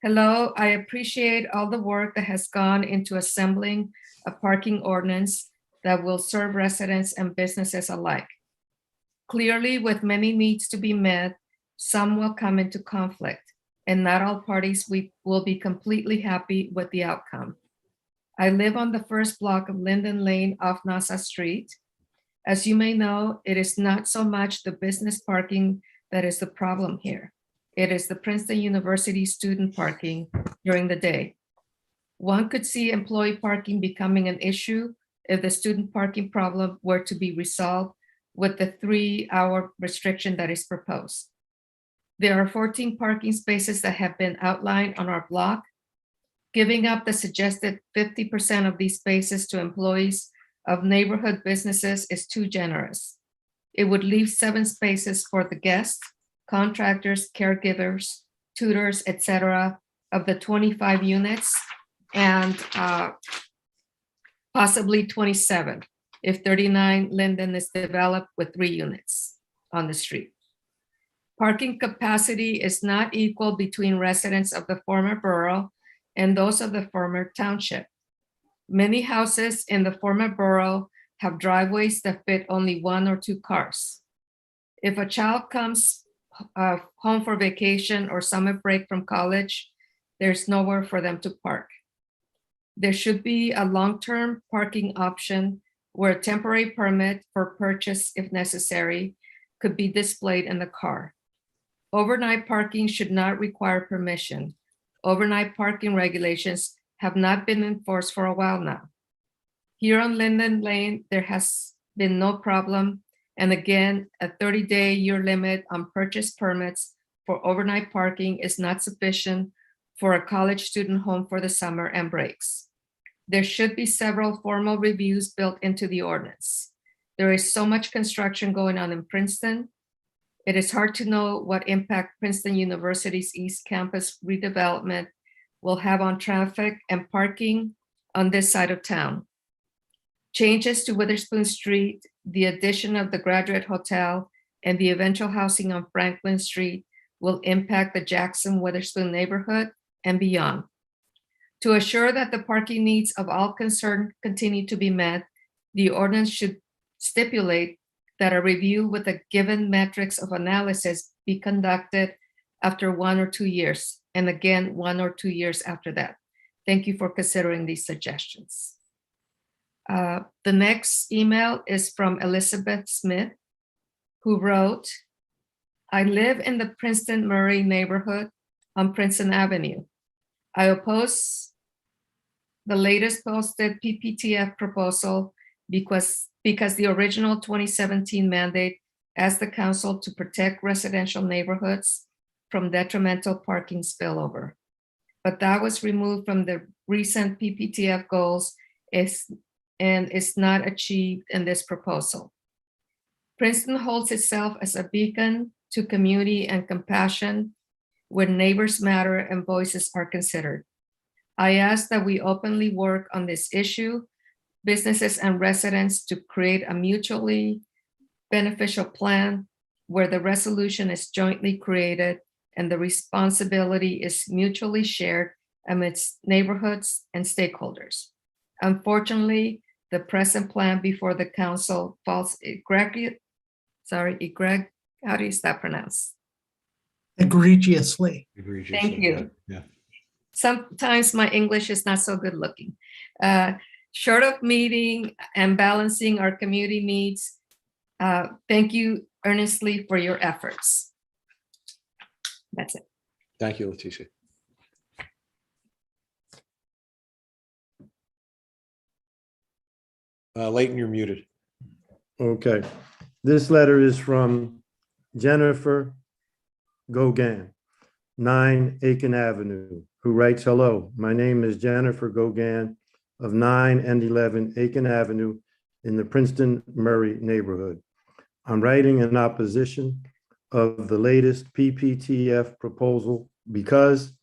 [SPEAKER 7] hello, I appreciate all the work that has gone into assembling a parking ordinance that will serve residents and businesses alike. Clearly, with many needs to be met, some will come into conflict, and not all parties will be completely happy with the outcome. I live on the first block of Linden Lane off Nassau Street. As you may know, it is not so much the business parking that is the problem here. It is the Princeton University student parking during the day. One could see employee parking becoming an issue if the student parking problem were to be resolved with the 3-hour restriction that is proposed. There are 14 parking spaces that have been outlined on our block. Giving up the suggested 50% of these spaces to employees of neighborhood businesses is too generous. It would leave 7 spaces for the guests, contractors, caregivers, tutors, etc. of the 25 units, and possibly 27 if 39 Linden is developed with 3 units on the street. Parking capacity is not equal between residents of the former borough and those of the former township. Many houses in the former borough have driveways that fit only 1 or 2 cars. If a child comes home for vacation or summer break from college, there's nowhere for them to park. There should be a long-term parking option where a temporary permit for purchase, if necessary, could be displayed in the car. Overnight parking should not require permission. Overnight parking regulations have not been enforced for a while now. Here on Linden Lane, there has been no problem. And again, a 30-day year limit on purchase permits for overnight parking is not sufficient for a college student home for the summer and breaks. There should be several formal reviews built into the ordinance. There is so much construction going on in Princeton. It is hard to know what impact Princeton University's East Campus redevelopment will have on traffic and parking on this side of town. Changes to Witherspoon Street, the addition of the Graduate Hotel, and the eventual housing on Franklin Street will impact the Jackson-Witherspoon neighborhood and beyond. To assure that the parking needs of all concerned continue to be met, the ordinance should stipulate that a review with the given metrics of analysis be conducted after 1 or 2 years, and again, 1 or 2 years after that. Thank you for considering these suggestions. The next email is from Elizabeth Smith, who wrote, I live in the Princeton Murray neighborhood on Princeton Avenue. I oppose the latest posted PPTF proposal because the original 2017 mandate asked the council to protect residential neighborhoods from detrimental parking spillover. But that was removed from the recent PPTF goals and is not achieved in this proposal. Princeton holds itself as a beacon to community and compassion when neighbors matter and voices are considered. I ask that we openly work on this issue, businesses and residents, to create a mutually beneficial plan where the resolution is jointly created and the responsibility is mutually shared amidst neighborhoods and stakeholders. Unfortunately, the present plan before the council falls how do you that pronounce?
[SPEAKER 6] Egregiously.
[SPEAKER 7] Thank you.
[SPEAKER 1] Yeah.
[SPEAKER 7] Sometimes my English is not so good looking. Short of meeting and balancing our community needs, thank you earnestly for your efforts. That's it.
[SPEAKER 1] Thank you, Leticia. Leighton, you're muted.
[SPEAKER 17] Okay. This letter is from Jennifer Gauguin, 9 Aiken Avenue, who writes, hello, my name is Jennifer Gauguin of 9 and 11 Aiken Avenue in the Princeton Murray neighborhood. I'm writing in opposition of the latest PPTF proposal because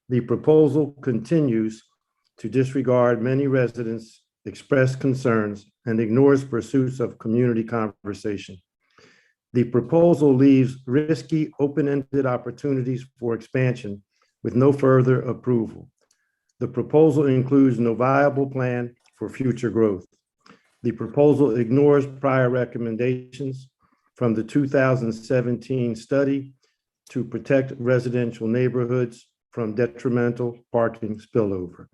[SPEAKER 17] the proposal continues to disregard many residents' expressed concerns and ignores pursuits of community conversation. The proposal leaves risky, open-ended opportunities for expansion with no further approval. The proposal includes no viable plan for future growth. The proposal ignores prior recommendations from the 2017 study to protect residential neighborhoods from detrimental parking spillover.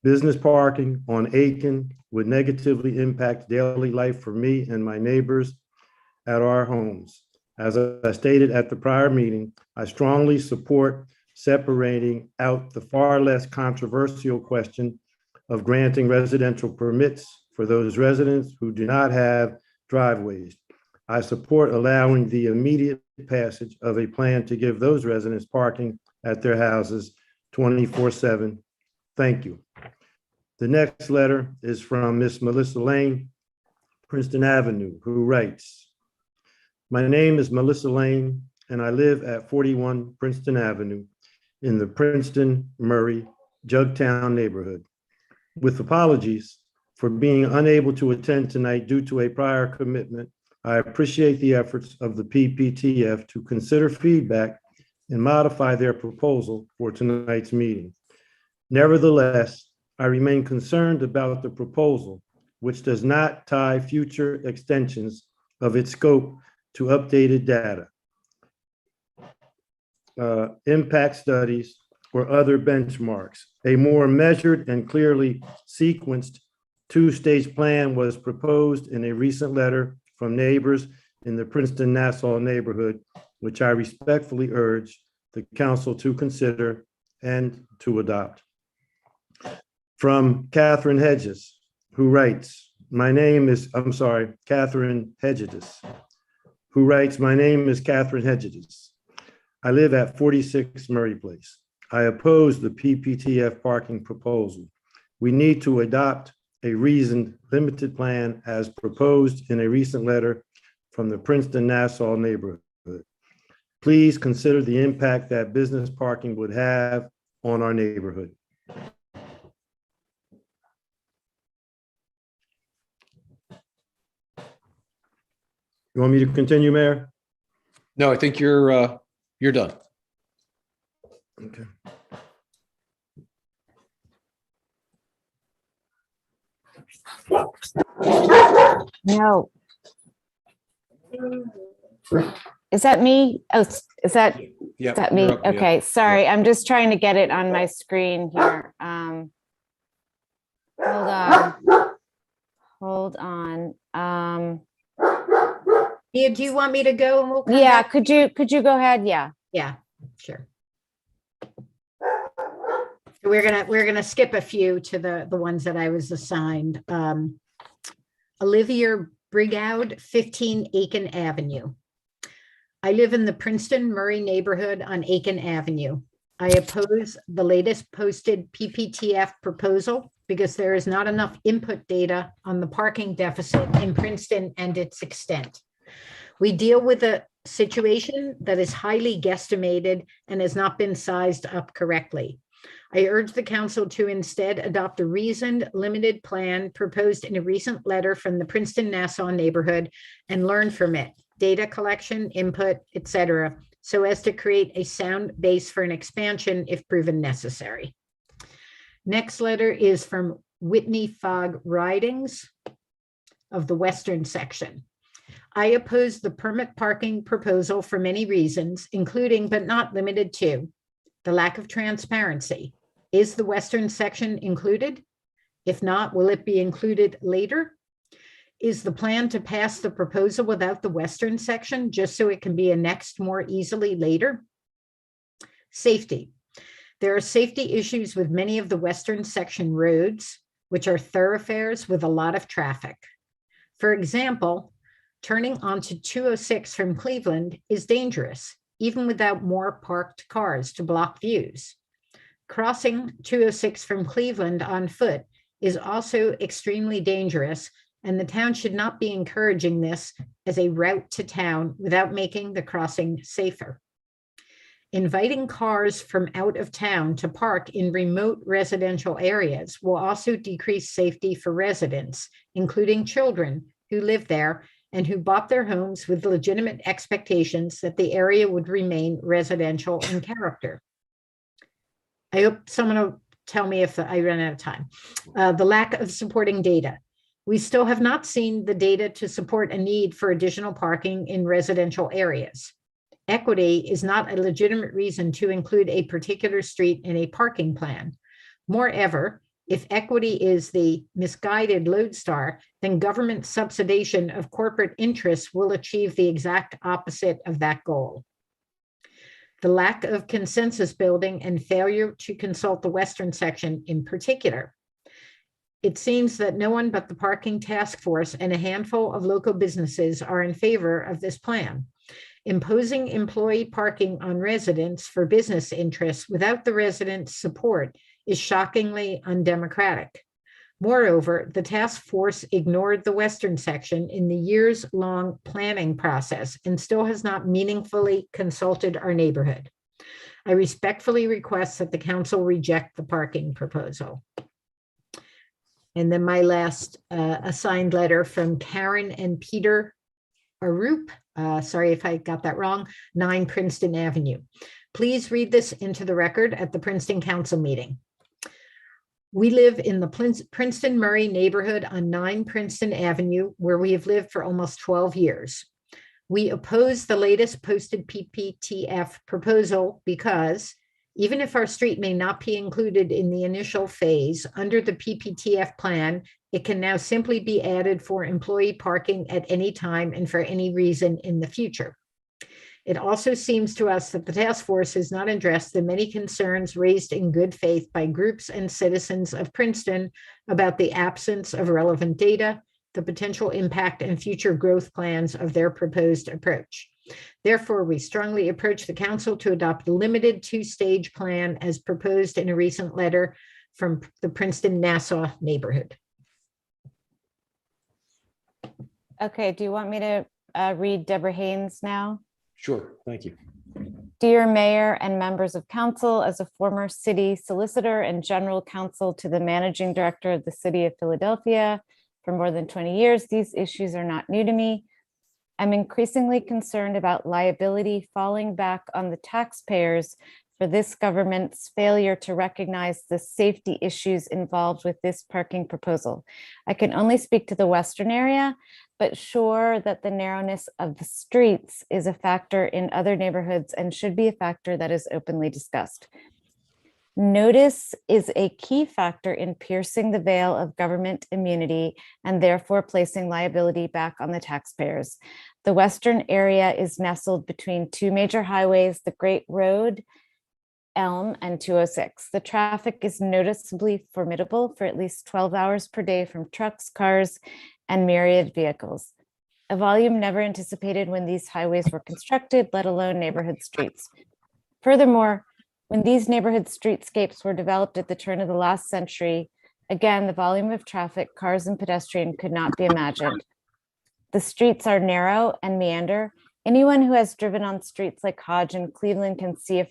[SPEAKER 17] Business parking on Aiken would negatively impact daily life for me and my neighbors at our homes. As I stated at the prior meeting, I strongly support separating out the far less controversial question of granting residential permits for those residents who do not have driveways. I support allowing the immediate passage of a plan to give those residents parking at their houses 24/7. Thank you. The next letter is from Miss Melissa Lane, Princeton Avenue, who writes, my name is Melissa Lane, and I live at 41 Princeton Avenue in the Princeton Murray Jugtown neighborhood. With apologies for being unable to attend tonight due to a prior commitment, I appreciate the efforts of the PPTF to consider feedback and modify their proposal for tonight's meeting. Nevertheless, I remain concerned about the proposal, which does not tie future extensions of its scope to updated data, impact studies, or other benchmarks. A more measured and clearly sequenced two-stage plan was proposed in a recent letter from neighbors in the Princeton-Nassau neighborhood, which I respectfully urge the council to consider and to adopt. From Catherine Hedges, who writes, Catherine Hedges, who writes, my name is Catherine Hedges. I live at 46 Murray Place. I oppose the PPTF parking proposal. We need to adopt a reasoned, limited plan as proposed in a recent letter from the Princeton-Nassau neighborhood. Please consider the impact that business parking would have on our neighborhood. You want me to continue, Mayor?
[SPEAKER 1] No, I think you're done.
[SPEAKER 17] Okay.
[SPEAKER 18] No. Is that me? Oh, is that me?
[SPEAKER 1] you're up, yeah.
[SPEAKER 18] Okay, sorry. I'm just trying to get it on my screen here. Hold on.
[SPEAKER 5] Mia, do you want me to go and we'll come
[SPEAKER 18] Yeah,
[SPEAKER 5] back?
[SPEAKER 18] could you go ahead? Yeah.
[SPEAKER 5] Yeah, sure. We're gonna skip a few to the ones that I was assigned. Olivia Brigoud, 15 Aiken Avenue. I live in the Princeton Murray neighborhood on Aiken Avenue. I oppose the latest posted PPTF proposal because there is not enough input data on the parking deficit in Princeton and its extent. We deal with a situation that is highly guesstimated and has not been sized up correctly. I urge the council to instead adopt a reasoned, limited plan proposed in a recent letter from the Princeton-Nassau neighborhood and learn from it, data collection, input, etc., so as to create a sound base for an expansion if proven necessary. Next letter is from Whitney Fogg Ridings of the Western section. I oppose the permit parking proposal for many reasons, including but not limited to the lack of transparency. Is the Western section included? If not, will it be included later? Is the plan to pass the proposal without the Western section just so it can be annexed more easily later? Safety. There are safety issues with many of the Western section roads, which are thoroughfares with a lot of traffic. For example, turning onto 206 from Cleveland is dangerous, even without more parked cars to block views. Crossing 206 from Cleveland on foot is also extremely dangerous, and the town should not be encouraging this as a route to town without making the crossing safer. Inviting cars from out of town to park in remote residential areas will also decrease safety for residents, including children who live there and who bought their homes with legitimate expectations that the area would remain residential in character. I hope someone will tell me if I ran out of time. The lack of supporting data. We still have not seen the data to support a need for additional parking in residential areas. Equity is not a legitimate reason to include a particular street in a parking plan. Moreover, if equity is the misguided lodestar, then government subsidization of corporate interests will achieve the exact opposite of that goal. The lack of consensus building and failure to consult the Western section in particular. It seems that no one but the parking task force and a handful of local businesses are in favor of this plan. Imposing employee parking on residents for business interests without the residents' support is shockingly undemocratic. Moreover, the task force ignored the Western section in the years-long planning process and still has not meaningfully consulted our neighborhood. I respectfully request that the council reject the parking proposal. And then my last assigned letter from Karen and Peter Arup, sorry if I got that wrong, 9 Princeton Avenue. Please read this into the record at the Princeton Council meeting. We live in the Princeton Murray neighborhood on 9 Princeton Avenue, where we have lived for almost 12 years. We oppose the latest posted PPTF proposal because even if our street may not be included in the initial phase under the PPTF plan, it can now simply be added for employee parking at any time and for any reason in the future. It also seems to us that the task force has not addressed the many concerns raised in good faith by groups and citizens of Princeton about the absence of relevant data, the potential impact and future growth plans of their proposed approach. Therefore, we strongly approach the council to adopt a limited 2-stage plan as proposed in a recent letter from the Princeton-Nassau neighborhood.
[SPEAKER 18] Okay, do you want me to read Deborah Haynes now?
[SPEAKER 1] Sure, thank you.
[SPEAKER 18] Dear Mayor and members of council, as a former city solicitor and general counsel to the managing director of the city of Philadelphia for more than 20 years, these issues are not new to me. I'm increasingly concerned about liability falling back on the taxpayers for this government's failure to recognize the safety issues involved with this parking proposal. I can only speak to the Western area, but sure that the narrowness of the streets is a factor in other neighborhoods and should be a factor that is openly discussed. Notice is a key factor in piercing the veil of government immunity and therefore placing liability back on the taxpayers. The Western area is nestled between 2 major highways, the Great Road Elm, and 206. The traffic is noticeably formidable for at least 12 hours per day from trucks, cars, and myriad vehicles. A volume never anticipated when these highways were constructed, let alone neighborhood streets. Furthermore, when these neighborhood streetscapes were developed at the turn of the last century, again, the volume of traffic, cars, and pedestrian could not be imagined. The streets are narrow and meander. Anyone who has driven on streets like Hodge and Cleveland can see how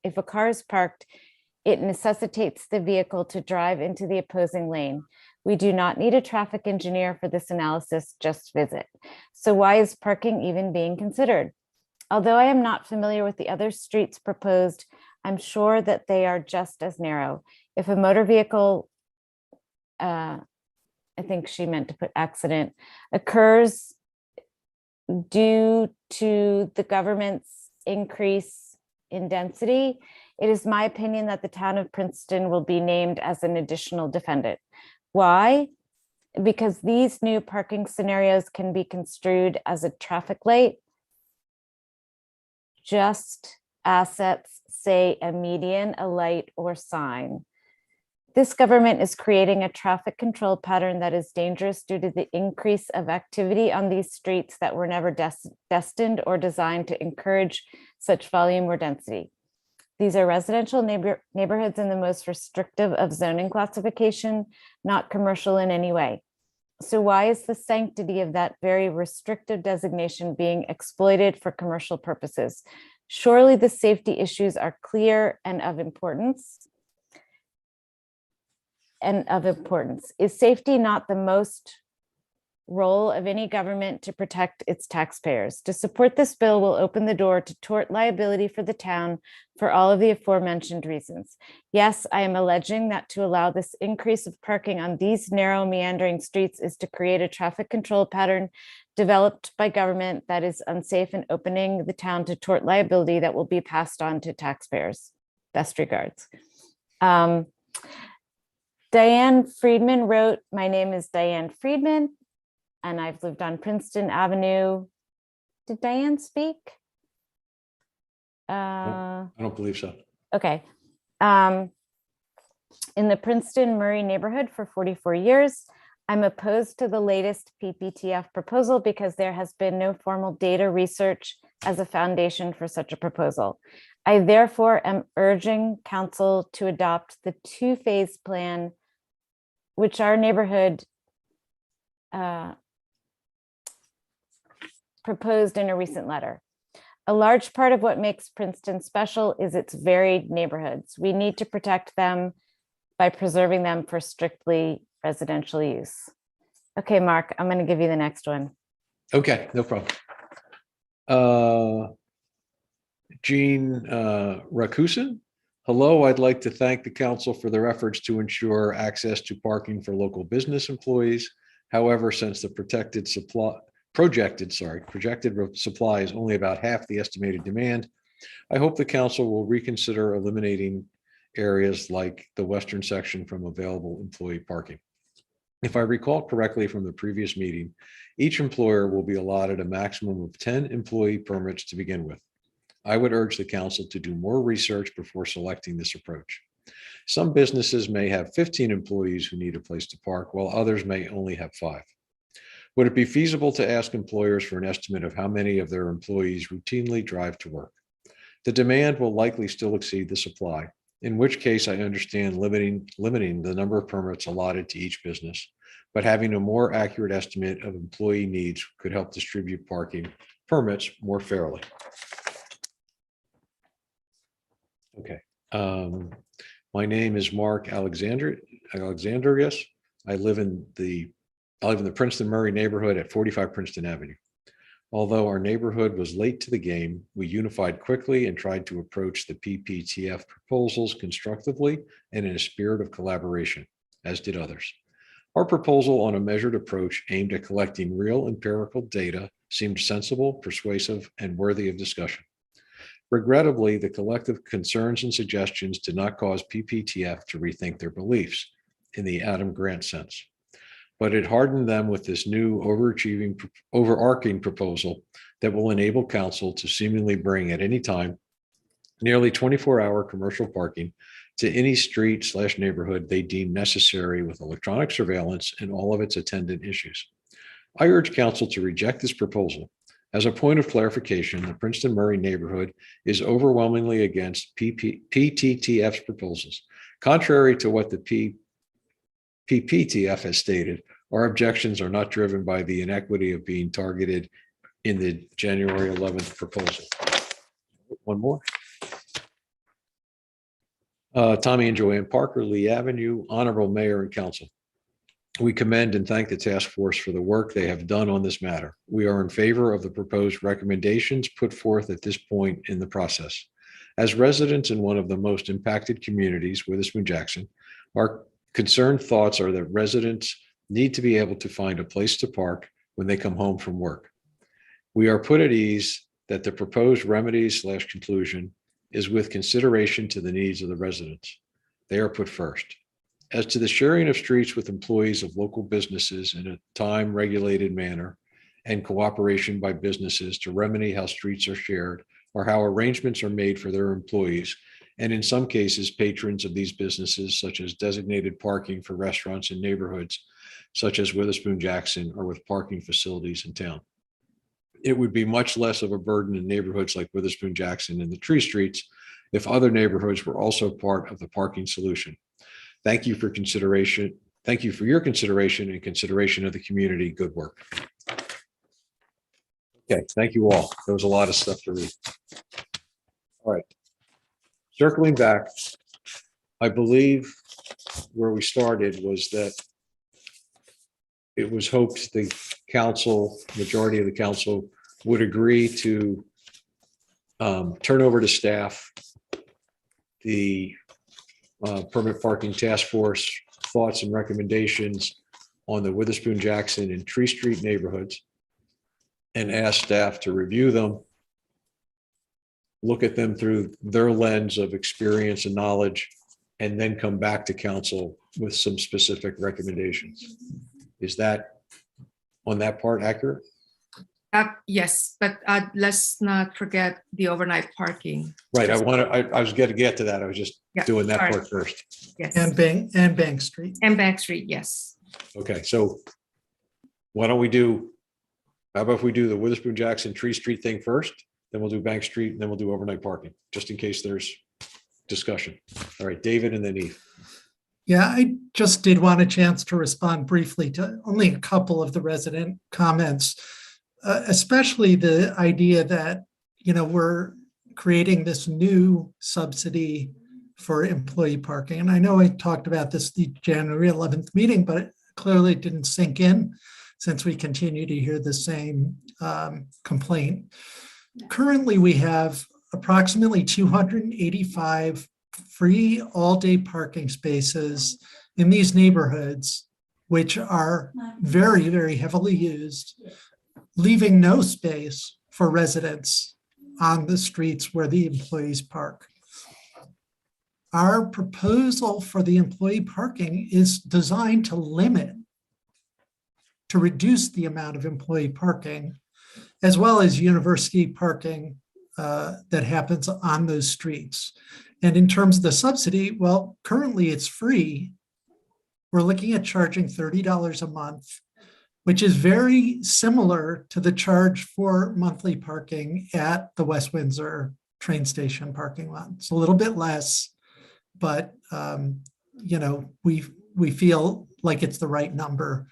[SPEAKER 18] if a car is parked, it necessitates the vehicle to drive into the opposing lane. We do not need a traffic engineer for this analysis, just visit. So why is parking even being considered? Although I am not familiar with the other streets proposed, I'm sure that they are just as narrow. If a motor vehicle, I think she meant to put accident, occurs due to the government's increase in density, it is my opinion that the town of Princeton will be named as an additional defendant. Why? Because these new parking scenarios can be construed as a traffic light, just assets, say a median, a light, or sign. This government is creating a traffic control pattern that is dangerous due to the increase of activity on these streets that were never destined or designed to encourage such volume or density. These are residential neighborhoods in the most restrictive of zoning classification, not commercial in any way. So why is the sanctity of that very restrictive designation being exploited for commercial purposes? Surely the safety issues are clear and of importance. Is safety not the most role of any government to protect its taxpayers? To support this bill will open the door to tort liability for the town for all of the aforementioned reasons. Yes, I am alleging that to allow this increase of parking on these narrow meandering streets is to create a traffic control pattern developed by government that is unsafe and opening the town to tort liability that will be passed on to taxpayers. Best regards. Diane Friedman wrote, my name is Diane Friedman, and I've lived on Princeton Avenue. Did Diane speak?
[SPEAKER 1] I don't believe so.
[SPEAKER 18] Okay. In the Princeton Murray neighborhood for 44 years. I'm opposed to the latest PPTF proposal because there has been no formal data research as a foundation for such a proposal. I therefore am urging council to adopt the two-phase plan, which our neighborhood proposed in a recent letter. A large part of what makes Princeton special is its varied neighborhoods. We need to protect them by preserving them for strictly residential use. Okay, Mark, I'm going to give you the next one.
[SPEAKER 1] Okay, no problem. Jean Rakusin. Hello, I'd like to thank the council for their efforts to ensure access to parking for local business employees. However, since the projected supply is only about half the estimated demand, I hope the council will reconsider eliminating areas like the western section from available employee parking. If I recall correctly from the previous meeting, each employer will be allotted a maximum of 10 employee permits to begin with. I would urge the council to do more research before selecting this approach. Some businesses may have 15 employees who need a place to park, while others may only have 5. Would it be feasible to ask employers for an estimate of how many of their employees routinely drive to work? The demand will likely still exceed the supply, in which case I understand limiting the number of permits allotted to each business, but having a more accurate estimate of employee needs could help distribute parking permits more fairly. Okay. My name is Mark Alexandrius. I live in the Princeton Murray neighborhood at 45 Princeton Avenue. Although our neighborhood was late to the game, we unified quickly and tried to approach the PPTF proposals constructively and in a spirit of collaboration, as did others. Our proposal on a measured approach aimed at collecting real empirical data seemed sensible, persuasive, and worthy of discussion. Regrettably, the collective concerns and suggestions did not cause PPTF to rethink their beliefs in the Adam Grant sense, but it hardened them with this new overarching proposal that will enable council to seemingly bring at any time nearly 24-hour commercial parking to any street/neighborhood they deem necessary with electronic surveillance and all of its attendant issues. I urge council to reject this proposal. As a point of clarification, the Princeton Murray neighborhood is overwhelmingly against PTTF's proposals. Contrary to what the PPTF has stated, our objections are not driven by the inequity of being targeted in the January 11th proposal. One more. Tommy and Joanne Parker, Lee Avenue, Honorable Mayor and Council. We commend and thank the task force for the work they have done on this matter. We are in favor of the proposed recommendations put forth at this point in the process. As residents in one of the most impacted communities, Witherspoon Jackson, our concerned thoughts are that residents need to be able to find a place to park when they come home from work. We are put at ease that the proposed remedies/conclusion is with consideration to the needs of the residents. They are put first. As to the sharing of streets with employees of local businesses in a time-regulated manner and cooperation by businesses to remedy how streets are shared or how arrangements are made for their employees, and in some cases, patrons of these businesses, such as designated parking for restaurants in neighborhoods, such as Witherspoon Jackson, or with parking facilities in town. It would be much less of a burden in neighborhoods like Witherspoon Jackson and the Tree Streets if other neighborhoods were also part of the parking solution. Thank you for consideration. Thank you for your consideration and consideration of the community. Good work. Okay, thank you all. There was a lot of stuff to read. All right. Circling back, I believe where we started was that it was hoped the council, majority of the council, would agree to turn over to staff the permit parking task force thoughts and recommendations on the Witherspoon Jackson and Tree Street neighborhoods, and ask staff to review them, look at them through their lens of experience and knowledge, and then come back to council with some specific recommendations. Is that on that part accurate?
[SPEAKER 7] Yes, but let's not forget the overnight parking.
[SPEAKER 1] Right. I was going to get to that. I was just doing that part first.
[SPEAKER 7] Yes.
[SPEAKER 6] And Bank Street.
[SPEAKER 7] And Bank Street, yes.
[SPEAKER 1] Okay, so why don't we how about if we do the Witherspoon Jackson Tree Street thing first, then we'll do Bank Street, and then we'll do overnight parking, just in case there's discussion. All right, David and then Eve.
[SPEAKER 6] Yeah, I just did want a chance to respond briefly to only a couple of the resident comments, especially the idea that, we're creating this new subsidy for employee parking. And I know I talked about this the January 11th meeting, but it clearly didn't sink in since we continue to hear the same complaint. Currently, we have approximately 285 free all-day parking spaces in these neighborhoods, which are very, very heavily used, leaving no space for residents on the streets where the employees park. Our proposal for the employee parking is designed to reduce the amount of employee parking, as well as university parking that happens on those streets. And in terms of the subsidy, well, currently it's free. We're looking at charging $30 a month, which is very similar to the charge for monthly parking at the West Windsor train station parking lot. It's a little bit less, but we feel like it's the right number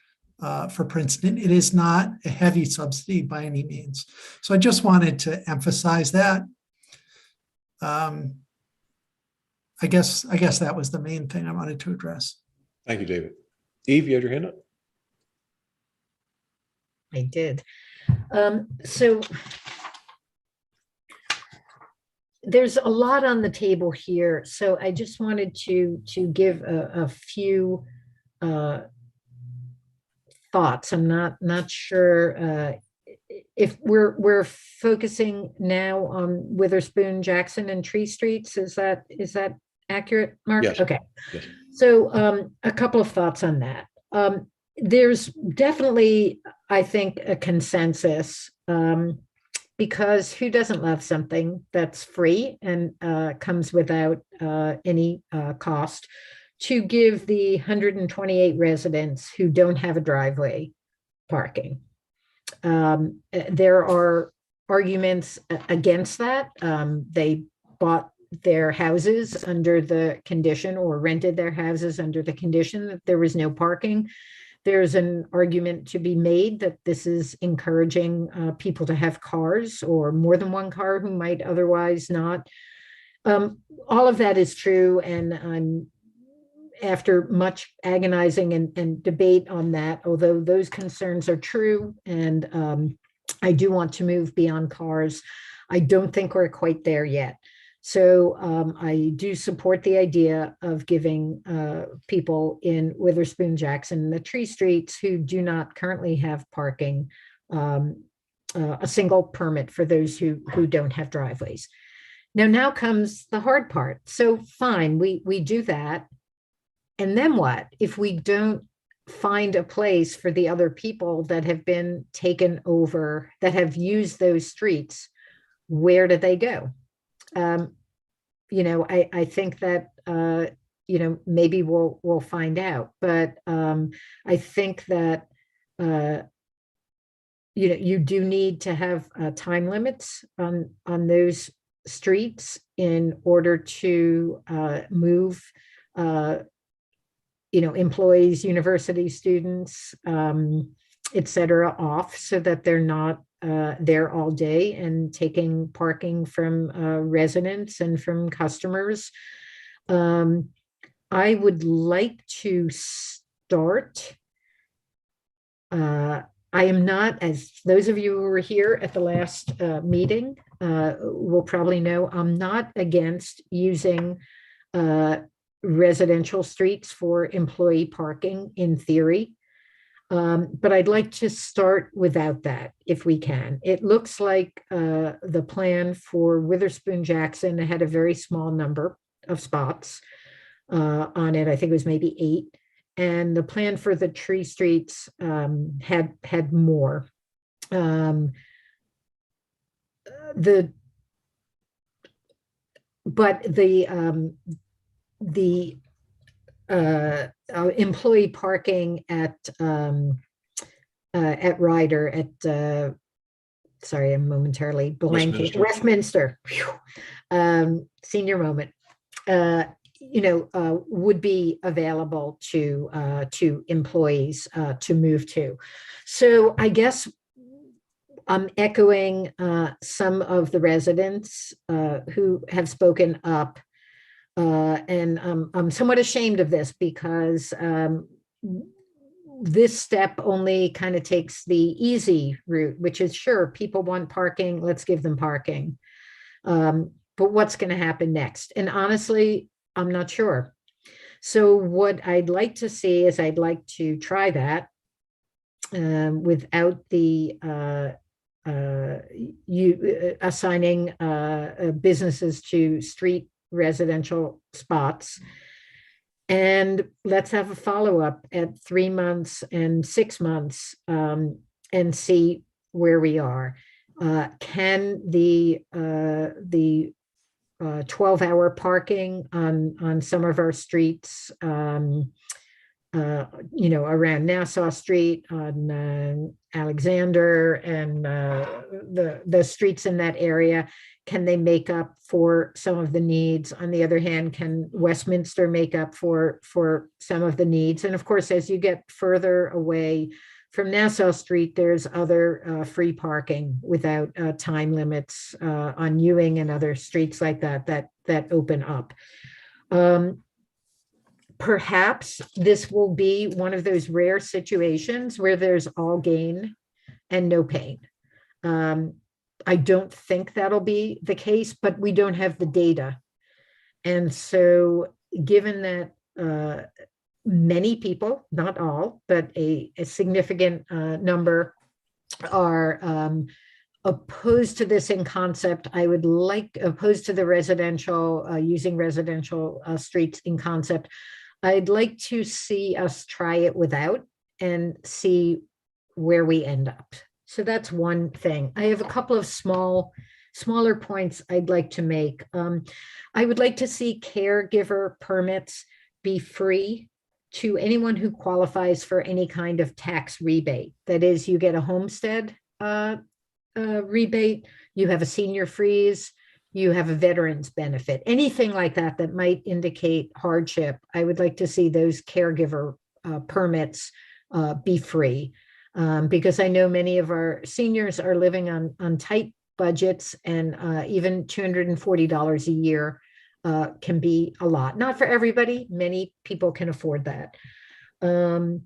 [SPEAKER 6] for Princeton. It is not a heavy subsidy by any means. So I just wanted to emphasize that. I guess that was the main thing I wanted to address.
[SPEAKER 1] Thank you, David. Eve, you had your hand up?
[SPEAKER 5] I did. So there's a lot on the table here. So I just wanted to give a few thoughts. I'm not sure if we're focusing now on Witherspoon, Jackson, and Tree Streets. Is that accurate, Mark?
[SPEAKER 1] Yes.
[SPEAKER 5] Okay.
[SPEAKER 1] Yes.
[SPEAKER 5] So a couple of thoughts on that. There's definitely, I think, a consensus because who doesn't love something that's free and comes without any cost, to give the 128 residents who don't have a driveway parking. There are arguments against that. They bought their houses under the condition, or rented their houses under the condition that there was no parking. There's an argument to be made that this is encouraging people to have cars, or more than one car, who might otherwise not. All of that is true, and I'm, after much agonizing and debate on that, although those concerns are true, and I do want to move beyond cars, I don't think we're quite there yet. So I do support the idea of giving people in Witherspoon, Jackson, the Tree Streets who do not currently have parking, a single permit for those who don't have driveways. Now comes the hard part. So fine, we do that. And then what? If we don't find a place for the other people that have been taken over, that have used those streets, where do they go? I think that, maybe we'll find out, but I think that, you do need to have time limits on those streets in order to move, employees, university students, et cetera, off, so that they're not there all day and taking parking from residents and from customers. I would like to start. I am not, as those of you who were here at the last meeting will probably know, I'm not against using residential streets for employee parking in theory. But I'd like to start without that, if we can. It looks like the plan for Witherspoon Jackson had a very small number of spots on it. I think it was maybe 8. And the plan for the Tree Streets had more. But the employee parking at Ryder, sorry, I'm momentarily blanking. Westminster. Senior moment. Would be available to employees to move to. So I guess I'm echoing some of the residents who have spoken up. And I'm somewhat ashamed of this, because this step only kind of takes the easy route, which is, sure, people want parking, let's give them parking. But what's going to happen next? And honestly, I'm not sure. So what I'd like to see is, I'd like to try that without the assigning businesses to street residential spots. And let's have a follow-up at 3 months and 6 months and see where we are. Can the 12-hour parking on some of our streets, around Nassau Street, on Alexander, and the streets in that area, can they make up for some of the needs? On the other hand, can Westminster make up for some of the needs? And of course, as you get further away from Nassau Street, there's other free parking without time limits on Ewing and other streets like that open up. Perhaps this will be one of those rare situations where there's all gain and no pain. I don't think that'll be the case, but we don't have the data. And so given that many people, not all, but a significant number are opposed to this in concept, I would like, opposed to the residential, using residential streets in concept, I'd like to see us try it without and see where we end up. So that's one thing. I have a couple of smaller points I'd like to make. I would like to see caregiver permits be free to anyone who qualifies for any kind of tax rebate. That is, you get a homestead rebate, you have a senior freeze, you have a veterans benefit, anything like that that might indicate hardship. I would like to see those caregiver permits be free, because I know many of our seniors are living on tight budgets, and even $240 a year can be a lot. Not for everybody. Many people can afford that. We're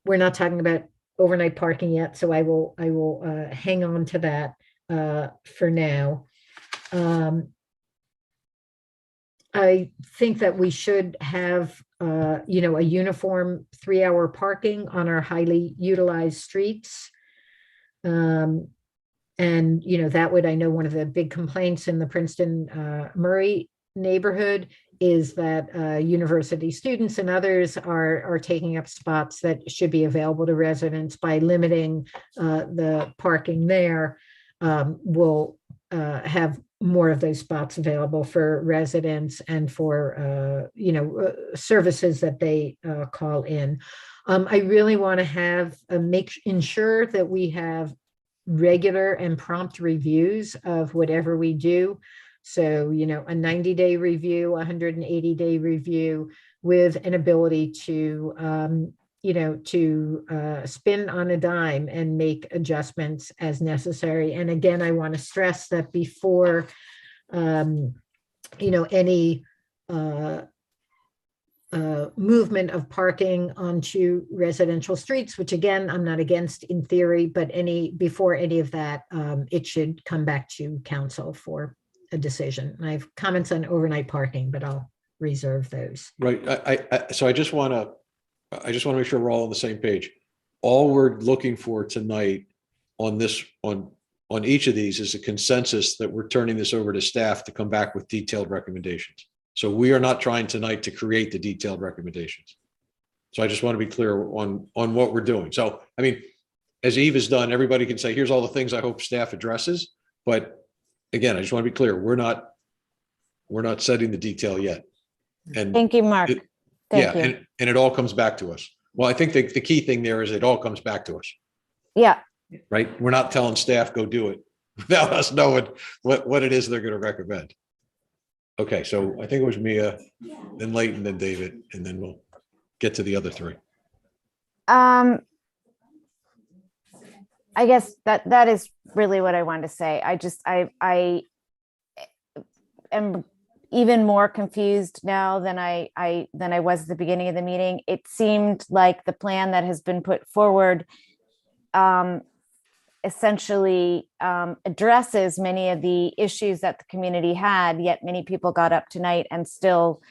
[SPEAKER 5] not talking about overnight parking yet, so I will hang on to that for now. I think that we should have a uniform 3-hour parking on our highly utilized streets. And that would, I know one of the big complaints in the Princeton Murray neighborhood is that university students and others are taking up spots that should be available to residents. By limiting the parking there, we'll have more of those spots available for residents and for services that they call in. I really want to have ensure that we have regular and prompt reviews of whatever we do. So, a 90-day review, 180-day review, with an ability to, spin on a dime and make adjustments as necessary. And again, I want to stress that before, any movement of parking onto residential streets, which again, I'm not against in theory, but before any of that, it should come back to council for a decision. And I have comments on overnight parking, but I'll reserve those.
[SPEAKER 1] Right. So I just want to make sure we're all on the same page. All we're looking for tonight on each of these is a consensus that we're turning this over to staff to come back with detailed recommendations. So we are not trying tonight to create the detailed recommendations. So I just want to be clear on what we're doing. So, I mean, as Eve has done, everybody can say, here's all the things I hope staff addresses. But again, I just want to be clear. We're not setting the detail yet. And
[SPEAKER 18] Thank you, Mark. Thank you.
[SPEAKER 1] And it all comes back to us. Well, I think the key thing there is it all comes back to us.
[SPEAKER 18] Yeah.
[SPEAKER 1] Right. We're not telling staff go do it without us knowing what it is they're going to recommend. Okay, so I think it was Mia, then Leighton, then David, and then we'll get to the other three.
[SPEAKER 18] I guess that is really what I wanted to say. I am even more confused now than I was at the beginning of the meeting. It seemed like the plan that has been put forward essentially addresses many of the issues that the community had, yet many people got up tonight and still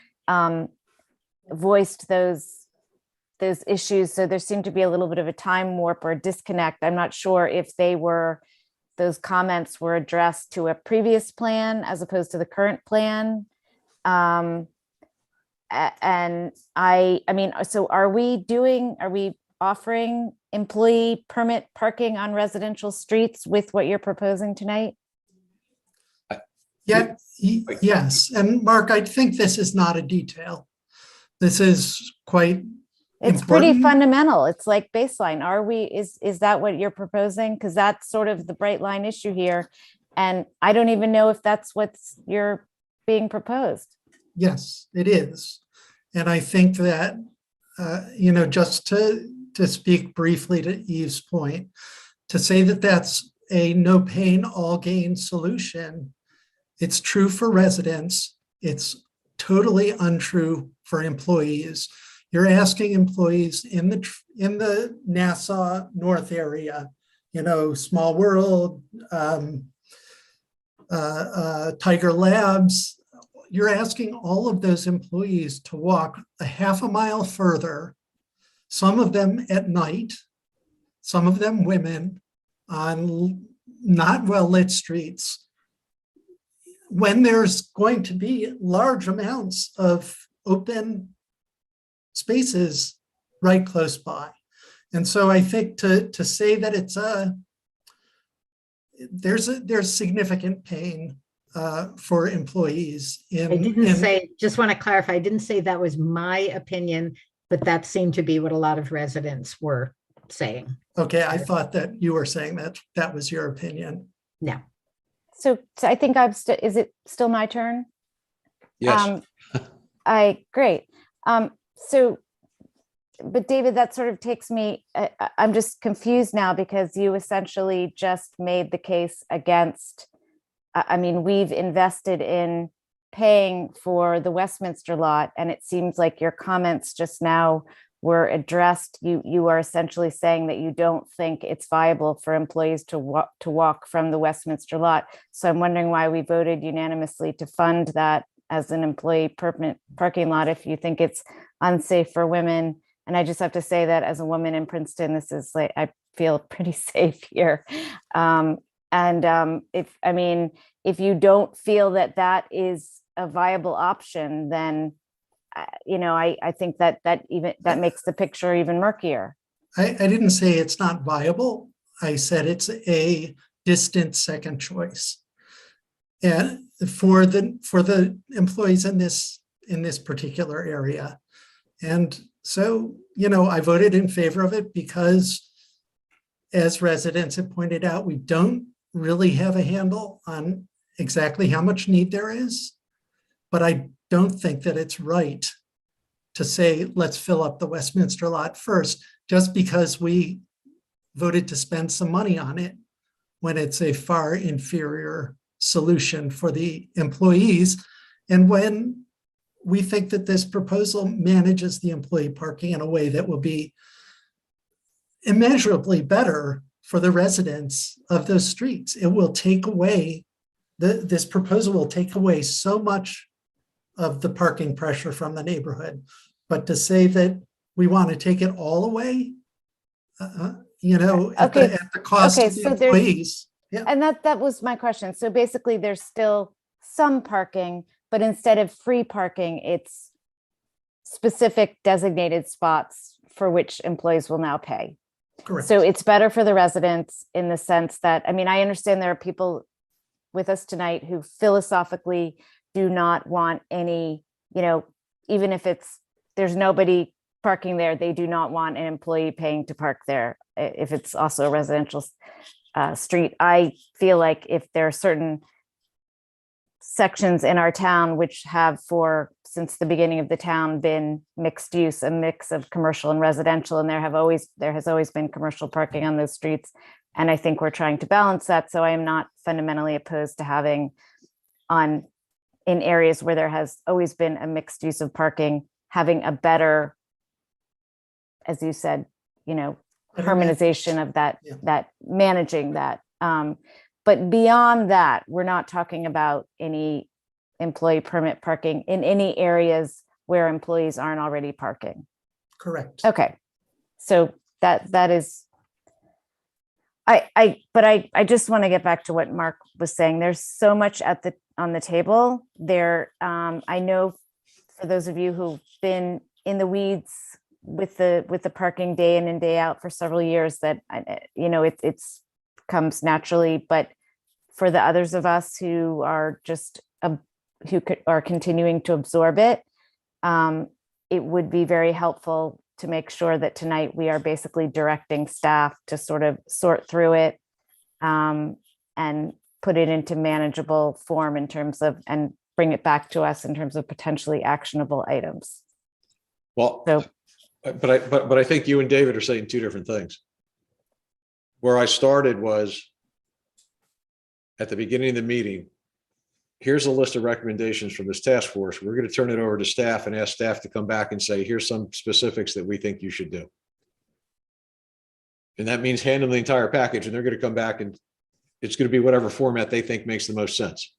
[SPEAKER 18] voiced those issues. So there seemed to be a little bit of a time warp or a disconnect. I'm not sure if those comments were addressed to a previous plan as opposed to the current plan. And I mean, so are we offering employee permit parking on residential streets with what you're proposing tonight?
[SPEAKER 6] Yeah, yes. And Mark, I think this is not a detail. This is quite
[SPEAKER 18] It's
[SPEAKER 6] important.
[SPEAKER 18] pretty fundamental. It's like baseline. Is that what you're proposing? Because that's sort of the bright line issue here. And I don't even know if that's you're being proposed.
[SPEAKER 6] Yes, it is. And I think that, just to speak briefly to Eve's point, to say that that's a no pain, all gain solution, it's true for residents. It's totally untrue for employees. You're asking employees in the Nassau North area, Small World, Tiger Labs, you're asking all of those employees to walk a half a mile further, some of them at night, some of them women, on not well-lit streets, when there's going to be large amounts of open spaces right close by. And so I think to say that it's there's significant pain for employees
[SPEAKER 5] I
[SPEAKER 6] in.
[SPEAKER 5] didn't say, just want to clarify, I didn't say that was my opinion, but that seemed to be what a lot of residents were saying.
[SPEAKER 6] Okay, I thought that you were saying that that was your opinion.
[SPEAKER 5] No.
[SPEAKER 18] So I think is it still my turn?
[SPEAKER 1] Yes.
[SPEAKER 18] Great. So, but David, that sort of takes me, I'm just confused now because you essentially just made the case against, I mean, we've invested in paying for the Westminster lot, and it seems like your comments just now were addressed. You are essentially saying that you don't think it's viable for employees to walk from the Westminster lot. So I'm wondering why we voted unanimously to fund that as an employee permanent parking lot if you think it's unsafe for women. And I just have to say that as a woman in Princeton, this is like, I feel pretty safe here. If you don't feel that that is a viable option, then I think that makes the picture even murkier.
[SPEAKER 6] I didn't say it's not viable. I said it's a distant second choice. And for the employees in this particular area. And so, I voted in favor of it because, as residents have pointed out, we don't really have a handle on exactly how much need there is. But I don't think that it's right to say, let's fill up the Westminster lot first, just because we voted to spend some money on it when it's a far inferior solution for the employees. And when we think that this proposal manages the employee parking in a way that will be immeasurably better for the residents of those streets. It will take away, this proposal will take away so much of the parking pressure from the neighborhood. But to say that we want to take it all away, at the cost of the employees. Yeah.
[SPEAKER 18] And that was my question. So basically there's still some parking, but instead of free parking, it's specific designated spots for which employees will now pay.
[SPEAKER 6] Correct.
[SPEAKER 18] So it's better for the residents in the sense that, I understand there are people with us tonight who philosophically do not want any, even if there's nobody parking there, they do not want an employee paying to park there if it's also a residential street. I feel like if there are certain sections in our town which have since the beginning of the town been mixed use, a mix of commercial and residential, and there has always been commercial parking on those streets. And I think we're trying to balance that. So I am not fundamentally opposed to having in areas where there has always been a mixed use of parking, having a better, as you said, harmonization of that, that managing that. But beyond that, we're not talking about any employee permit parking in any areas where employees aren't already parking.
[SPEAKER 6] Correct.
[SPEAKER 18] Okay. So that is, I just want to get back to what Mark was saying. There's so much on the table there. I know for those of you who've been in the weeds with the parking day in and day out for several years, that it's comes naturally, but for the others of us who are just are continuing to absorb it, it would be very helpful to make sure that tonight we are basically directing staff to sort of sort through it and put it into manageable form in terms of, and bring it back to us in terms of potentially actionable items.
[SPEAKER 1] Well,
[SPEAKER 18] so,
[SPEAKER 1] but I think you and David are saying two different things. Where I started was at the beginning of the meeting, here's a list of recommendations from this task force. We're going to turn it over to staff and ask staff to come back and say, here's some specifics that we think you should do. And that means hand them the entire package, and they're going to come back and it's going to be whatever format they think makes the most sense.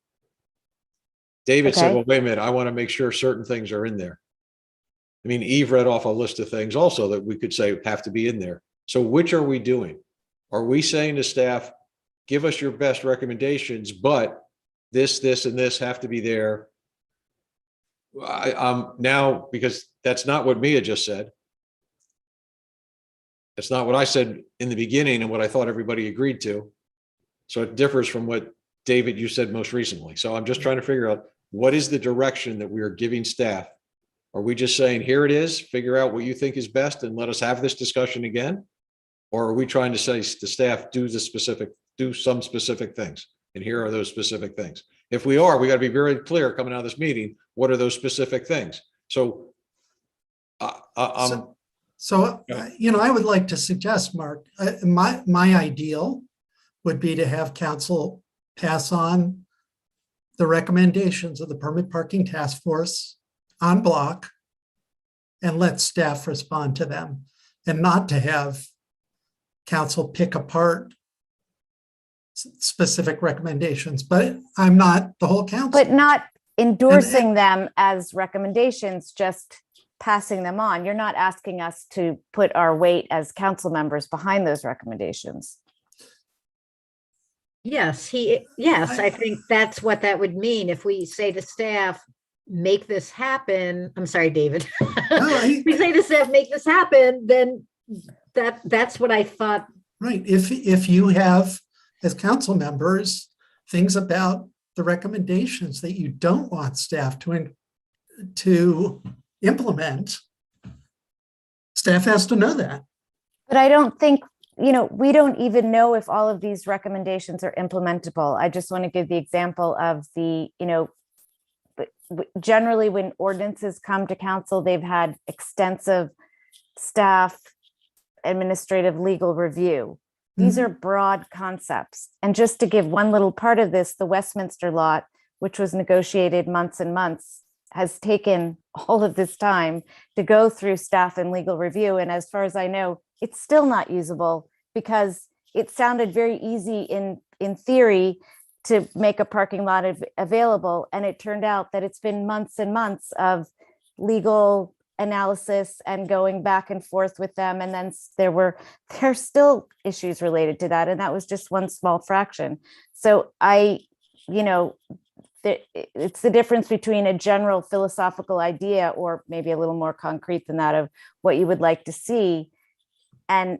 [SPEAKER 1] David said, well, wait a minute, I want to make sure certain things are in there. I mean, Eve read off a list of things also that we could say have to be in there. So which are we doing? Are we saying to staff, give us your best recommendations, but this, and this have to be there? I'm now, because that's not what Mia just said. It's not what I said in the beginning and what I thought everybody agreed to. So it differs from what, David, you said most recently. So I'm just trying to figure out, what is the direction that we are giving staff? Are we just saying, here it is, figure out what you think is best and let us have this discussion again? Or are we trying to say to staff, do some specific things? And here are those specific things. If we are, we got to be very clear coming out of this meeting, what are those specific things? So
[SPEAKER 6] I would like to suggest, Mark, my ideal would be to have council pass on the recommendations of the Permit Parking Task Force en bloc and let staff respond to them, and not to have council pick apart specific recommendations. But I'm not the whole council.
[SPEAKER 18] But not endorsing them as recommendations, just passing them on. You're not asking us to put our weight as council members behind those recommendations.
[SPEAKER 5] Yes, I think that's what that would mean. If we say to staff, make this happen. I'm sorry, David. If we say to staff, make this happen, then that's what I thought.
[SPEAKER 6] Right. If you have, as council members, things about the recommendations that you don't want staff to implement, staff has to know that.
[SPEAKER 18] But I don't think, we don't even know if all of these recommendations are implementable. I just want to give the example of generally when ordinances come to council, they've had extensive staff, administrative, legal review. These are broad concepts. And just to give one little part of this, the Westminster lot, which was negotiated months and months, has taken all of this time to go through staff and legal review. And as far as I know, it's still not usable because it sounded very easy in theory to make a parking lot available. And it turned out that it's been months and months of legal analysis and going back and forth with them. And then there's still issues related to that. And that was just one small fraction. So it's the difference between a general philosophical idea or maybe a little more concrete than that of what you would like to see. And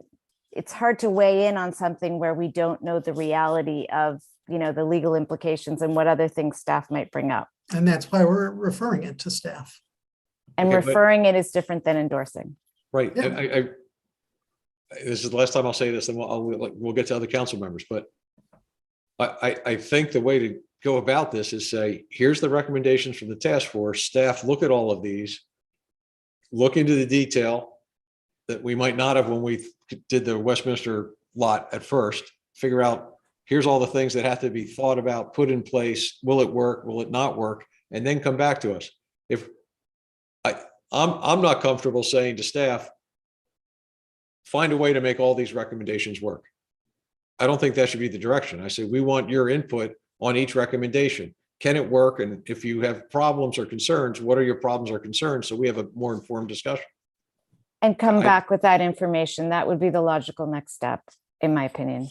[SPEAKER 18] it's hard to weigh in on something where we don't know the reality of, the legal implications and what other things staff might bring up.
[SPEAKER 6] And that's why we're referring it to staff.
[SPEAKER 18] And referring it is different than endorsing.
[SPEAKER 1] Right.
[SPEAKER 6] Yeah.
[SPEAKER 1] And this is the last time I'll say this, and we'll get to other council members, but I think the way to go about this is say, here's the recommendations from the task force. Staff, look at all of these, look into the detail that we might not have when we did the Westminster lot at first, figure out, here's all the things that have to be thought about, put in place. Will it work? Will it not work? And then come back to us. If I'm not comfortable saying to staff, find a way to make all these recommendations work. I don't think that should be the direction. I say, we want your input on each recommendation. Can it work? And if you have problems or concerns, what are your problems or concerns? So we have a more informed discussion.
[SPEAKER 18] And come back with that information. That would be the logical next step, in my opinion.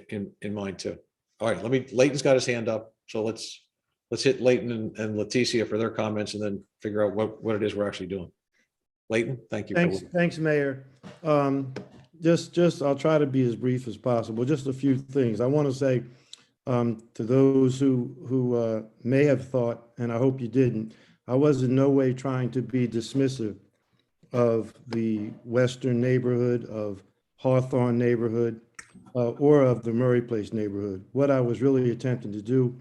[SPEAKER 1] In mine too. All right, Leighton's got his hand up. So let's hit Leighton and Leticia for their comments and then figure out what it is we're actually doing. Leighton, thank you.
[SPEAKER 17] Thanks, Mayor. I'll try to be as brief as possible. Just a few things. I want to say to those who may have thought, and I hope you didn't, I was in no way trying to be dismissive of the Western neighborhood, of Hawthorne neighborhood, or of the Murray Place neighborhood. What I was really attempting to do,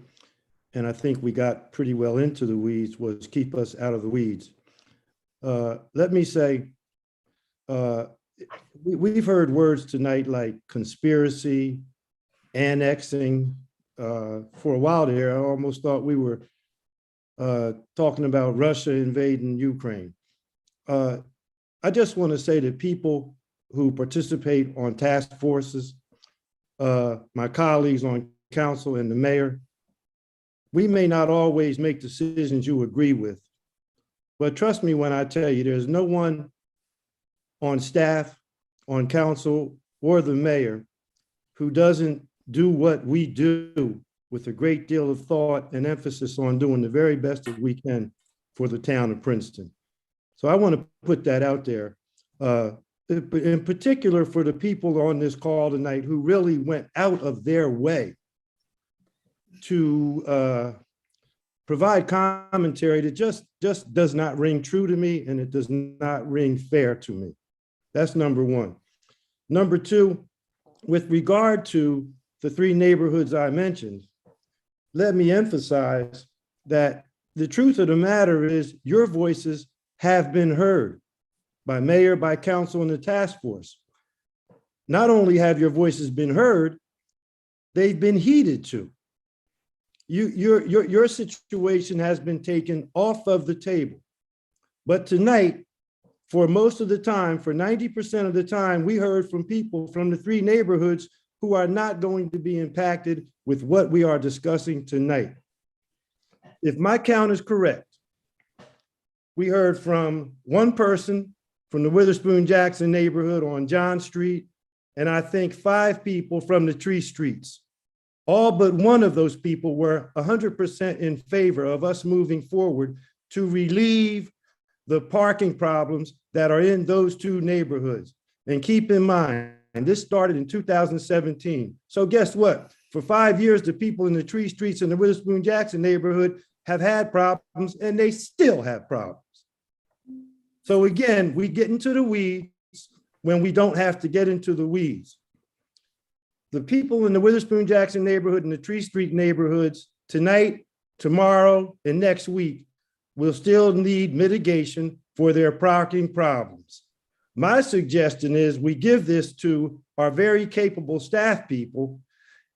[SPEAKER 17] and I think we got pretty well into the weeds, was keep us out of the weeds. Let me say, we've heard words tonight like conspiracy, annexing. For a while there, I almost thought we were talking about Russia invading Ukraine. I just want to say to people who participate on task forces, my colleagues on council and the mayor, we may not always make decisions you agree with, but trust me when I tell you, there's no one on staff, on council, or the mayor who doesn't do what we do with a great deal of thought and emphasis on doing the very best that we can for the town of Princeton. So I want to put that out there. in particular for the people on this call tonight who really went out of their way to provide commentary that just does not ring true to me, and it does not ring fair to me. That's number one. Number two, with regard to the three neighborhoods I mentioned, let me emphasize that the truth of the matter is your voices have been heard by mayor, by council, and the task force. Not only have your voices been heard, they've been heeded to. Your situation has been taken off of the table. But tonight, for most of the time, for 90% of the time, we heard from people from the three neighborhoods who are not going to be impacted with what we are discussing tonight. If my count is correct, we heard from one person from the Witherspoon Jackson neighborhood on John Street, and I think 5 people from the Tree Streets. All but one of those people were 100% in favor of us moving forward to relieve the parking problems that are in those 2 neighborhoods. And keep in mind, and this started in 2017. So guess what? For 5 years, the people in the Tree Streets and the Witherspoon Jackson neighborhood have had problems, and they still have problems. So again, we get into the weeds when we don't have to get into the weeds. The people in the Witherspoon Jackson neighborhood and the Tree Street neighborhoods tonight, tomorrow, and next week will still need mitigation for their parking problems. My suggestion is we give this to our very capable staff people,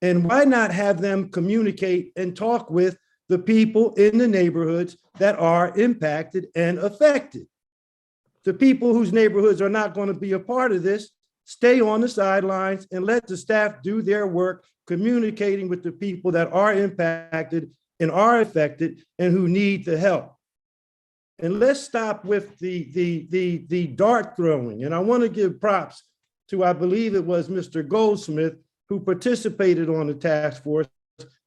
[SPEAKER 17] and why not have them communicate and talk with the people in the neighborhoods that are impacted and affected. The people whose neighborhoods are not going to be a part of this, stay on the sidelines and let the staff do their work, communicating with the people that are impacted and are affected and who need the help. And let's stop with the dart throwing. And I want to give props to, I believe it was Mr. Goldsmith, who participated on the task force,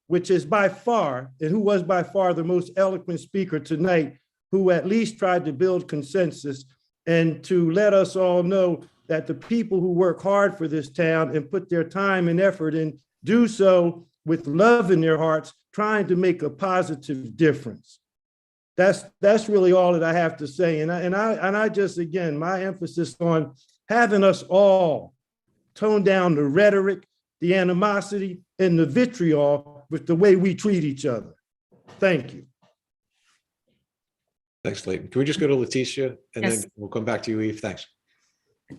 [SPEAKER 17] which is by far, and who was by far the most eloquent speaker tonight, who at least tried to build consensus and to let us all know that the people who work hard for this town and put their time and effort in do so with love in their hearts, trying to make a positive difference. That's really all that I have to say. And I just, again, my emphasis on having us all tone down the rhetoric, the animosity, and the vitriol with the way we treat each other. Thank you.
[SPEAKER 1] Thanks, Leighton. Can we just go to Leticia and
[SPEAKER 7] Yes.
[SPEAKER 1] then we'll come back to you, Eve? Thanks.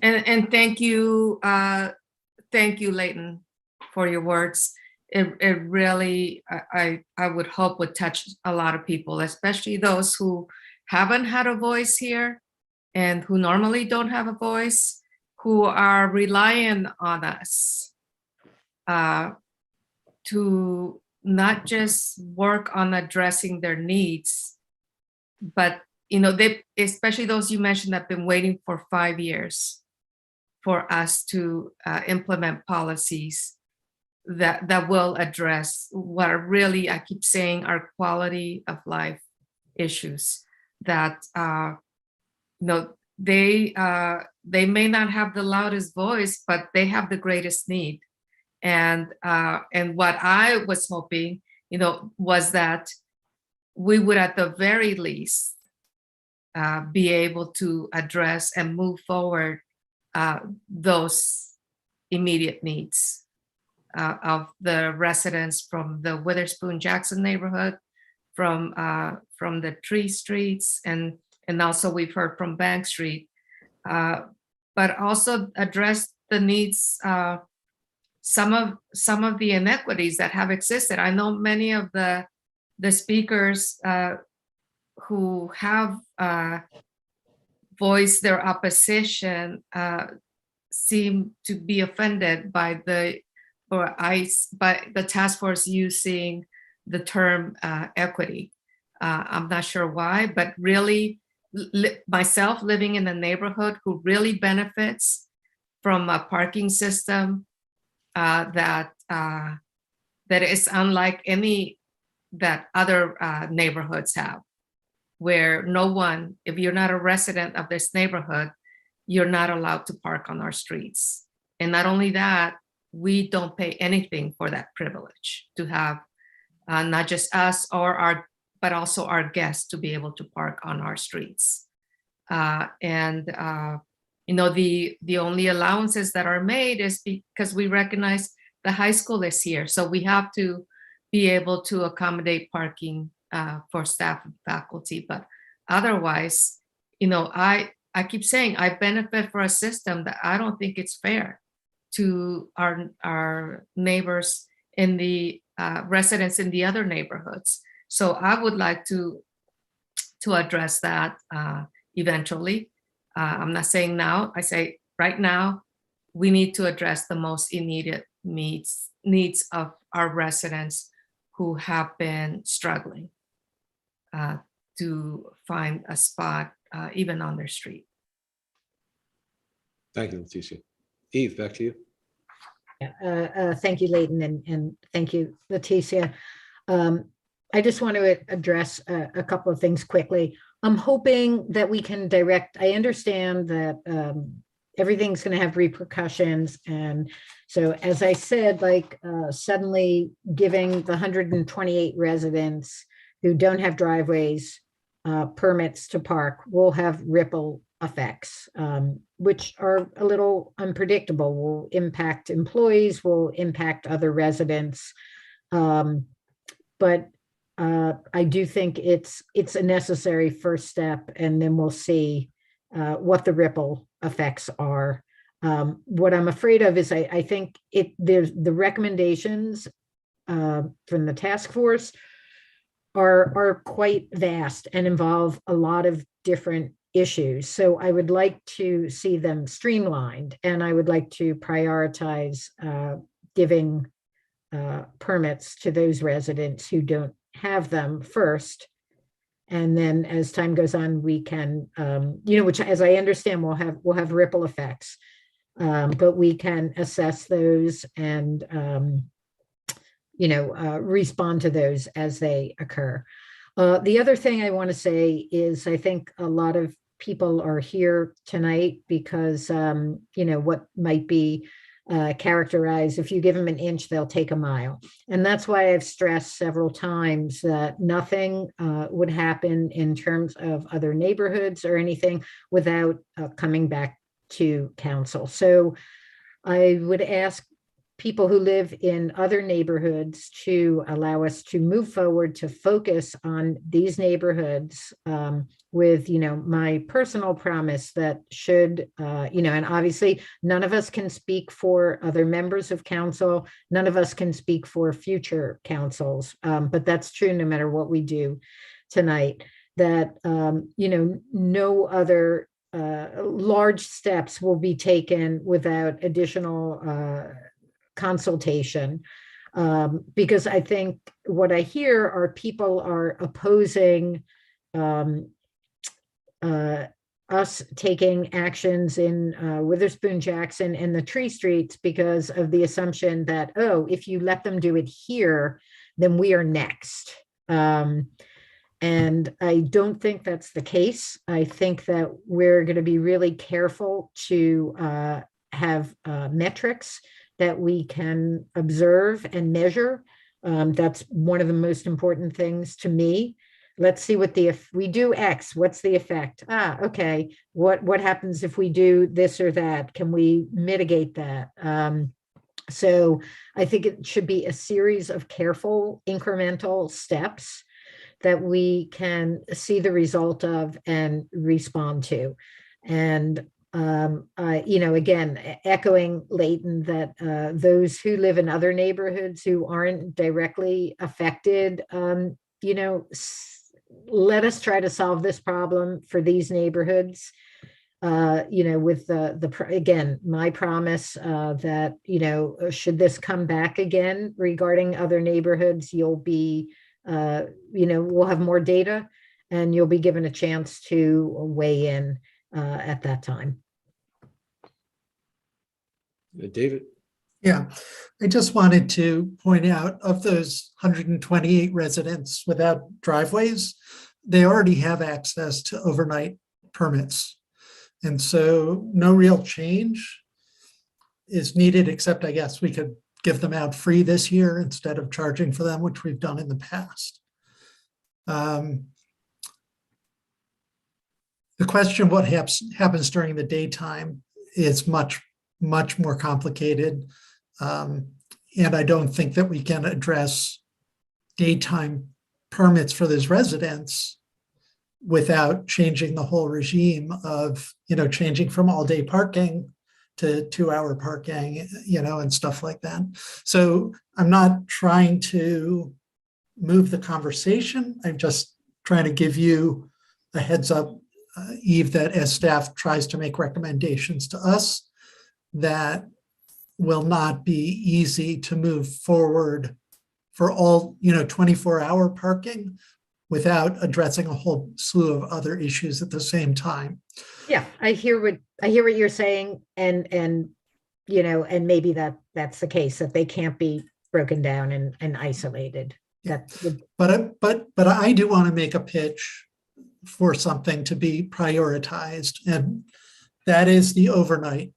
[SPEAKER 7] And thank you, Leighton, for your words. It really, I would hope would touch a lot of people, especially those who haven't had a voice here and who normally don't have a voice, who are relying on us to not just work on addressing their needs, but they, especially those you mentioned, that have been waiting for 5 years for us to implement policies that will address what are really, I keep saying, our quality of life issues that they may not have the loudest voice, but they have the greatest need. And what I was hoping, was that we would at the very least be able to address and move forward those immediate needs of the residents from the Witherspoon Jackson neighborhood, from the Tree Streets, and also we've heard from Bank Street, but also address the needs, some of the inequities that have existed. I know many of the speakers who have voiced their opposition seem to be offended by the task force using the term equity. I'm not sure why, but really, myself living in a neighborhood who really benefits from a parking system that is unlike any that other neighborhoods have, where no one, if you're not a resident of this neighborhood, you're not allowed to park on our streets. And not only that, we don't pay anything for that privilege to have not just us but also our guests to be able to park on our streets. The only allowances that are made is because we recognize the high school is here. So we have to be able to accommodate parking for staff and faculty. But otherwise, I keep saying I benefit from a system that I don't think it's fair to our neighbors in the residents in the other neighborhoods. So I would like to address that eventually. I'm not saying now. I say right now, we need to address the most immediate needs of our residents who have been struggling to find a spot even on their street.
[SPEAKER 1] Thank you, Leticia. Eve, back to you.
[SPEAKER 5] Thank you, Leighton, and thank you, Leticia. I just want to address a couple of things quickly. I'm hoping that we can direct, I understand that everything's going to have repercussions. And so, as I said, suddenly giving the 128 residents who don't have driveways permits to park will have ripple effects, which are a little unpredictable, will impact employees, will impact other residents. But I do think it's a necessary first step, and then we'll see what the ripple effects are. What I'm afraid of is I think there's the recommendations from the task force are quite vast and involve a lot of different issues. So I would like to see them streamlined, and I would like to prioritize giving permits to those residents who don't have them first. And then as time goes on, we can, which, as I understand, will have ripple effects, but we can assess those and, respond to those as they occur. The other thing I want to say is I think a lot of people are here tonight because, what might be characterized, if you give them an inch, they'll take a mile. And that's why I've stressed several times that nothing would happen in terms of other neighborhoods or anything without coming back to council. So I would ask people who live in other neighborhoods to allow us to move forward to focus on these neighborhoods with, my personal promise that should, and obviously none of us can speak for other members of council. None of us can speak for future councils, but that's true no matter what we do tonight, that, no other large steps will be taken without additional consultation, because I think what I hear are people are opposing us taking actions in Witherspoon, Jackson, and the Tree Streets because of the assumption that, if you let them do it here, then we are next. And I don't think that's the case. I think that we're going to be really careful to have metrics that we can observe and measure. That's one of the most important things to me. Let's see if we do X, what's the effect? Okay, what happens if we do this or that? Can we mitigate that? So I think it should be a series of careful incremental steps that we can see the result of and respond to. And again, echoing Leighton, that those who live in other neighborhoods who aren't directly affected, let us try to solve this problem for these neighborhoods. With again, my promise that, should this come back again regarding other neighborhoods, you'll be, we'll have more data and you'll be given a chance to weigh in at that time.
[SPEAKER 1] David?
[SPEAKER 6] Yeah, I just wanted to point out, of those 128 residents without driveways, they already have access to overnight permits. And so no real change is needed, except I guess we could give them out free this year instead of charging for them, which we've done in the past. The question what happens during the daytime is much more complicated. And I don't think that we can address daytime permits for those residents without changing the whole regime of, changing from all-day parking to 2-hour parking, and stuff like that. So I'm not trying to move the conversation. I'm just trying to give you a heads up, Eve, that as staff tries to make recommendations to us, that will not be easy to move forward for all, 24-hour parking without addressing a whole slew of other issues at the same time.
[SPEAKER 5] Yeah, I hear what you're saying, and maybe that's the case, that they can't be broken down and isolated.
[SPEAKER 6] But I do want to make a pitch for something to be prioritized, and that is the overnight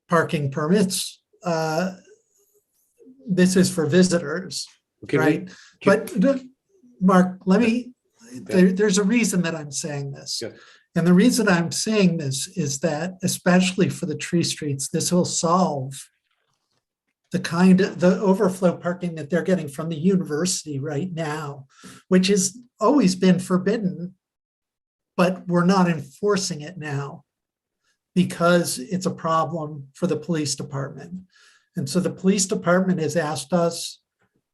[SPEAKER 6] parking permits. This is for visitors, right? But Mark, there's a reason that I'm saying this.
[SPEAKER 1] Yeah.
[SPEAKER 6] And the reason I'm saying this is that, especially for the tree streets, this will solve the overflow parking that they're getting from the university right now, which has always been forbidden, but we're not enforcing it now because it's a problem for the police department. And so the police department has asked us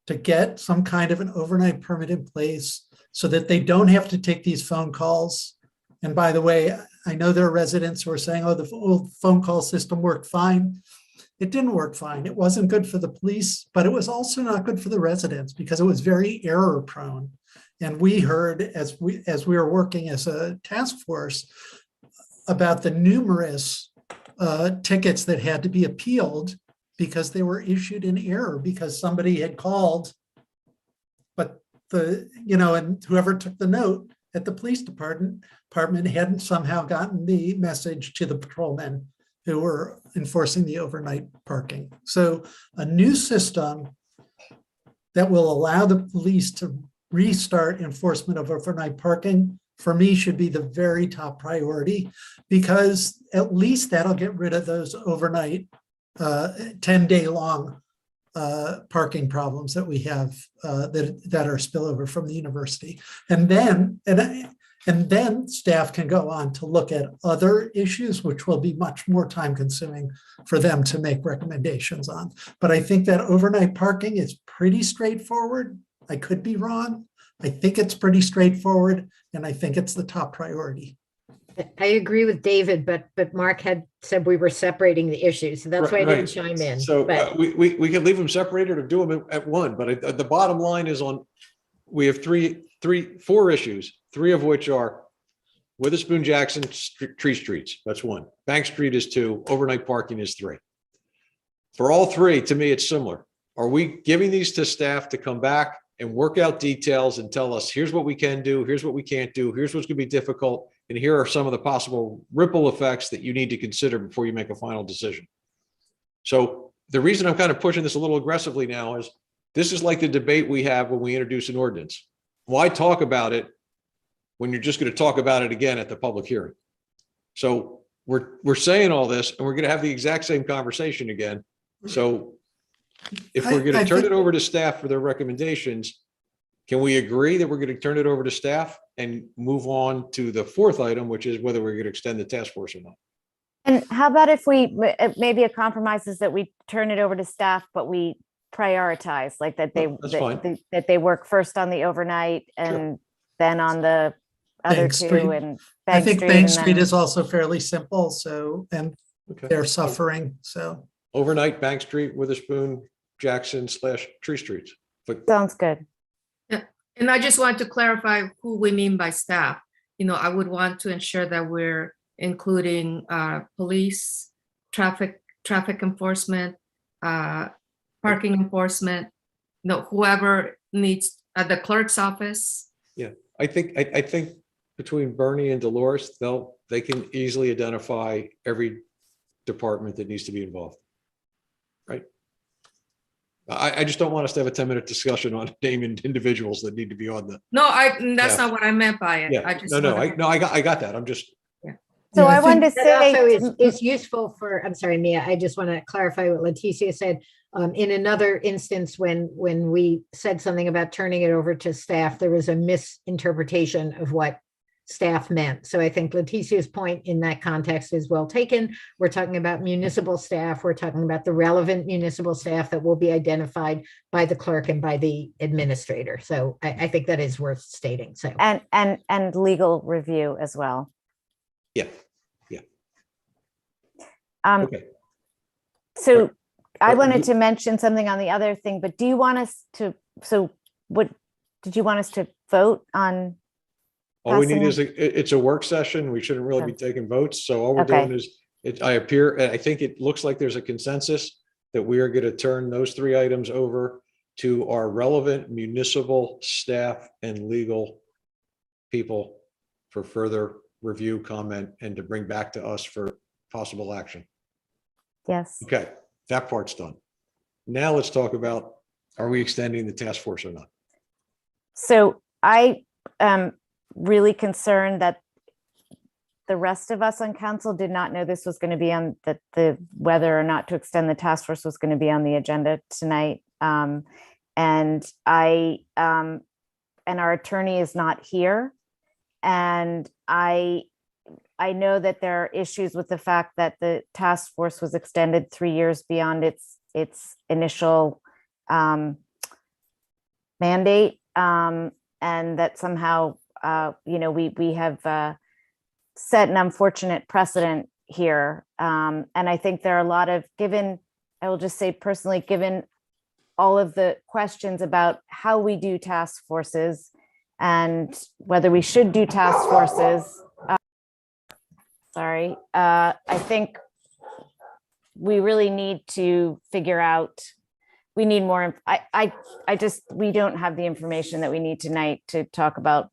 [SPEAKER 6] to get some kind of an overnight permit in place so that they don't have to take these phone calls. And by the way, I know there are residents who are saying, oh, the old phone call system worked fine. It didn't work fine. It wasn't good for the police, but it was also not good for the residents because it was very error prone. And we heard as we were working as a task force about the numerous tickets that had to be appealed because they were issued in error because somebody had called, but and whoever took the note at the police department hadn't somehow gotten the message to the patrolmen who were enforcing the overnight parking. So a new system that will allow the police to restart enforcement of overnight parking, for me, should be the very top priority, because at least that'll get rid of those overnight 10-day long parking problems that we have that are spillover from the university. And then staff can go on to look at other issues, which will be much more time consuming for them to make recommendations on. But I think that overnight parking is pretty straightforward. I could be wrong. I think it's pretty straightforward, and I think it's the top priority.
[SPEAKER 5] I agree with David, but Mark had said we were separating the issues, so that's why I didn't chime in.
[SPEAKER 1] So we can leave them separated or do them at one, but the bottom line is we have four issues, three of which are Witherspoon Jackson tree streets. That's one. Bank Street is two. Overnight parking is three. For all three, to me, it's similar. Are we giving these to staff to come back and work out details and tell us, here's what we can do, here's what we can't do, here's what's going to be difficult, and here are some of the possible ripple effects that you need to consider before you make a final decision. So the reason I'm kind of pushing this a little aggressively now is this is like the debate we have when we introduce an ordinance. Why talk about it when you're just going to talk about it again at the public hearing? So we're saying all this and we're going to have the exact same conversation again. So if we're going to turn it over to staff for their recommendations, can we agree that we're going to turn it over to staff and move on to the fourth item, which is whether we're going to extend the task force or not?
[SPEAKER 18] And how about if maybe a compromise is that we turn it over to staff, but we prioritize, like that they work first on the overnight and then on the other two, and
[SPEAKER 6] I think Bank Street is also fairly simple. So, and they're suffering. So
[SPEAKER 1] overnight, Bank Street, Witherspoon, Jackson / tree streets.
[SPEAKER 18] Sounds good.
[SPEAKER 7] Yeah. And I just want to clarify who we mean by staff. I would want to ensure that we're including police, traffic enforcement, parking enforcement, whoever needs at the clerk's office.
[SPEAKER 1] Yeah, I think between Bernie and Dolores, they can easily identify every department that needs to be involved. Right? I just don't want us to have a 10-minute discussion on naming individuals that need to be on the.
[SPEAKER 7] No, that's
[SPEAKER 1] Yeah.
[SPEAKER 7] not what I meant by it.
[SPEAKER 1] Yeah,
[SPEAKER 7] I just
[SPEAKER 1] I got that. I'm just.
[SPEAKER 18] So I wanted to
[SPEAKER 5] That also
[SPEAKER 18] say,
[SPEAKER 5] is useful for, I'm sorry, Mia, I just want to clarify what Leticia said. In another instance, when we said something about turning it over to staff, there was a misinterpretation of what staff meant. So I think Leticia's point in that context is well taken. We're talking about municipal staff. We're talking about the relevant municipal staff that will be identified by the clerk and by the administrator. So I think that is worth stating. So
[SPEAKER 18] and legal review as well.
[SPEAKER 1] Yeah.
[SPEAKER 18] Okay. So I wanted to mention something on the other thing, but do you want us to, so what, did you want us to vote on?
[SPEAKER 1] All we need is, it's a work session. We shouldn't really be taking votes. So all we're doing is, I think it looks like there's a consensus that we are going to turn those 3 items over to our relevant municipal staff and legal people for further review, comment, and to bring back to us for possible action.
[SPEAKER 18] Yes.
[SPEAKER 1] Okay, that part's done. Now let's talk about, are we extending the task force or not?
[SPEAKER 18] So I am really concerned that the rest of us on council did not know this was going to be on the whether or not to extend the task force was going to be on the agenda tonight. And our attorney is not here. And I know that there are issues with the fact that the task force was extended 3 years beyond its initial mandate, and that somehow we have set an unfortunate precedent here. And I think there are a lot of, I will just say personally, given all of the questions about how we do task forces and whether we should do task forces, I think we really need to figure out, we need more, we don't have the information that we need tonight to talk about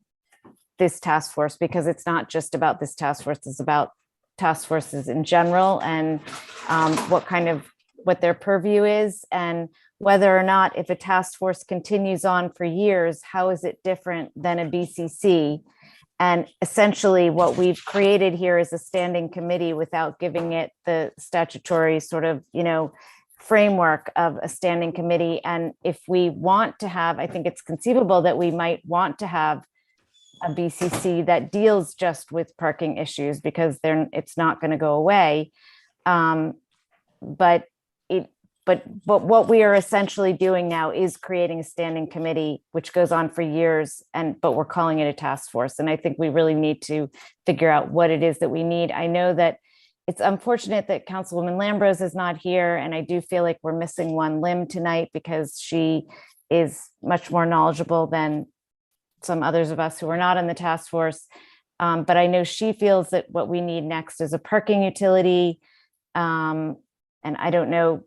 [SPEAKER 18] this task force, because it's not just about this task force, it's about task forces in general and what their purview is, and whether or not, if a task force continues on for years, how is it different than a BCC? And essentially what we've created here is a standing committee without giving it the statutory sort of, framework of a standing committee. And if we want to have, I think it's conceivable that we might want to have a BCC that deals just with parking issues, because it's not going to go away. But what we are essentially doing now is creating a standing committee, which goes on for years, but we're calling it a task force. And I think we really need to figure out what it is that we need. I know that it's unfortunate that Councilwoman Lambrose is not here, and I do feel like we're missing one limb tonight, because she is much more knowledgeable than some others of us who are not in the task force. But I know she feels that what we need next is a parking utility. And I don't know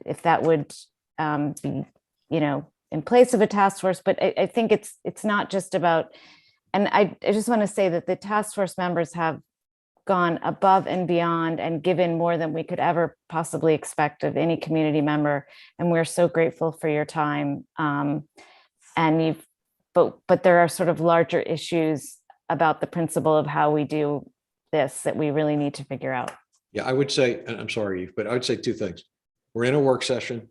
[SPEAKER 18] if that would be, in place of a task force, but I think it's not just about, and I just want to say that the task force members have gone above and beyond and given more than we could ever possibly expect of any community member. And we're so grateful for your time. But there are sort of larger issues about the principle of how we do this that we really need to figure out.
[SPEAKER 1] Yeah, I would say, and I'm sorry, Eve, but I would say 2 things. We're in a work session,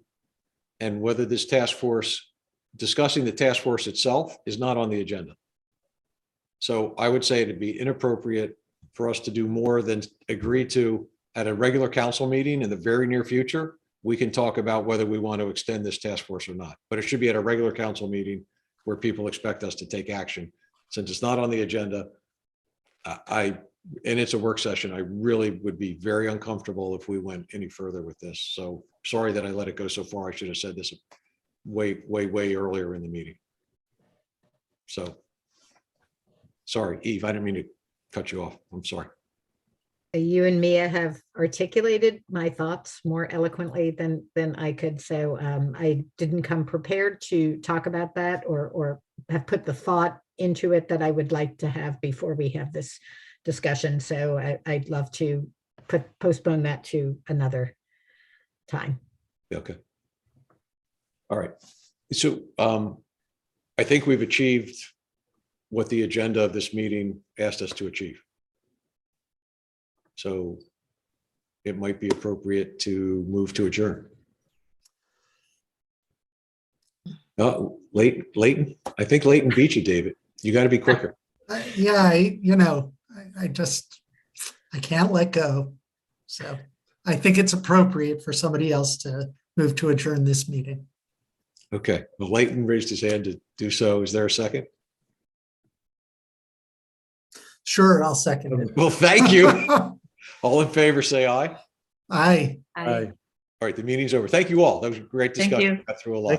[SPEAKER 1] and whether this task force, discussing the task force itself is not on the agenda. So I would say it'd be inappropriate for us to do more than agree to, at a regular council meeting in the very near future, we can talk about whether we want to extend this task force or not. But it should be at a regular council meeting where people expect us to take action. Since it's not on the agenda, and it's a work session, I really would be very uncomfortable if we went any further with this. So sorry that I let it go so far. I should have said this way earlier in the meeting. So sorry, Eve, I didn't mean to cut you off. I'm sorry.
[SPEAKER 5] You and Mia have articulated my thoughts more eloquently than I could. So I didn't come prepared to talk about that or have put the thought into it that I would like to have before we have this discussion. So I'd love to postpone that to another time.
[SPEAKER 1] Okay. All right. So I think we've achieved what the agenda of this meeting asked us to achieve. So it might be appropriate to move to adjourn. Leighton, I think Leighton beat you, David. You got to be quicker.
[SPEAKER 6] Yeah, I can't let go. So I think it's appropriate for somebody else to move to adjourn this meeting.
[SPEAKER 1] Okay. Well, Leighton raised his hand to do so. Is there a second?
[SPEAKER 6] Sure, I'll second it.
[SPEAKER 1] Well, thank you. All in favor, say aye.
[SPEAKER 6] Aye.
[SPEAKER 1] All right, the meeting's over. Thank you all. That was a great
[SPEAKER 19] Thank
[SPEAKER 1] discussion.
[SPEAKER 19] you.
[SPEAKER 1] Got through a lot.